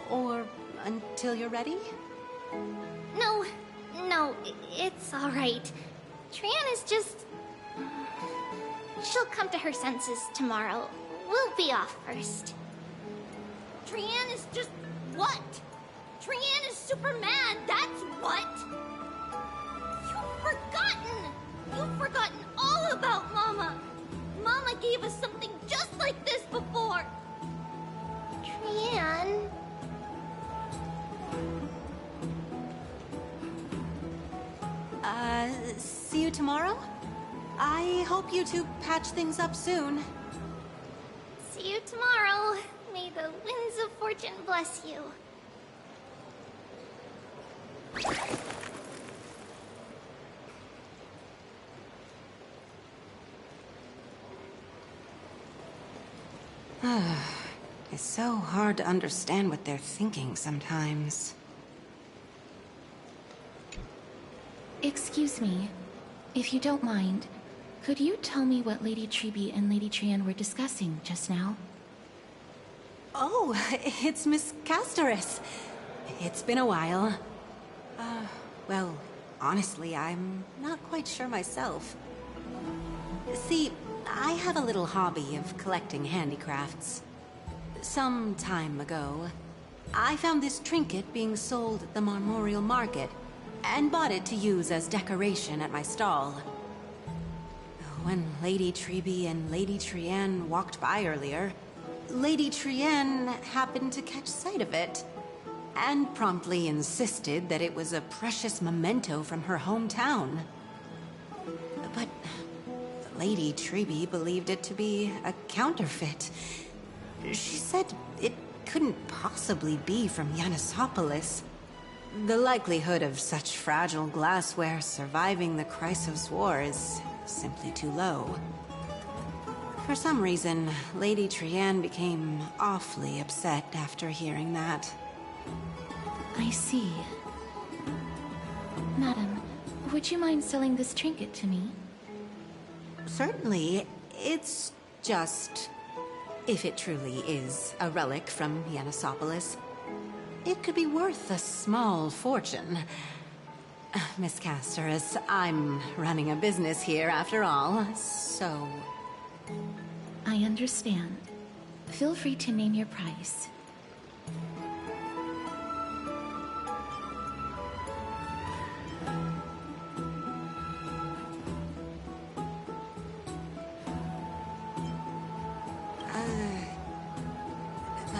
Or until you're ready? No, it's alright. Trianne is just... She'll come to her senses tomorrow. We'll be off first. Trianne is just what? Trianne is super mad, that's what! You've forgotten all about Mama! Mama gave us something just like this before! Trianne... See you tomorrow? I hope you two patch things up soon. See you tomorrow. May the winds of fortune bless you. It's so hard to understand what they're thinking sometimes. Excuse me, if you don't mind, could you tell me what Lady Triby and Lady Trianne were discussing just now? Oh, it's Miss Castoris. It's been a while. Well, honestly, I'm not quite sure myself. See, I have a little hobby of collecting handicrafts. Some time ago, I found this trinket being sold at the Marmorial Market, and bought it to use as decoration at my stall. When Lady Triby and Lady Trianne walked by earlier, Lady Trianne happened to catch sight of it, and promptly insisted that it was a precious memento from her hometown. But Lady Triby believed it to be a counterfeit. She said it couldn't possibly be from Yanisopolis. The likelihood of such fragile glassware surviving the Chrysos War is simply too low. For some reason, Lady Trianne became awfully upset after hearing that. I see. Madam, would you mind selling this trinket to me? Certainly. It's just... if it truly is a relic from Yanisopolis, it could be worth a small fortune. Miss Castoris, I'm running a business here after all, so... I understand. Feel free to name your price.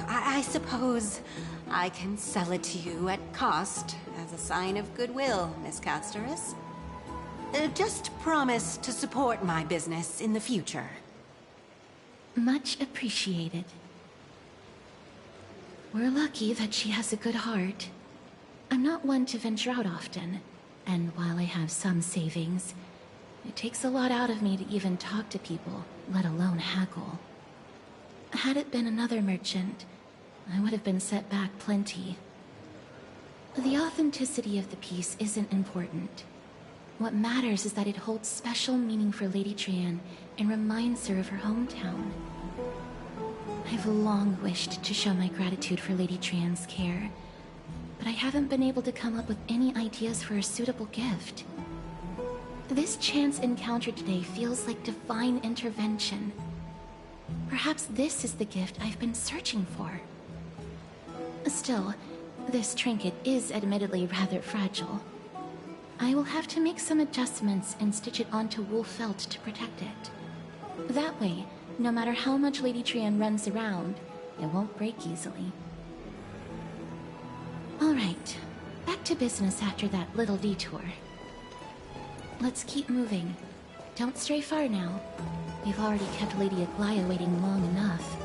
I suppose I can sell it to you at cost as a sign of goodwill, Miss Castoris. Just promise to support my business in the future. Much appreciated. We're lucky that she has a good heart. I'm not one to venture out often, and while I have some savings, it takes a lot out of me to even talk to people, let alone haggle. Had it been another merchant, I would have been set back plenty. The authenticity of the piece isn't important. What matters is that it holds special meaning for Lady Trianne and reminds her of her hometown. I've long wished to show my gratitude for Lady Trianne's care, but I haven't been able to come up with any ideas for a suitable gift. This chance encounter today feels like divine intervention. Perhaps this is the gift I've been searching for. Still, this trinket is admittedly rather fragile. I will have to make some adjustments and stitch it onto wool felt to protect it. That way, no matter how much Lady Trian runs around, it won't break easily. Alright, back to business after that little detour. Let's keep moving. Don't stray far now. We've already kept Lady Aglaya waiting long enough.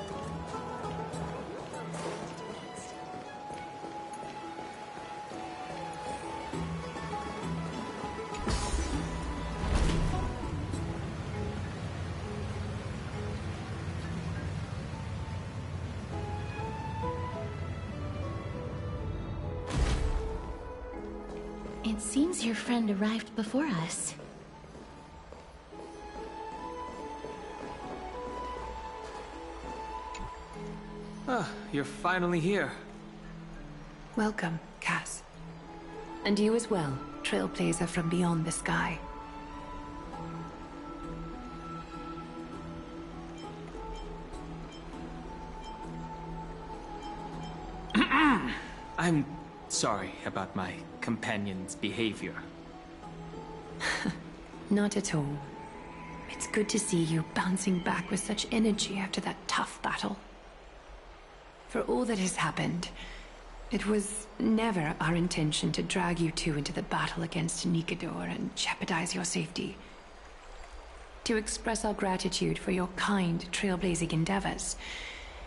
It seems your friend arrived before us. Ah, you're finally here. Welcome, Cass. And you as well, trailblazer from beyond the sky. I'm sorry about my companion's behavior. Not at all. It's good to see you bouncing back with such energy after that tough battle. For all that has happened, it was never our intention to drag you two into the battle against Nikador and jeopardize your safety. To express our gratitude for your kind trailblazing endeavors,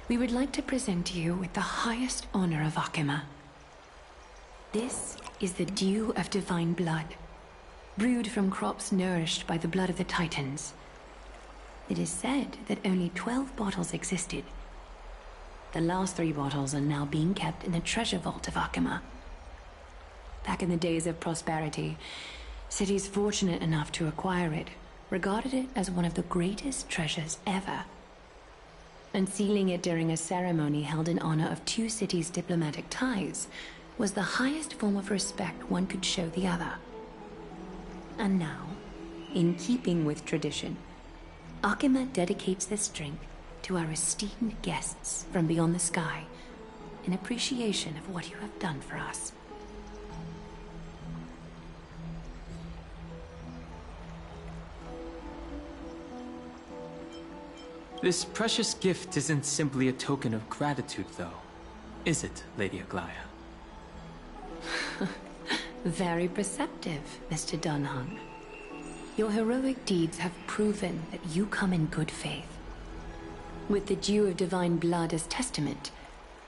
we would like to present you with the highest honor of Akima. This is the Dew of Divine Blood, brewed from crops nourished by the blood of the Titans. It is said that only 12 bottles existed. The last 3 bottles are now being kept in the treasure vault of Akima. Back in the days of prosperity, cities fortunate enough to acquire it regarded it as one of the greatest treasures ever. Unsealing it during a ceremony held in honor of 2 cities' diplomatic ties was the highest form of respect one could show the other. And now, in keeping with tradition, Akima dedicates this drink to our esteemed guests from beyond the sky in appreciation of what you have done for us. This precious gift isn't simply a token of gratitude, though, is it, Lady Aglaya? Very perceptive, Mr. Dunhung. Your heroic deeds have proven that you come in good faith. With the Dew of Divine Blood as testament,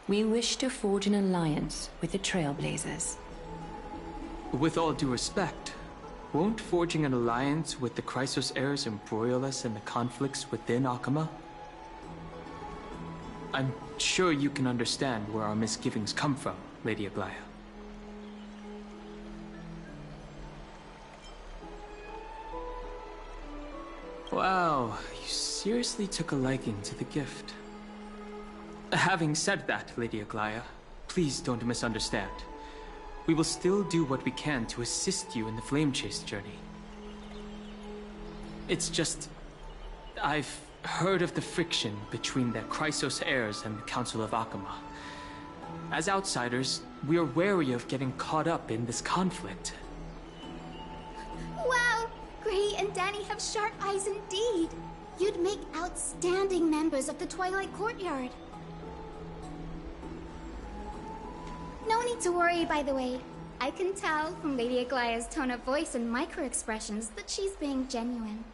we wish to forge an alliance with the Trailblazers. With all due respect, won't forging an alliance with the Chrysos heirs embroil us in the conflicts within Akima? I'm sure you can understand where our misgivings come from, Lady Aglaya. Wow, you seriously took a liking to the gift. Having said that, Lady Aglaya, please don't misunderstand. We will still do what we can to assist you in the Flame Chase journey. It's just... I've heard of the friction between the Chrysos heirs and the Council of Akima. As outsiders, we are wary of getting caught up in this conflict. Wow! Gray and Danny have sharp eyes indeed. You'd make outstanding members of the Twilight Courtyard. No need to worry, by the way. I can tell from Lady Aglaya's tone of voice and micro-expressions that she's being genuine.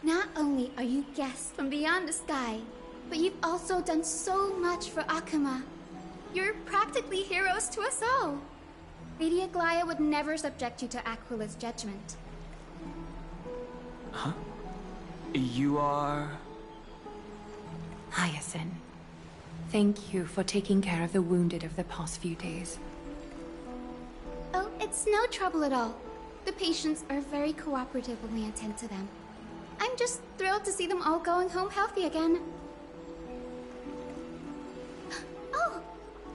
Not only are you guests from beyond the sky, but you've also done so much for Akima. You're practically heroes to us all. Lady Aglaya would never subject you to Aquila's judgment. Huh? You are... Hyacinth. Thank you for taking care of the wounded of the past few days. Oh, it's no trouble at all. The patients are very cooperative when we attend to them. I'm just thrilled to see them all going home healthy again. Oh,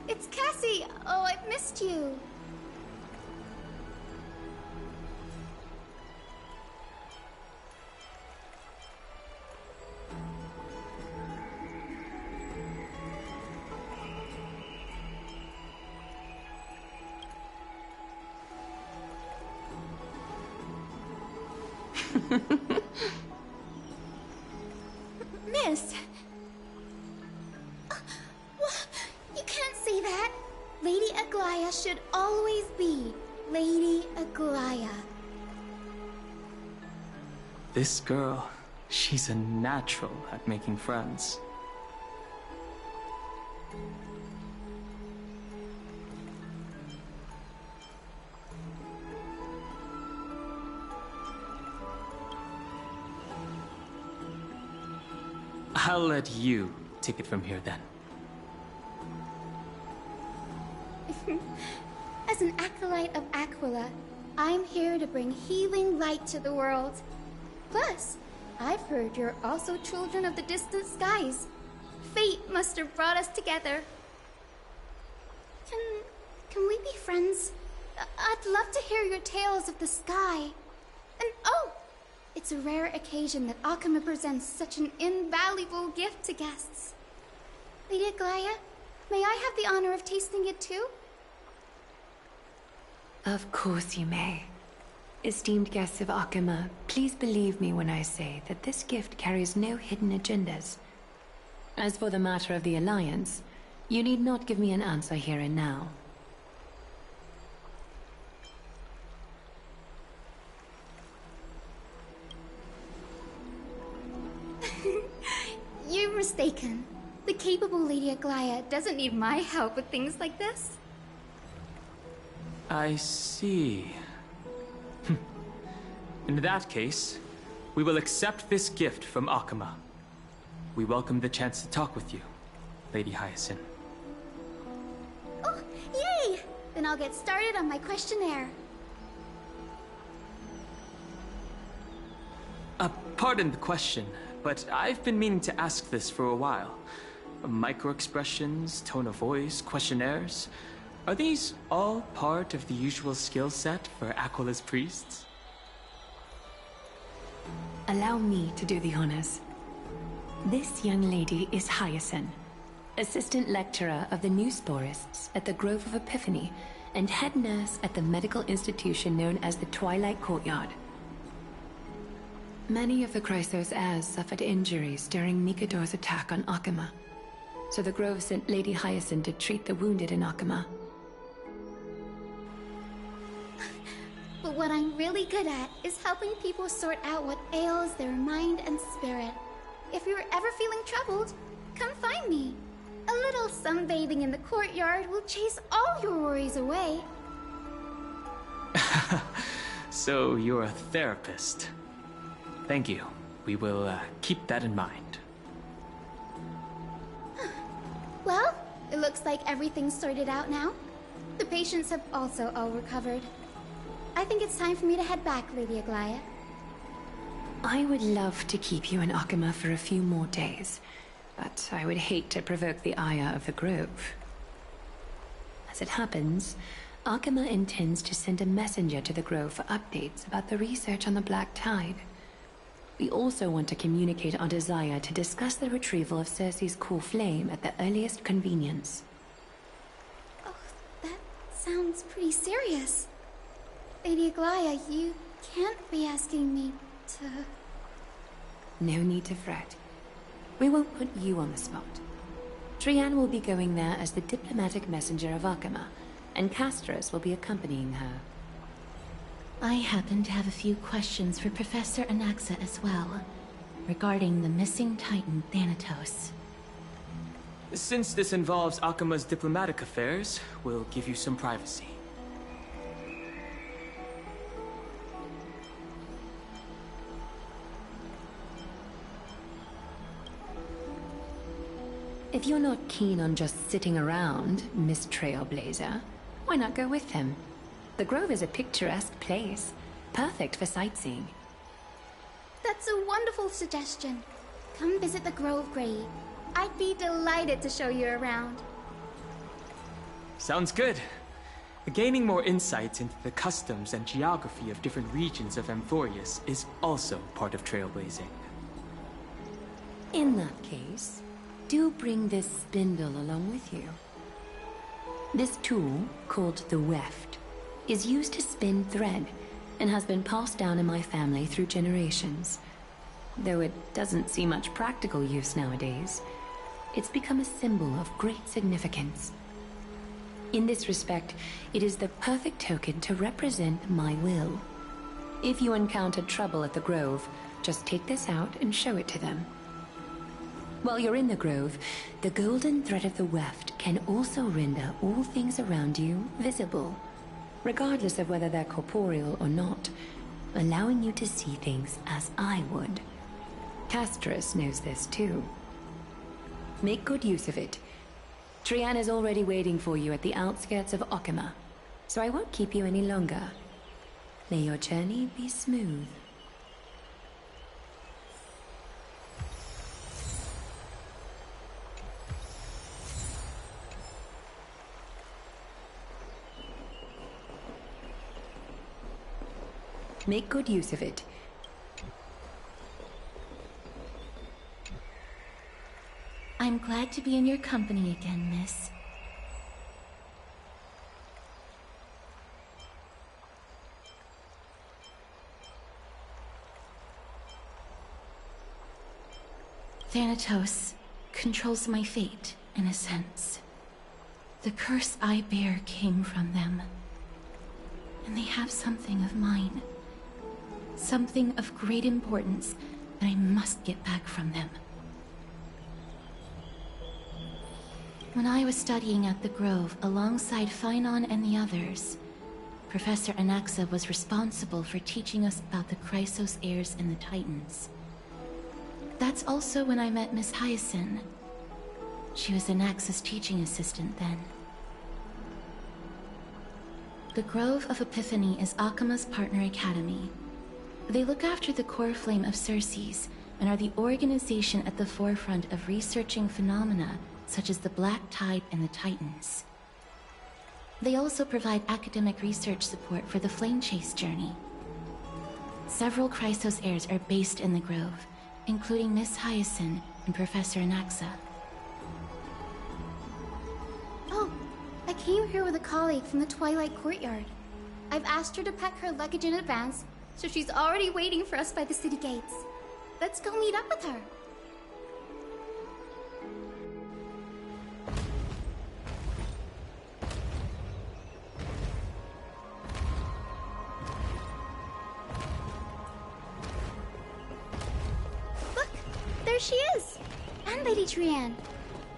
it's Cassie! Oh, I've missed you. Miss! You can't say that! Lady Aglaya should always be Lady Aglaya. This girl, she's a natural at making friends. I'll let you take it from here then. As an acolyte of Aquila, I'm here to bring healing light to the world. Plus, I've heard you're also children of the distant skies. Fate must have brought us together. Can we be friends? I'd love to hear your tales of the sky. And oh! It's a rare occasion that Akama presents such an invaluable gift to guests. Lady Aglaya, may I have the honor of tasting it too? Of course you may. Esteemed guests of Akama, please believe me when I say that this gift carries no hidden agendas. As for the matter of the Alliance, you need not give me an answer here and now. You're mistaken. The capable Lady Aglaya doesn't need my help with things like this. I see. In that case, we will accept this gift from Akama. We welcome the chance to talk with you, Lady Hyacinth. Oh, yay! Then I'll get started on my questionnaire. Pardon the question, but I've been meaning to ask this for a while. Micro-expressions, tone of voice, questionnaires. Are these all part of the usual skill set for Aquila's priests? Allow me to do the honors. This young lady is Hyacinth, assistant lecturer of the Newsporists at the Grove of Epiphany and head nurse at the medical institution known as the Twilight Courtyard. Many of the Chrysos heirs suffered injuries during Mikado's attack on Akama, so the Grove sent Lady Hyacinth to treat the wounded in Akama. But what I'm really good at is helping people sort out what ails their mind and spirit. If you're ever feeling troubled, come find me. A little sunbathing in the courtyard will chase all your worries away. So you're a therapist. Thank you. We will keep that in mind. Well, it looks like everything's sorted out now. The patients have also all recovered. I think it's time for me to head back, Lady Aglaya. I would love to keep you in Akama for a few more days, but I would hate to provoke the ire of the Grove. As it happens, Akama intends to send a messenger to the Grove for updates about the research on the Black Tide. We also want to communicate our desire to discuss the retrieval of Circe's core flame at the earliest convenience. Oh, that sounds pretty serious. Lady Aglaya, you can't be asking me to... No need to fret. We won't put you on the spot. Trianne will be going there as the diplomatic messenger of Akama, and Castros will be accompanying her. I happen to have a few questions for Professor Anaxa as well, regarding the missing Titan Thanatos. Since this involves Akama's diplomatic affairs, we'll give you some privacy. If you're not keen on just sitting around, Miss Trailblazer, why not go with him? The Grove is a picturesque place, perfect for sightseeing. That's a wonderful suggestion. Come visit the Grove, Grady. I'd be delighted to show you around. Sounds good. Gaining more insights into the customs and geography of different regions of Amphorius is also part of trailblazing. In that case, do bring this spindle along with you. This tool, called the weft, is used to spin thread, and has been passed down in my family through generations. Though it doesn't see much practical use nowadays, it's become a symbol of great significance. In this respect, it is the perfect token to represent my will. If you encounter trouble at the Grove, just take this out and show it to them. While you're in the Grove, the golden thread of the weft can also render all things around you visible, regardless of whether they're corporeal or not, allowing you to see things as I would. Castorus knows this too. Make good use of it. Trian is already waiting for you at the outskirts of Okima, so I won't keep you any longer. May your journey be smooth. Make good use of it. I'm glad to be in your company again, miss. Thanatos controls my fate, in a sense. The curse I bear came from them. And they have something of mine. Something of great importance that I must get back from them. When I was studying at the Grove alongside Phynon and the others, Professor Anaxa was responsible for teaching us about the Chrysos heirs and the Titans. That's also when I met Miss Hyacinth. She was Anaxa's teaching assistant then. The Grove of Epiphany is Akima's partner academy. They look after the core flame of Circes and are the organization at the forefront of researching phenomena such as the Black Tide and the Titans. They also provide academic research support for the Flame Chase journey. Several Chrysos heirs are based in the Grove, including Miss Hyacinth and Professor Anaxa. Oh, I came here with a colleague from the Twilight Courtyard. I've asked her to pack her luggage in advance, so she's already waiting for us by the city gates. Let's go meet up with her. Look, there she is! And Lady Trian.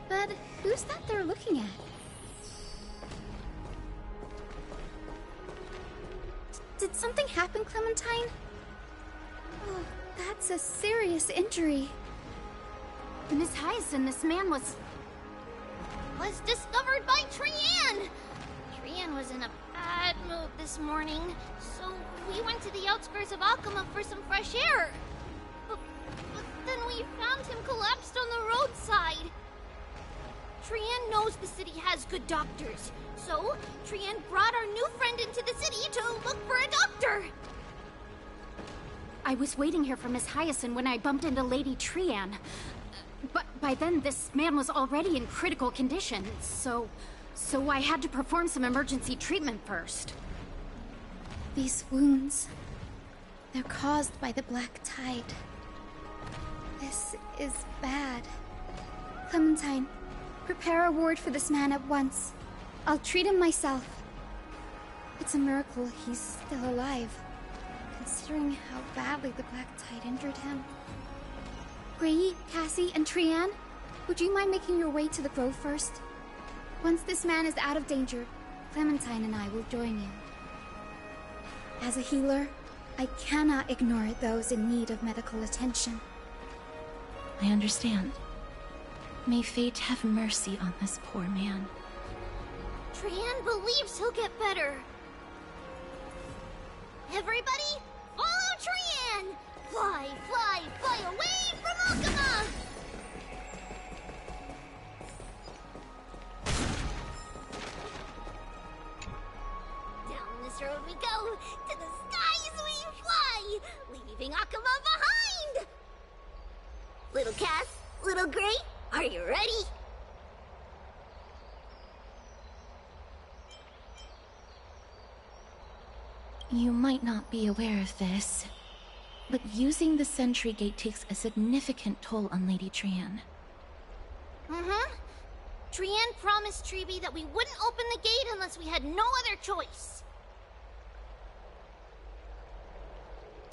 But who's that they're looking at? Did something happen, Clementine? Oh, that's a serious injury. Miss Hyacinth, this man was discovered by Trian! Trian was in a bad mood this morning, so we went to the outskirts of Okima for some fresh air. But then we found him collapsed on the roadside. Trian knows the city has good doctors, so Trian brought our new friend into the city to look for a doctor. I was waiting here for Miss Hyacinth when I bumped into Lady Trian. But by then, this man was already in critical condition, so I had to perform some emergency treatment first. These wounds, they're caused by the Black Tide. This is bad. Clementine, prepare a ward for this man at once. I'll treat him myself. It's a miracle he's still alive, considering how badly the Black Tide injured him. Gray, Cassie, and Trian, would you mind making your way to the Grove first? Once this man is out of danger, Clementine and I will join you. As a healer, I cannot ignore those in need of medical attention. I understand. May fate have mercy on this poor man. Trian believes he'll get better. Everybody, follow Trian! Fly, fly, fly away from Okima! Down this road we go, to the skies we fly, leaving Okima behind! Little Cass, little Gray, are you ready? You might not be aware of this, but using the sentry gate takes a significant toll on Lady Trian. Trian promised Treeby that we wouldn't open the gate unless we had no other choice.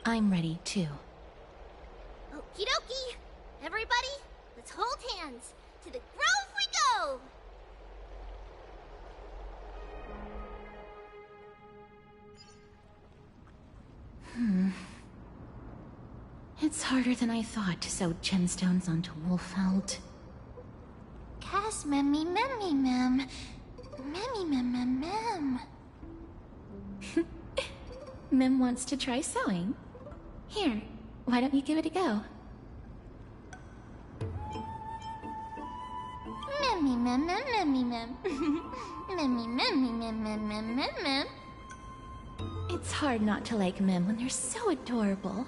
I'm ready, too. Okie dokie. Everybody, let's hold hands. To the grove we go! It's harder than I thought to sew gemstones onto Wolfeld. Cass memmy memmy mem. Memmy mem mem mem. Mem wants to try sewing. Here, why don't you give it a go? Memmy mem mem memmy mem. Memmy memmy mem mem mem mem mem. It's hard not to like Mem when they're so adorable.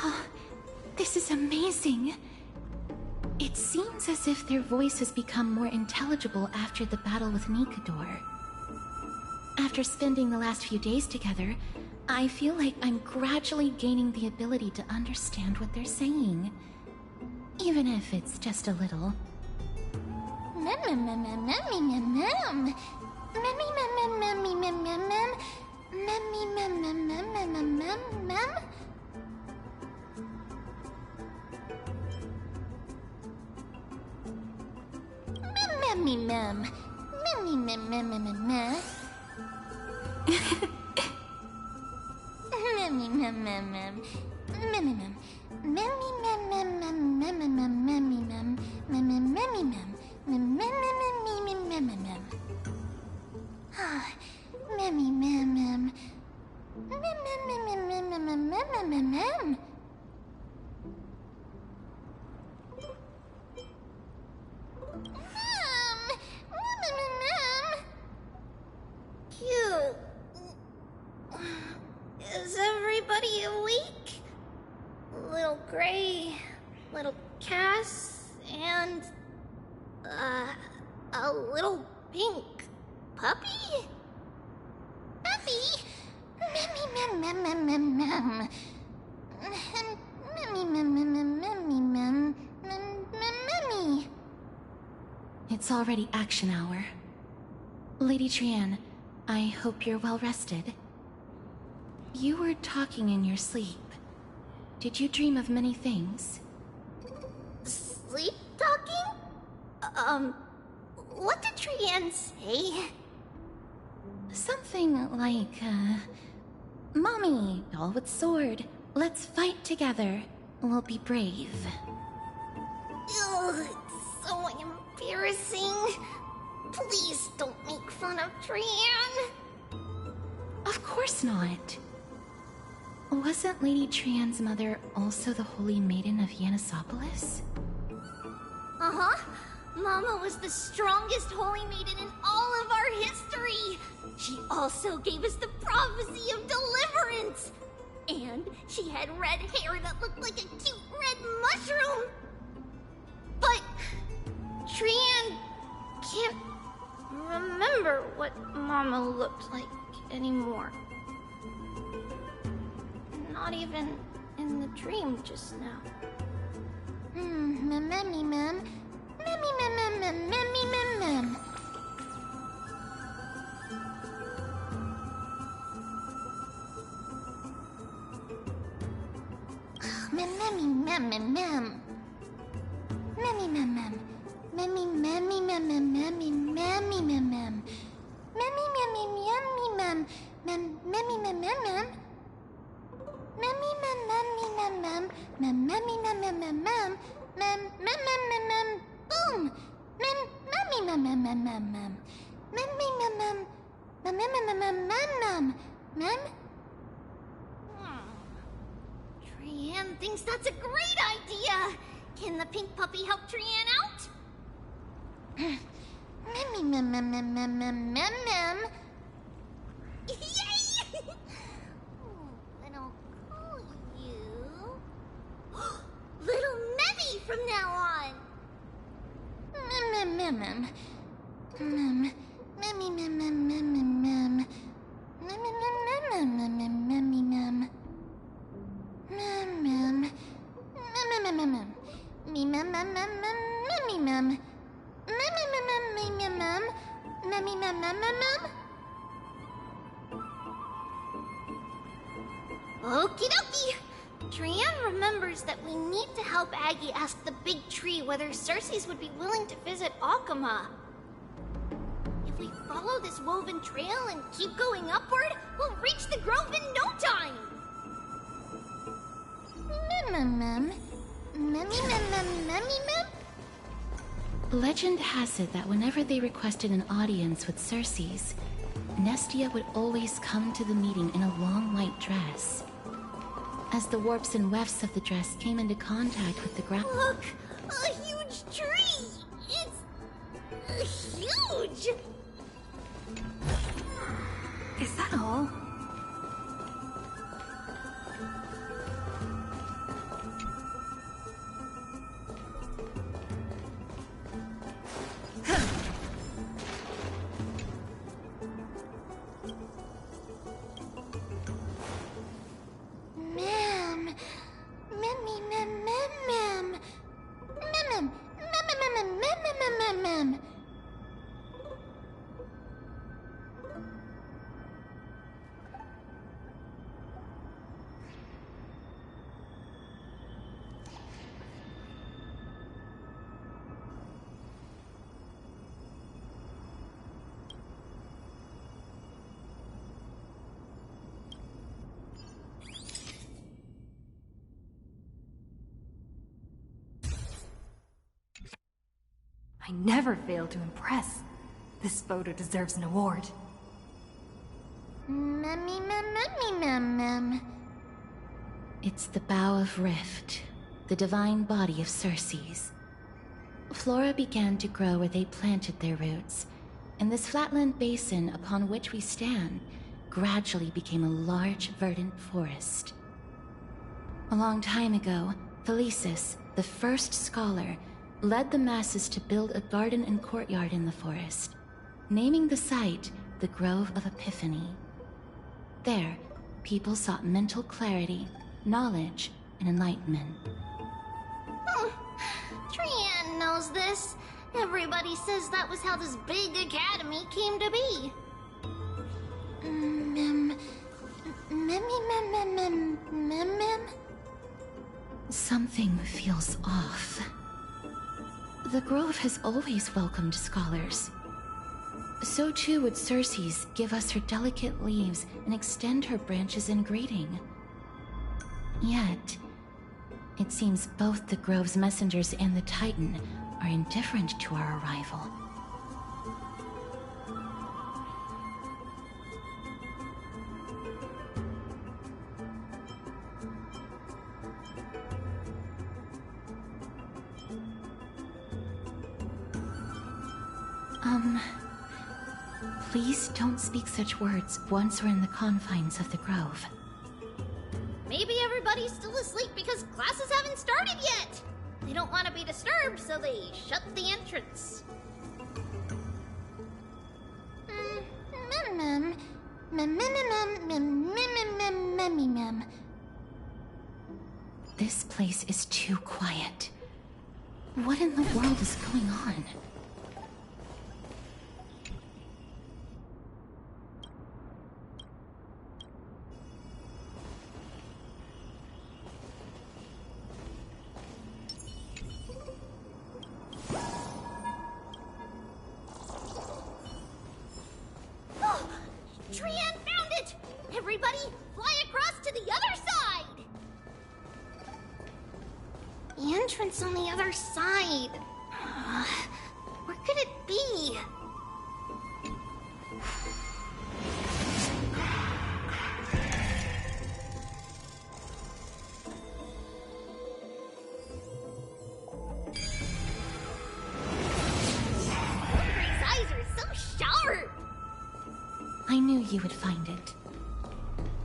Oh, this is amazing. It seems as if their voice has become more intelligible after the battle with Nikador. After spending the last few days together, I feel like I'm gradually gaining the ability to understand what they're saying. Even if it's just a little. Mem mem mem mem memmy mem mem. Memmy mem mem memmy mem mem mem. Memmy mem mem mem mem mem mem mem. Memmy mem. Memmy mem mem mem mem mem. Memmy mem mem mem. Memmy mem. Memmy mem mem mem memmy mem memmy mem. Memmy memmy mem. Mem mem mem mem mem mem mem. Ah, memmy mem mem. Mem mem mem mem mem mem mem mem mem. Cute. Is everybody awake? Little Gray, little Cass, and a little pink puppy? Puppy? Memmy mem mem mem mem mem. Memmy mem mem mem memmy mem. Mem mem memmy. It's already action hour. Lady Trian, I hope you're well rested. You were talking in your sleep. Did you dream of many things? Sleep talking? What did Trian say? Something like, Mommy, doll with sword, let's fight together. We'll be brave. Ugh, it's so embarrassing. Please don't make fun of Trian. Of course not. Wasn't Lady Trian's mother also the Holy Maiden of Yanisopolis? Mama was the strongest holy maiden in all of our history. She also gave us the prophecy of deliverance. And she had red hair that looked like a cute red mushroom. But Trian can't remember what Mama looked like anymore. Not even in the dream just now. Memmy mem. Memmy mem mem mem memmy mem mem. Memmy mem mem mem. Memmy mem mem. Memmy memmy mem mem memmy memmy mem mem. Memmy memmy memmy mem. Memmy mem mem mem. Memmy mem memmy mem mem. Memmy mem mem mem mem. Mem mem mem mem mem. Boom. Memmy mem mem mem mem mem. Memmy mem mem. Mem mem mem mem mem mem. Trian thinks that's a great idea. Can the pink puppy help Trian out? Memmy mem mem mem mem mem mem mem. Yay! Then I'll call you Little Memmy from now on. Mem mem mem mem. Memmy mem mem mem mem mem. Mem mem mem Mem. Okie dokie! Trian remembers that we need to help Aggie ask the big tree whether Circes would be willing to visit Akama. If we follow this woven trail and keep going upward, we'll reach the grove in no time! Legend has it that whenever they requested an audience with Circes, Nestia would always come to the meeting in a long white dress. As the warps and wefts of the dress came into contact with the ground— Look! A huge tree! It's huge! Is that all? I never fail to impress. This photo deserves an award. It's the Bough of Rift, the divine body of Circes. Flora began to grow where they planted their roots, and this flatland basin upon which we stand gradually became a large, verdant forest. A long time ago, Thelesis, the first scholar, led the masses to build a garden and courtyard in the forest, naming the site the Grove of Epiphany. There, people sought mental clarity, knowledge, and enlightenment. Trian knows this. Everybody says that was how this big academy came to be. Something feels off. The Grove has always welcomed scholars. So too would Circes give us her delicate leaves and extend her branches in greeting. Yet, it seems both the Grove's messengers and the Titan are indifferent to our arrival. Please don't speak such words once we're in the confines of the Grove. Maybe everybody's still asleep because classes haven't started yet. They don't want to be disturbed, so they shut the entrance. This place is too quiet. What in the world is going on? Trian found it! Everybody, fly across to the other side! The entrance on the other side. Where could it be? Progres' eyes are so sharp! I knew you would find it.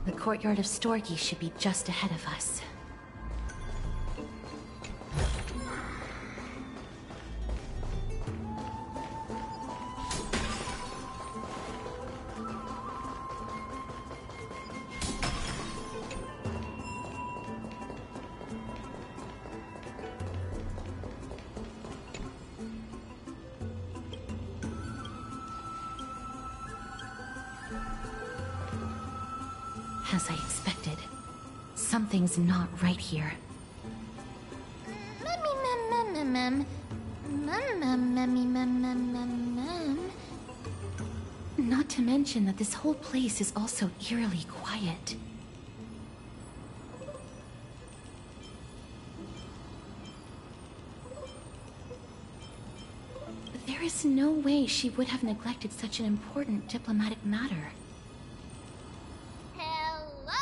The courtyard of Storgi should be just ahead of us. As I expected, something's not right here. Not to mention that this whole place is also eerily quiet. There is no way she would have neglected such an important diplomatic matter. Hello?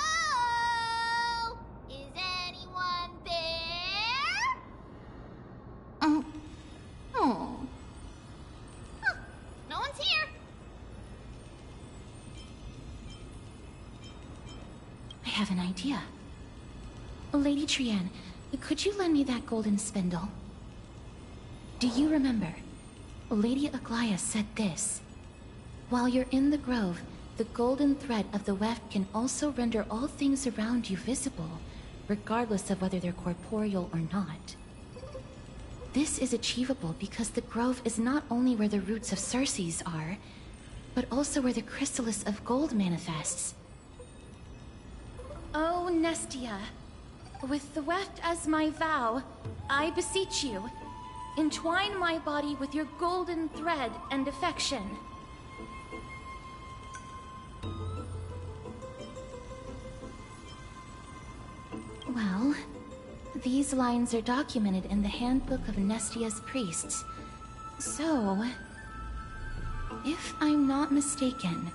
Is anyone there? Oh. Huh. No one's here. I have an idea. Lady Trian, could you lend me that golden spindle? Do you remember? Lady Aglaia said this. While you're in the grove, the golden thread of the weft can also render all things around you visible, regardless of whether they're corporeal or not. This is achievable because the grove is not only where the roots of Circes are, but also where the chrysalis of gold manifests. Oh, Nestia, with the weft as my vow, I beseech you, entwine my body with your golden thread and affection. Well, these lines are documented in the Handbook of Nestia's Priests. So, if I'm not mistaken,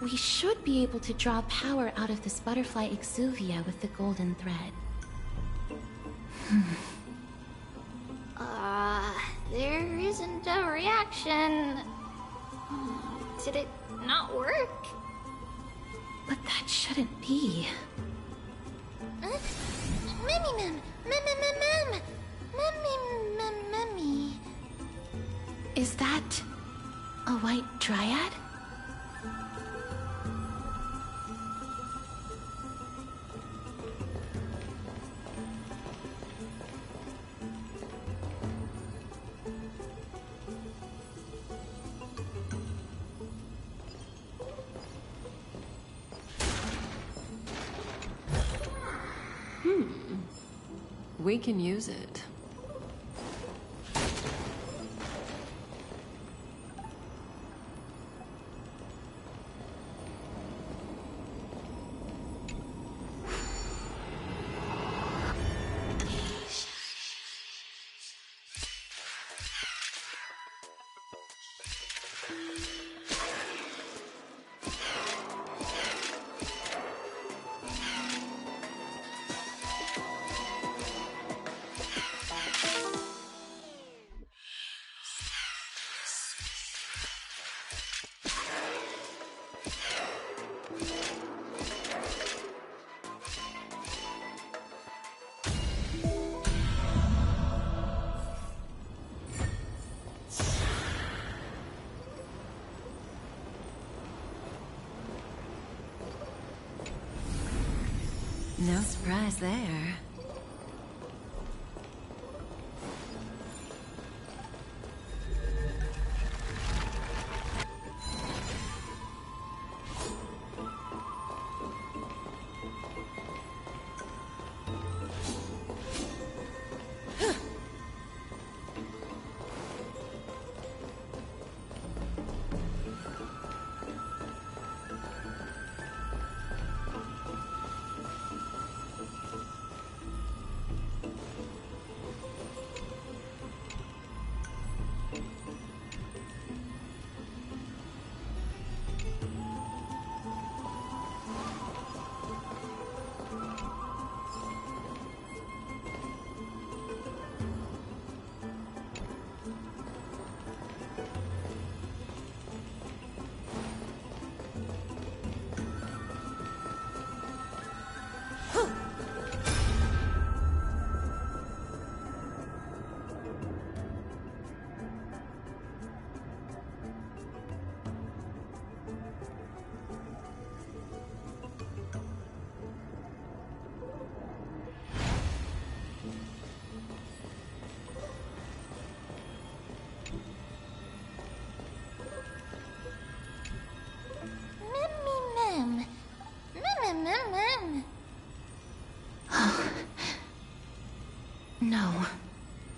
we should be able to draw power out of this butterfly exuvia with the golden thread. There isn't a reaction. Did it not work? But that shouldn't be. Is that a white dryad? We can use it. No surprise there.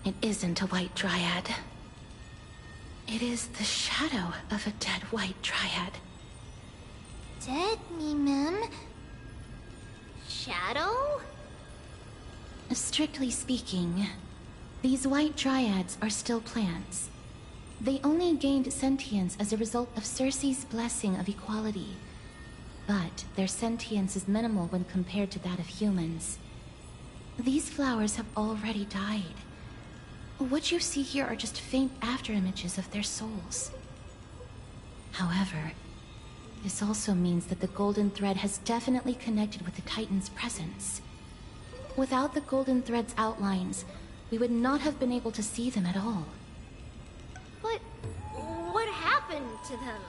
It isn't a white dryad. It is the shadow of a dead white dryad. Dead, Mim? Shadow? Strictly speaking, these white dryads are still plants. They only gained sentience as a result of Circe's blessing of equality. But their sentience is minimal when compared to that of humans. These flowers have already died. What you see here are just faint afterimages of their souls. However, this also means that the golden thread has definitely connected with the Titan's presence. Without the golden thread's outlines, we would not have been able to see them at all. But what happened to them?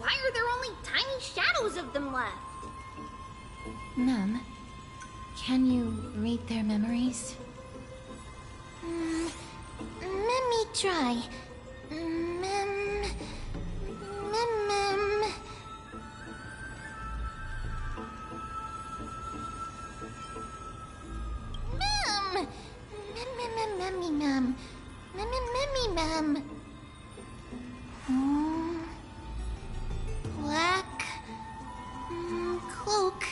Why are there only tiny shadows of them left? Mem, can you read their memories? Let me try. Mem. Black cloak,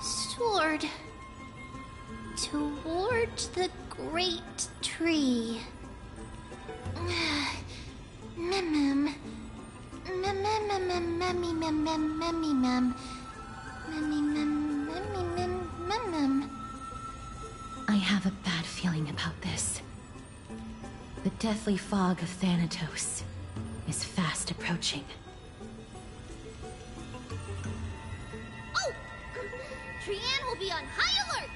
sword towards the great tree. I have a bad feeling about this. The deathly fog of Thanatos is fast approaching. Oh! Trianne will be on high alert!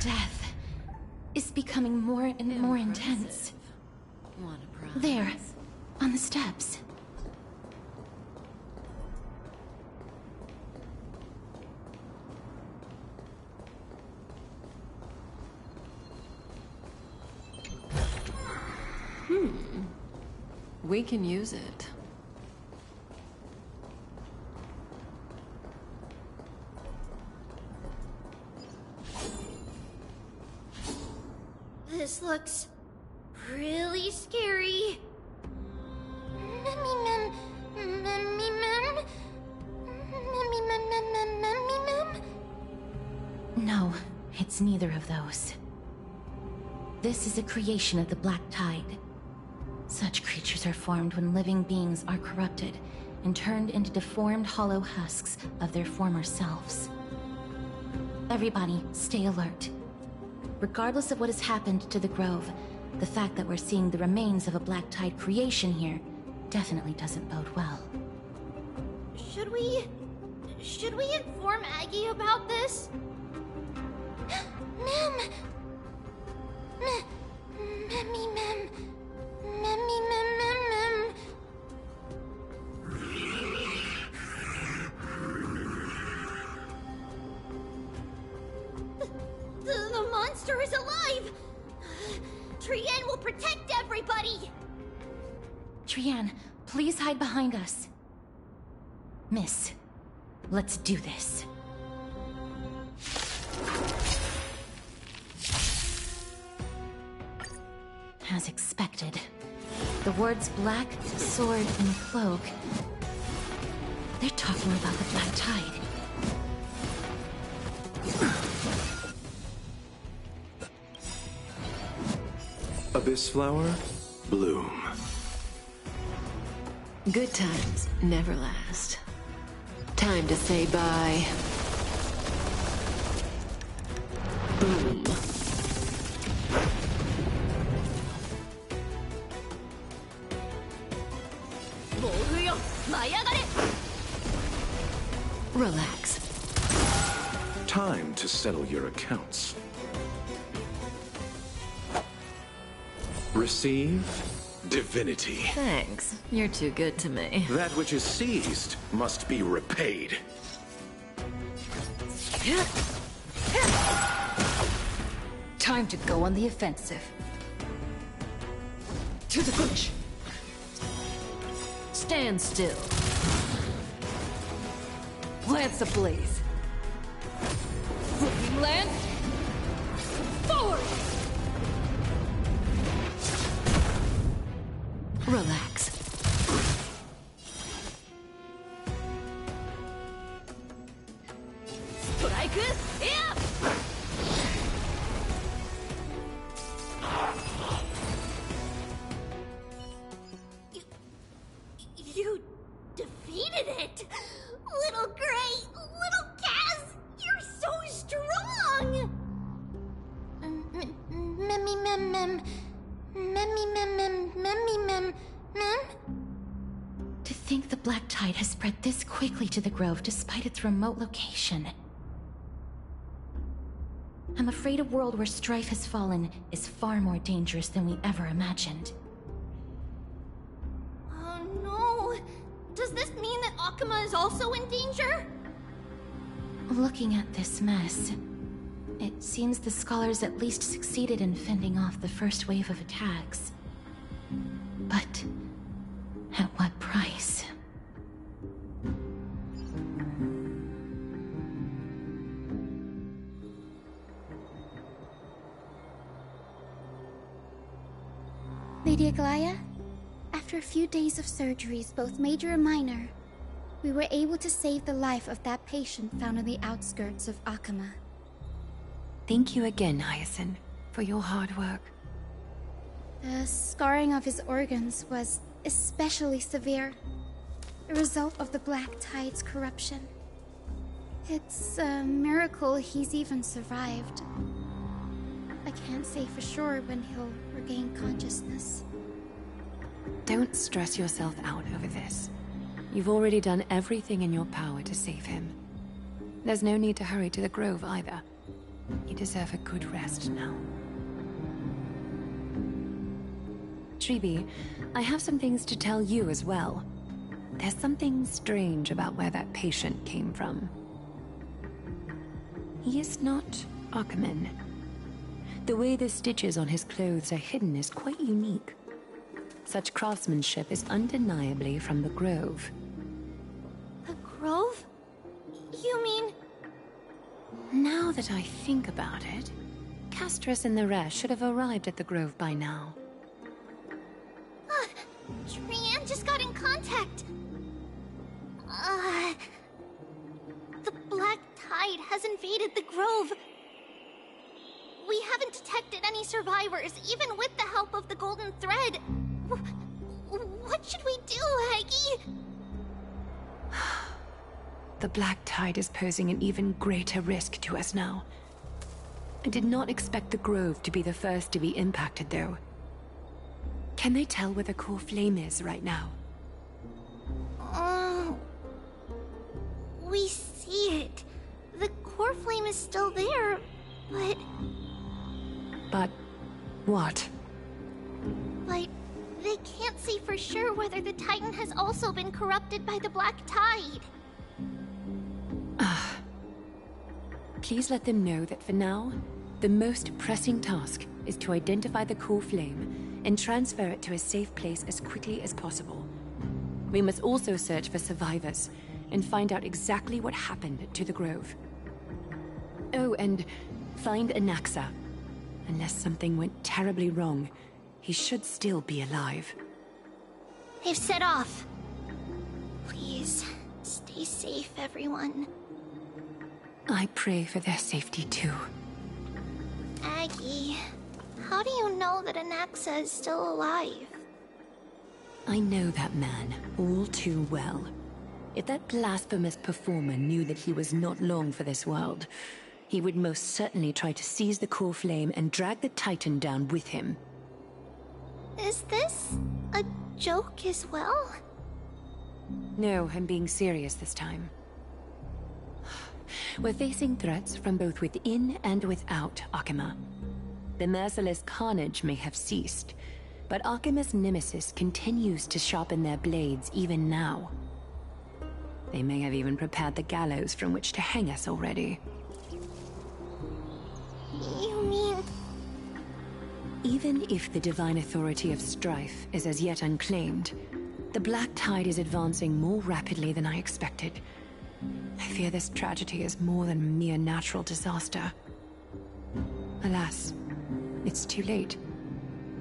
Death is becoming more and more intense. There, on the steps. We can use it. This looks really scary. No, it's neither of those. This is a creation of the Black Tide. Such creatures are formed when living beings are corrupted and turned into deformed hollow husks of their former selves. Everybody, stay alert. Regardless of what has happened to the Grove, the fact that we're seeing the remains of a Black Tide creation here definitely doesn't bode well. Should we inform Aggie about this? Mem! Memmy Mem! Memmy Mem Mem Mem! The monster is alive! Trienne will protect everybody! Trienne, please hide behind us. Miss, let's do this. As expected, the words black, sword, and cloak, they're talking about the Black Tide. Abyss flower, bloom. Good times never last. Time to say bye. Boom. Relax. Time to settle your accounts. Receive divinity. Thanks. You're too good to me. That which is seized must be repaid. Time to go on the offensive. To the bush. Stand still. Lance ablaze. Flipping lance. Forward! Relax. Strike! Yeah! You defeated it! Little Gray! Little Kaz! You're so strong! Memmy Mem Mem. Memmy Mem Mem. Memmy Mem Mem? To think the Black Tide has spread this quickly to the Grove despite its remote location. I'm afraid a world where strife has fallen is far more dangerous than we ever imagined. Oh no! Does this mean that Akuma is also in danger? Looking at this mess, it seems the scholars at least succeeded in fending off the first wave of attacks. But at what price? Lady Aglaya, after a few days of surgeries, both major and minor, we were able to save the life of that patient found on the outskirts of Akuma. Thank you again, Hyacinth, for your hard work. The scarring of his organs was especially severe, a result of the Black Tide's corruption. It's a miracle he's even survived. I can't say for sure when he'll regain consciousness. Don't stress yourself out over this. You've already done everything in your power to save him. There's no need to hurry to the Grove either. You deserve a good rest now. Tribi, I have some things to tell you as well. There's something strange about where that patient came from. He is not Akuman. The way the stitches on his clothes are hidden is quite unique. Such craftsmanship is undeniably from the Grove. The Grove? You mean... Now that I think about it, Castrus and the rest should have arrived at the Grove by now. Trienne just got in contact. The Black Tide has invaded the Grove. we haven't detected any survivors, even with the help of the golden thread. What should we do, Heggie? The Black Tide is posing an even greater risk to us now. I did not expect the Grove to be the first to be impacted, though. Can they tell where the core flame is right now? We see it. The core flame is still there, but... But what? But they can't say for sure whether the Titan has also been corrupted by the Black Tide. Please let them know that for now, the most pressing task is to identify the core flame and transfer it to a safe place as quickly as possible. We must also search for survivors and find out exactly what happened to the Grove. Oh, and find Anaxa. Unless something went terribly wrong, he should still be alive. They've set off. Please, stay safe, everyone. I pray for their safety too. Aggie, how do you know that Anaxa is still alive? I know that man all too well. If that blasphemous performer knew that he was not long for this world, he would most certainly try to seize the core flame and drag the Titan down with him. Is this a joke as well? No, I'm being serious this time. We're facing threats from both within and without Akima. The merciless carnage may have ceased, but Akima's nemesis continues to sharpen their blades even now. They may have even prepared the gallows from which to hang us already. You mean... Even if the divine authority of strife is as yet unclaimed, the Black Tide is advancing more rapidly than I expected. I fear this tragedy is more than a mere natural disaster. Alas, it's too late.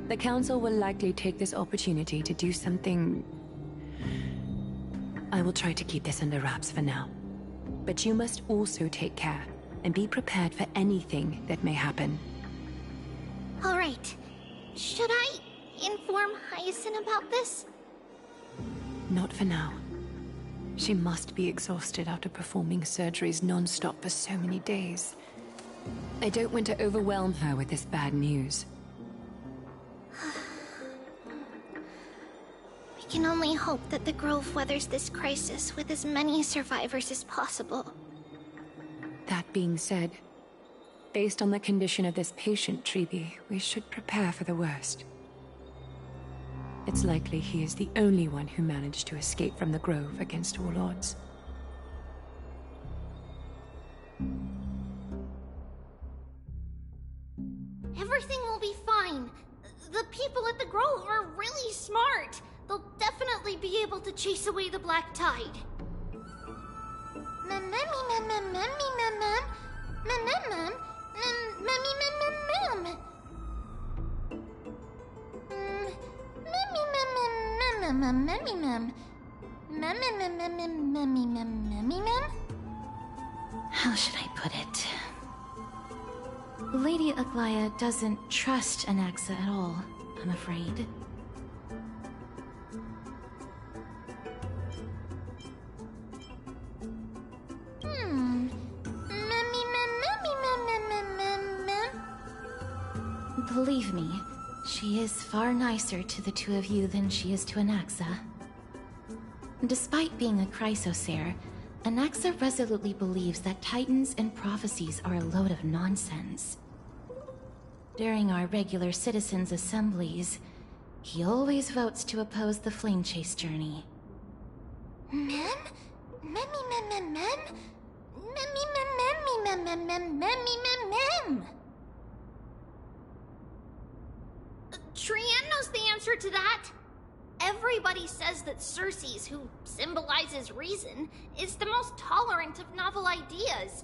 The Council will likely take this opportunity to do something... I will try to keep this under wraps for now. But you must also take care and be prepared for anything that may happen. All right. Should I inform Hyacinth about this? Not for now. She must be exhausted after performing surgeries non-stop for so many days. I don't want to overwhelm her with this bad news. We can only hope that the Grove weathers this crisis with as many survivors as possible. That being said, based on the condition of this patient, Tribi, we should prepare for the worst. It's likely he is the only one who managed to escape from the Grove against all odds. Everything will be fine. The people at the Grove are really smart. They'll definitely be able to chase away the Black Tide. How should I put it? Lady Aglaia doesn't trust Anaxa at all, I'm afraid. Believe me, she is far nicer to the two of you than she is to Anaxa. Despite being a Chrysosaur, Anaxa resolutely believes that Titans and prophecies are a load of nonsense. During our regular citizens' assemblies, he always votes to oppose the Flame Chase journey. Trian knows the answer to that. Everybody says that Circes, who symbolizes reason, is the most tolerant of novel ideas.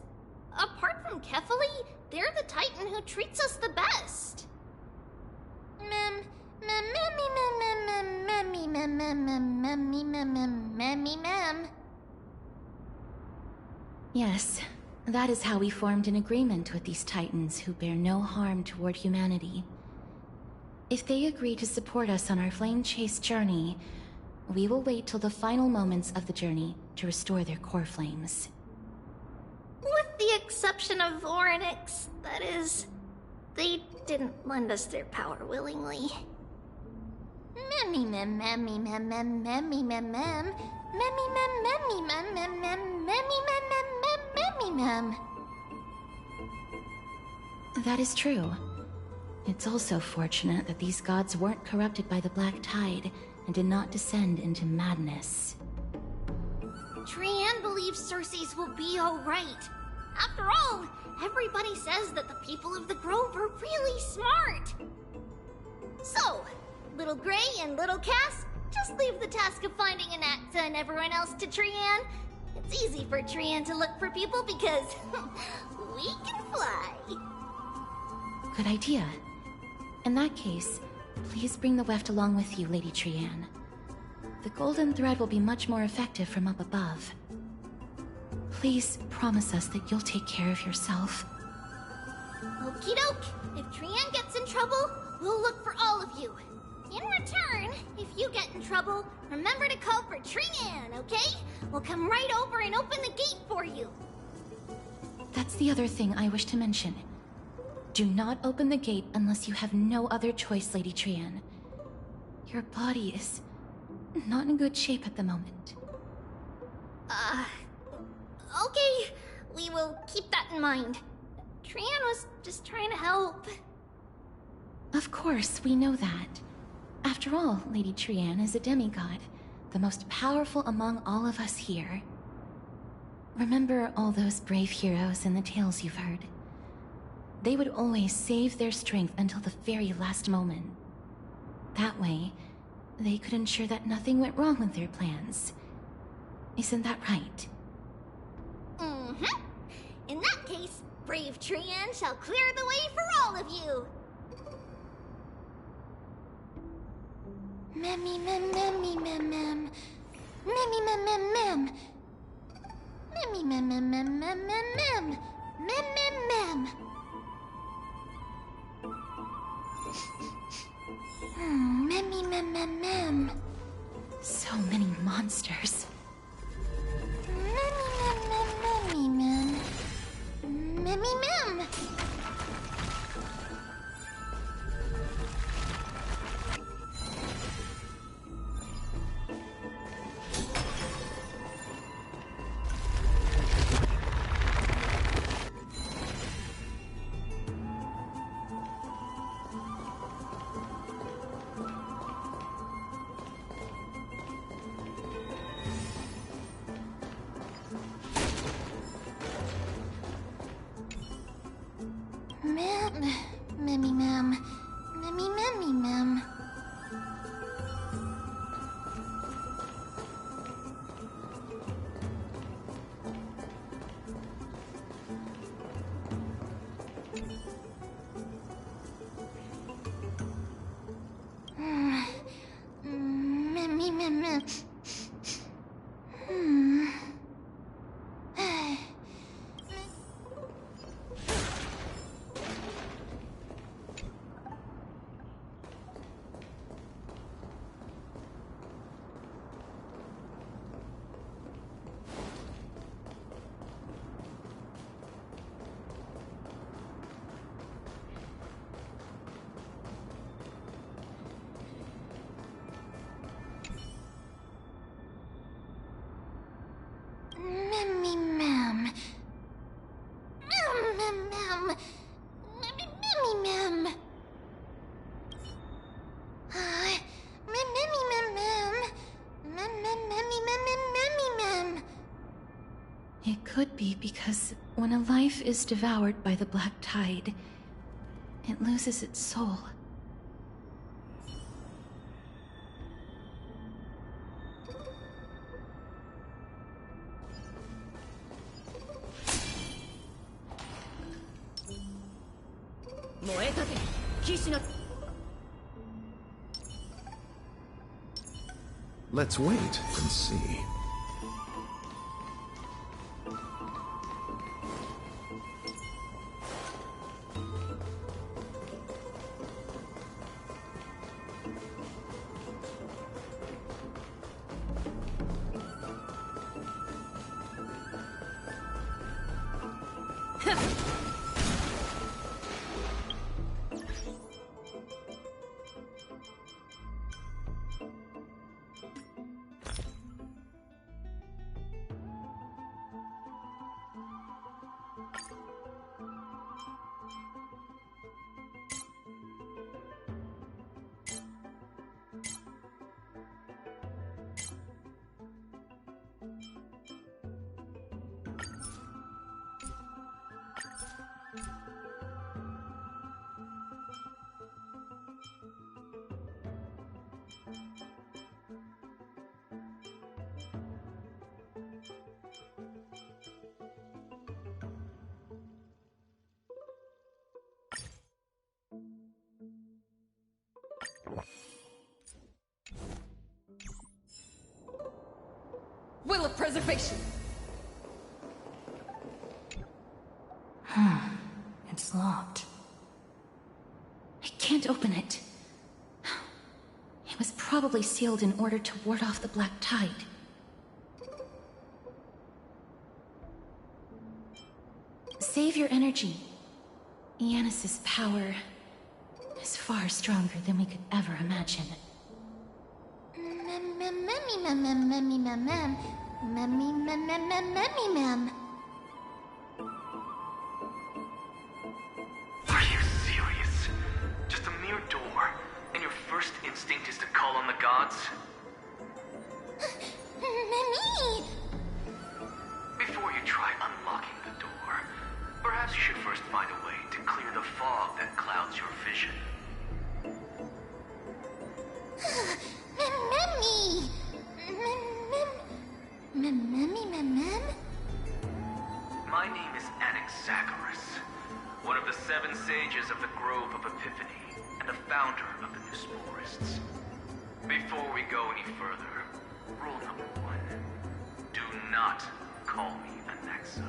Apart from Kefali, they're the Titan who treats us the best. Yes, That is how we formed an agreement with these Titans who bear no harm toward humanity. If they agree to support us on our flame chase journey, we will wait till the final moments of the journey to restore their core flames. With the exception of Voronix, that is. They didn't lend us their power willingly. Memmy mem memmy mem mem memmy mem mem memmy mem memmy mem mem mem memmy mem mem mem memmy mem. That is true. It's also fortunate that these gods weren't corrupted by the Black Tide and did not descend into madness. Trian believes Circe's will be alright. After all, everybody says that the people of the Grove are really smart. So, Little Gray and Little Cass, just leave the task of finding Anaxa and everyone else to Trian. It's easy for Trian to look for people because we can fly. Good idea. In that case, please bring the weft along with you, Lady Trian. The golden thread will be much more effective from up above. Please promise us that you'll take care of yourself. Okie doke. If Trian gets in trouble, we'll look for all of you. In return, if you get in trouble, remember to call for Trian, okay? We'll come right over and open the gate for you. That's the other thing I wish to mention. Do not open the gate unless you have no other choice, Lady Trian. Your body is not in good shape at the moment. Okay. We will keep that in mind. Trian was just trying to help. Of course, we know that. After all, Lady Trian is a demigod, the most powerful among all of us here. Remember all those brave heroes in the tales you've heard? They would always save their strength until the very last moment. That way, they could ensure that nothing went wrong with their plans. Isn't that right? Mm-hmm. In that case, brave Trian shall clear the way for all of you. Memmy mem memmy mem mem. Memmy mem mem mem. Memmy mem mem mem mem mem mem. Mem mem mem. Memmy mem mem mem. So many monsters. Memmy mem mem memmy mem. Memmy mem. Memmy mem. Memmy memmy mem. Memmy mem mem. Memmy mem. Mem mem mem. Memmy memmy mem. Mem memmy mem mem. Mem mem memmy mem mem memmy mem. It could be because when a life is devoured by the Black Tide, it loses its soul. Let's wait and see. Will of preservation! It's locked. I can't open it. It was probably sealed in order to ward off the Black Tide. Save your energy. Yanis's power is far stronger than we could ever imagine. Are you serious? Just a mere door, and your first instinct is to call on the gods? Before you try unlocking the door, perhaps you should first find a way to clear the fog that clouds your vision. My name is Anaxagoras, one of the 7 sages of the Grove of Epiphany, and the founder of the New Sporists. Before we go any further, rule number 1. Do not call me Anaxa.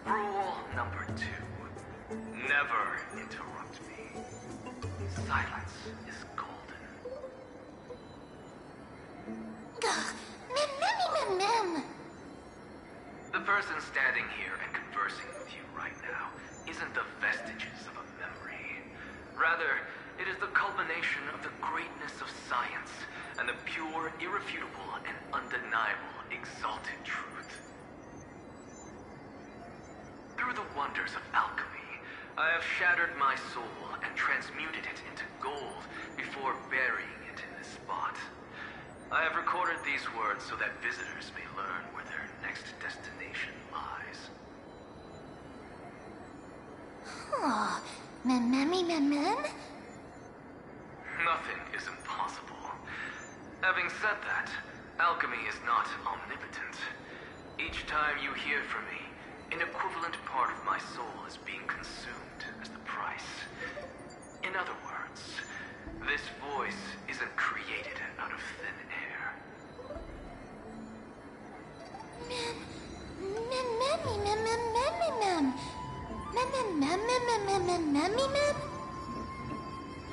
Rule number 2. Never interrupt me. Silence is golden. The person standing here and conversing with you right now isn't the vestiges of a memory. Rather, it is the culmination of the greatness of science and the pure, irrefutable, and undeniable exalted truth. Through the wonders of alchemy, I have shattered my soul and transmuted it into gold before burying it in this spot. I have recorded these words so that visitors may learn where their next destination lies. Nothing is impossible. Having said that, alchemy is not omnipotent. Each time you hear from me, an equivalent part of my soul is being consumed as the price. In other words, this voice isn't created out of thin air.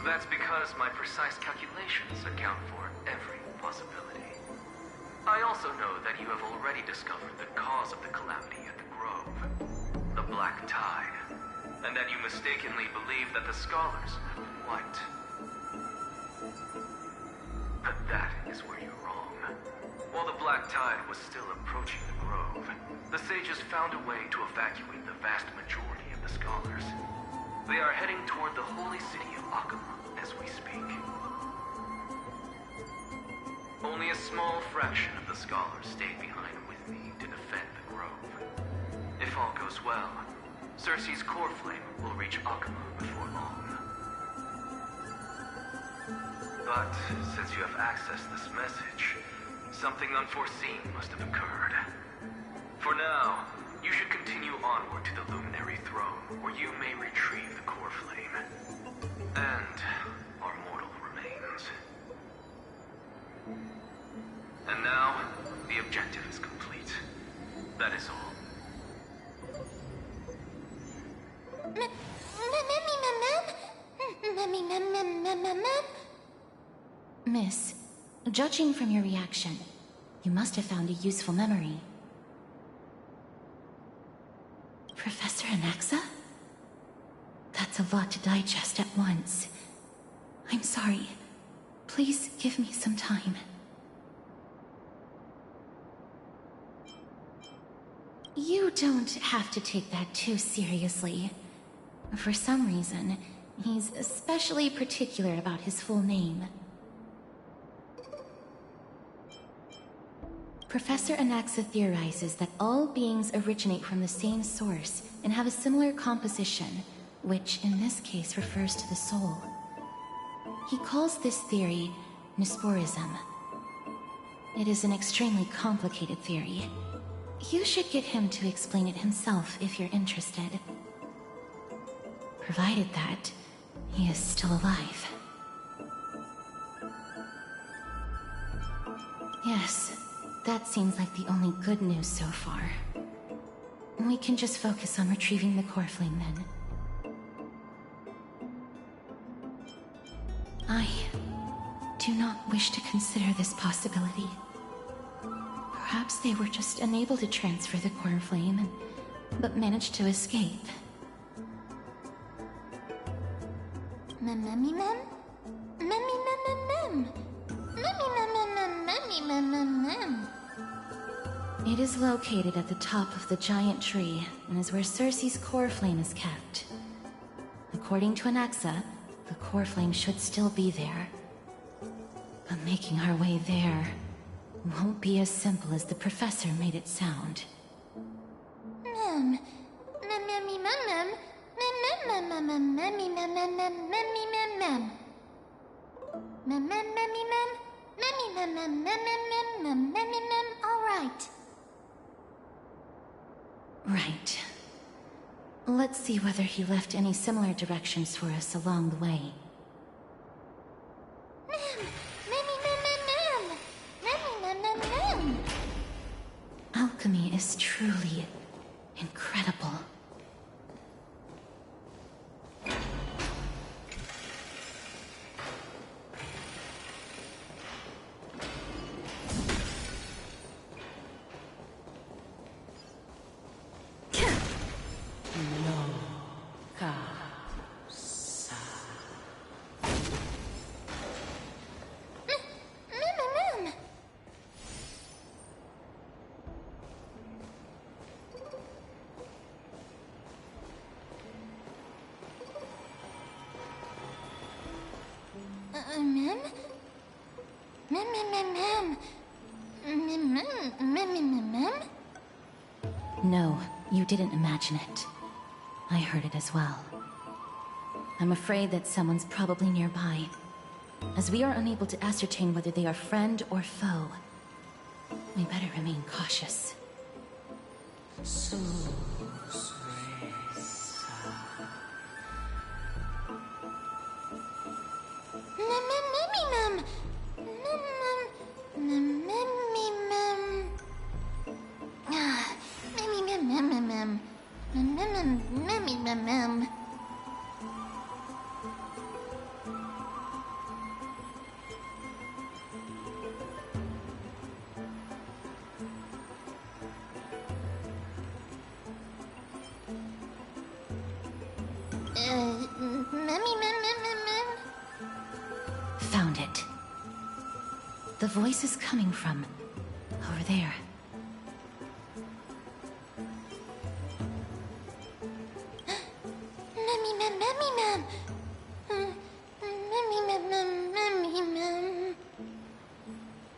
That's because my precise calculations account for every possibility. I also know that you have already discovered the cause of the calamity at the Grove, the Black Tide, and that you mistakenly believe that the scholars have been wiped. But that is where you're wrong. While the Black Tide was still approaching the Grove, the sages found a way to evacuate the vast majority of the scholars. They are heading toward the holy city of Akama as we speak. Only a small fraction of the scholars stayed behind with me to defend the Grove. If all goes well, Circe's core flame will reach Akama before long. But since you have accessed this message, something unforeseen must have occurred. For now, you should continue onward to the Luminary Throne, where you may retrieve the core flame. And our mortal remains. And now, the objective is complete. That is all. Miss, judging from your reaction, you must have found a useful memory. Professor Anaxa? That's a lot to digest at once. I'm sorry. Please give me some time. You don't have to take that too seriously. For some reason, he's especially particular about his full name. Professor Anaxa theorizes that all beings originate from the same source and have a similar composition, which in this case refers to the soul. He calls this theory Nesporism. It is an extremely complicated theory. You should get him to explain it himself if you're interested. Provided that he is still alive. Yes, that seems like the only good news so far. We can just focus on retrieving the core flame then. I do not wish to consider this possibility. Perhaps they were just unable to transfer the core flame, but managed to escape. It is located at the top of the giant tree, and is where Circe's core flame is kept. According to Anaxa, the core flame should still be there. But making our way there won't be as simple as the professor made it sound. All right. Right. Let's see whether he left any similar directions for us along the way. Alchemy is truly incredible. No, you didn't imagine it. I heard it as well. I'm afraid that someone's probably nearby, as we are unable to ascertain whether they are friend or foe. We better remain cautious. Found it. The voice is coming from over there.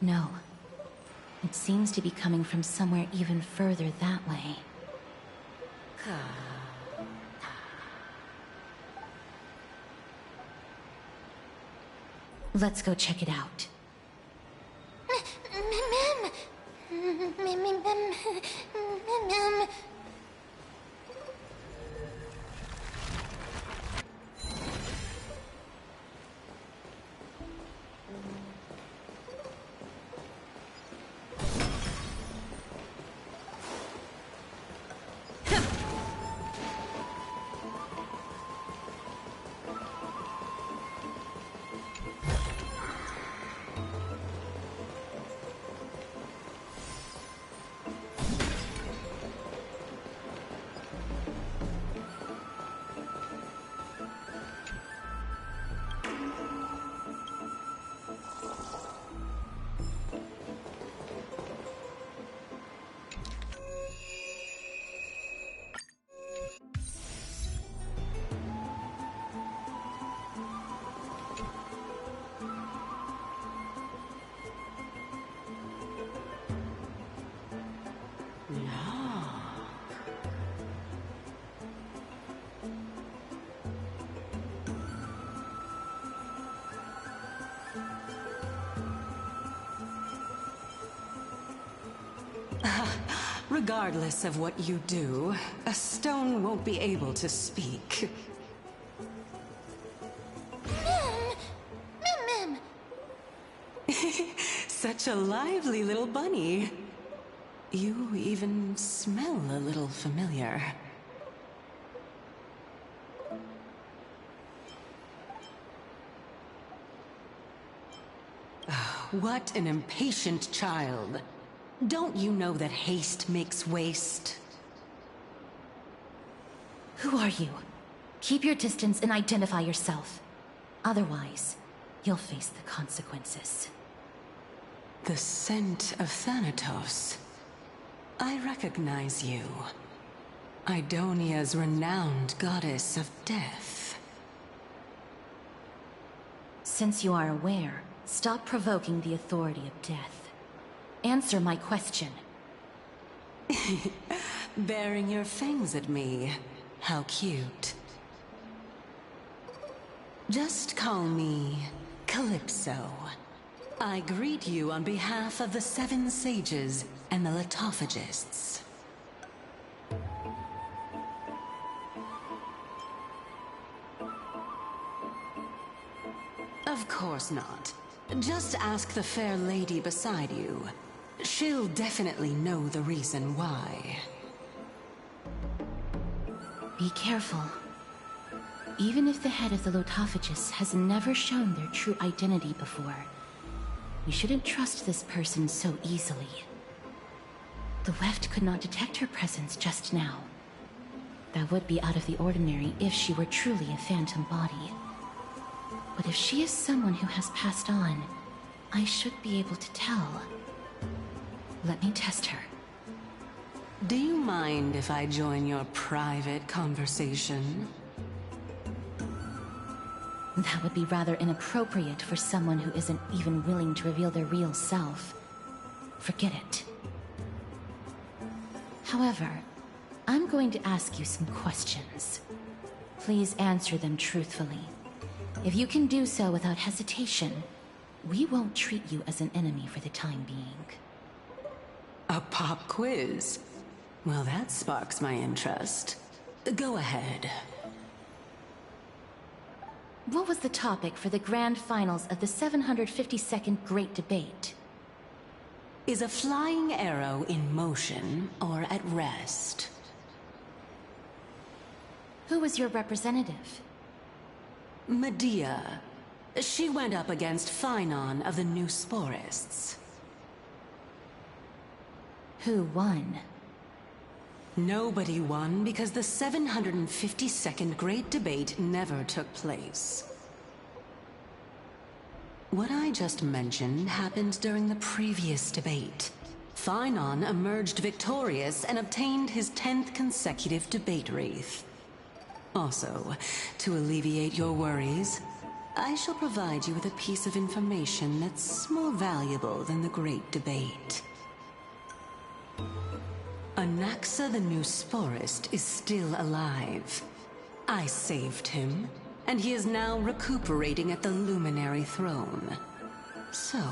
No. It seems to be coming from somewhere even further that way. Let's go check it out. Regardless of what you do, a stone won't be able to speak. Mim! Such a lively little bunny. You even smell a little familiar. What an impatient child. Don't you know that haste makes waste? Who are you? Keep your distance and identify yourself. Otherwise, you'll face the consequences. The scent of Thanatos. I recognize you. Idonia's renowned goddess of death. Since you are aware, stop provoking the authority of death. Answer my question. Baring your fangs at me. How cute. Just call me Calypso. I greet you on behalf of the 7 sages and the litophagists. Of course not. Just ask the fair lady beside you. She'll definitely know the reason why. Be careful. Even if the head of the litophagists has never shown their true identity before, you shouldn't trust this person so easily. The weft could not detect her presence just now. That would be out of the ordinary if she were truly a phantom body. But if she is someone who has passed on, I should be able to tell. Let me test her. Do you mind if I join your private conversation? That would be rather inappropriate for someone who isn't even willing to reveal their real self. Forget it. However, I'm going to ask you some questions. Please answer them truthfully. If you can do so without hesitation, we won't treat you as an enemy for the time being. A pop quiz? Well, that sparks my interest. Go ahead. What was the topic for the grand finals of the 752nd Great Debate? Is a flying arrow in motion or at rest? Who was your representative? Medea. She went up against Phynon of the New Sporists. Who won? Nobody won because the 752nd Great Debate never took place. What I just mentioned happened during the previous debate. Phynon emerged victorious and obtained his 10th consecutive debate wreath. Also, to alleviate your worries, I shall provide you with a piece of information that's more valuable than the Great Debate. Anaxa the New Sporist is still alive. I saved him, and he is now recuperating at the Luminary Throne. So,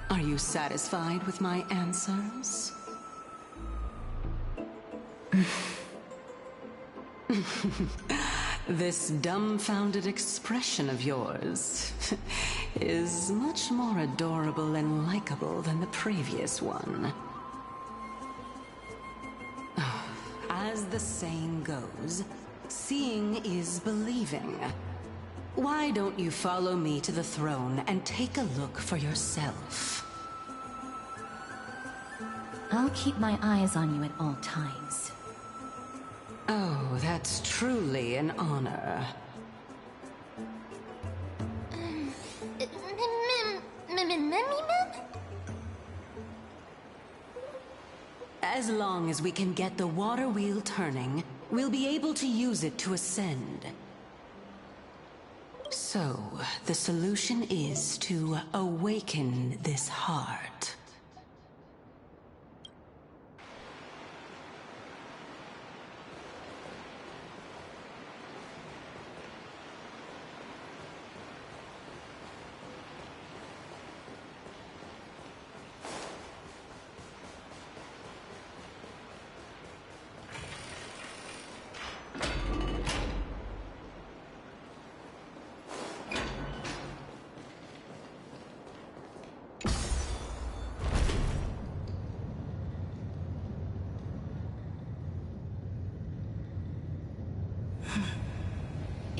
are you satisfied with my answers? This dumbfounded expression of yours is much more adorable and likable than the previous one. As the saying goes, seeing is believing. Why don't you follow me to the throne and take a look for yourself? I'll keep my eyes on you at all times. Oh, that's truly an honor. As long as we can get the water wheel turning, we'll be able to use it to ascend. So, the solution is to awaken this heart.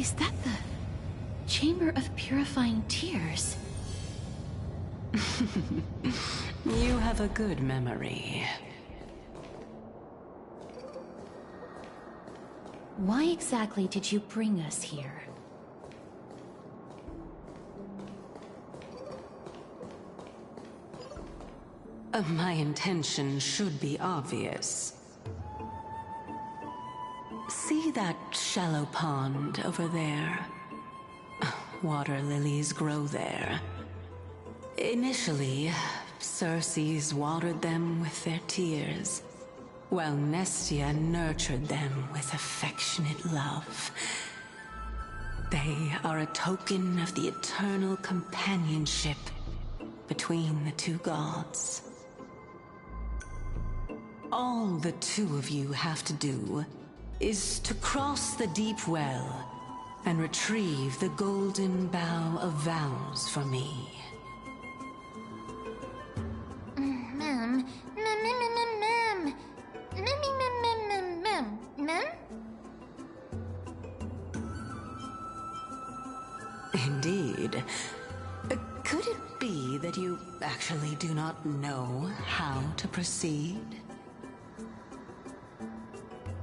Is that the Chamber of Purifying Tears? You have a good memory. Why exactly did you bring us here? My intention should be obvious. See that shallow pond over there? Water lilies grow there. Initially, Circes watered them with their tears, while Nestia nurtured them with affectionate love. They are a token of the eternal companionship between the two gods. All the two of you have to do is to cross the deep well and retrieve the golden bough of vows for me. Mem. Indeed. Could it be that you actually do not know how to proceed?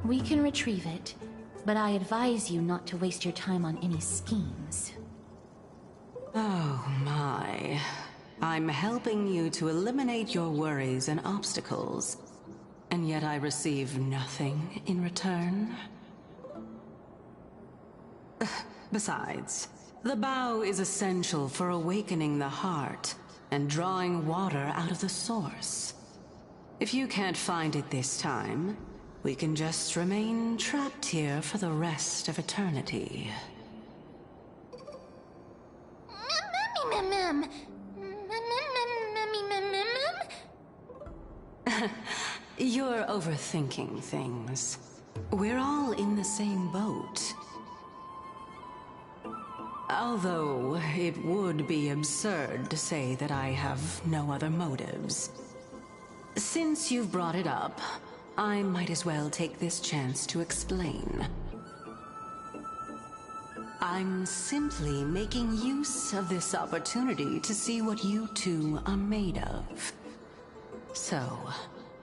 We can retrieve it, but I advise you not to waste your time on any schemes. Oh my. I'm helping you to eliminate your worries and obstacles, and yet I receive nothing in return? Besides, the bow is essential for awakening the heart and drawing water out of the source. If you can't find it this time, we can just remain trapped here for the rest of eternity. You're overthinking things. We're all in the same boat. Although, it would be absurd to say that I have no other motives. Since you've brought it up, I might as well take this chance to explain. I'm simply making use of this opportunity to see what you two are made of. So,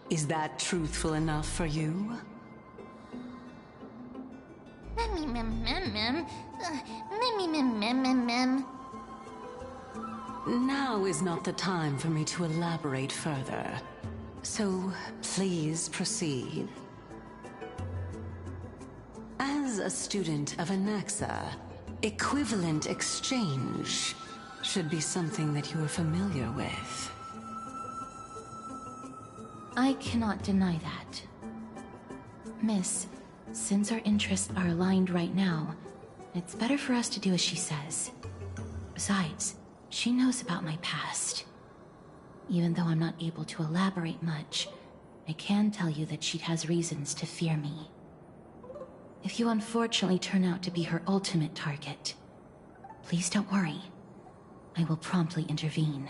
is that truthful enough for you? Now is not the time for me to elaborate further. So, please proceed. As a student of Anaxa, equivalent exchange should be something that you are familiar with. I cannot deny that. Miss, since our interests are aligned right now, it's better for us to do as she says. Besides, she knows about my past. Even though I'm not able to elaborate much, I can tell you that she has reasons to fear me. If you unfortunately turn out to be her ultimate target, please don't worry. I will promptly intervene.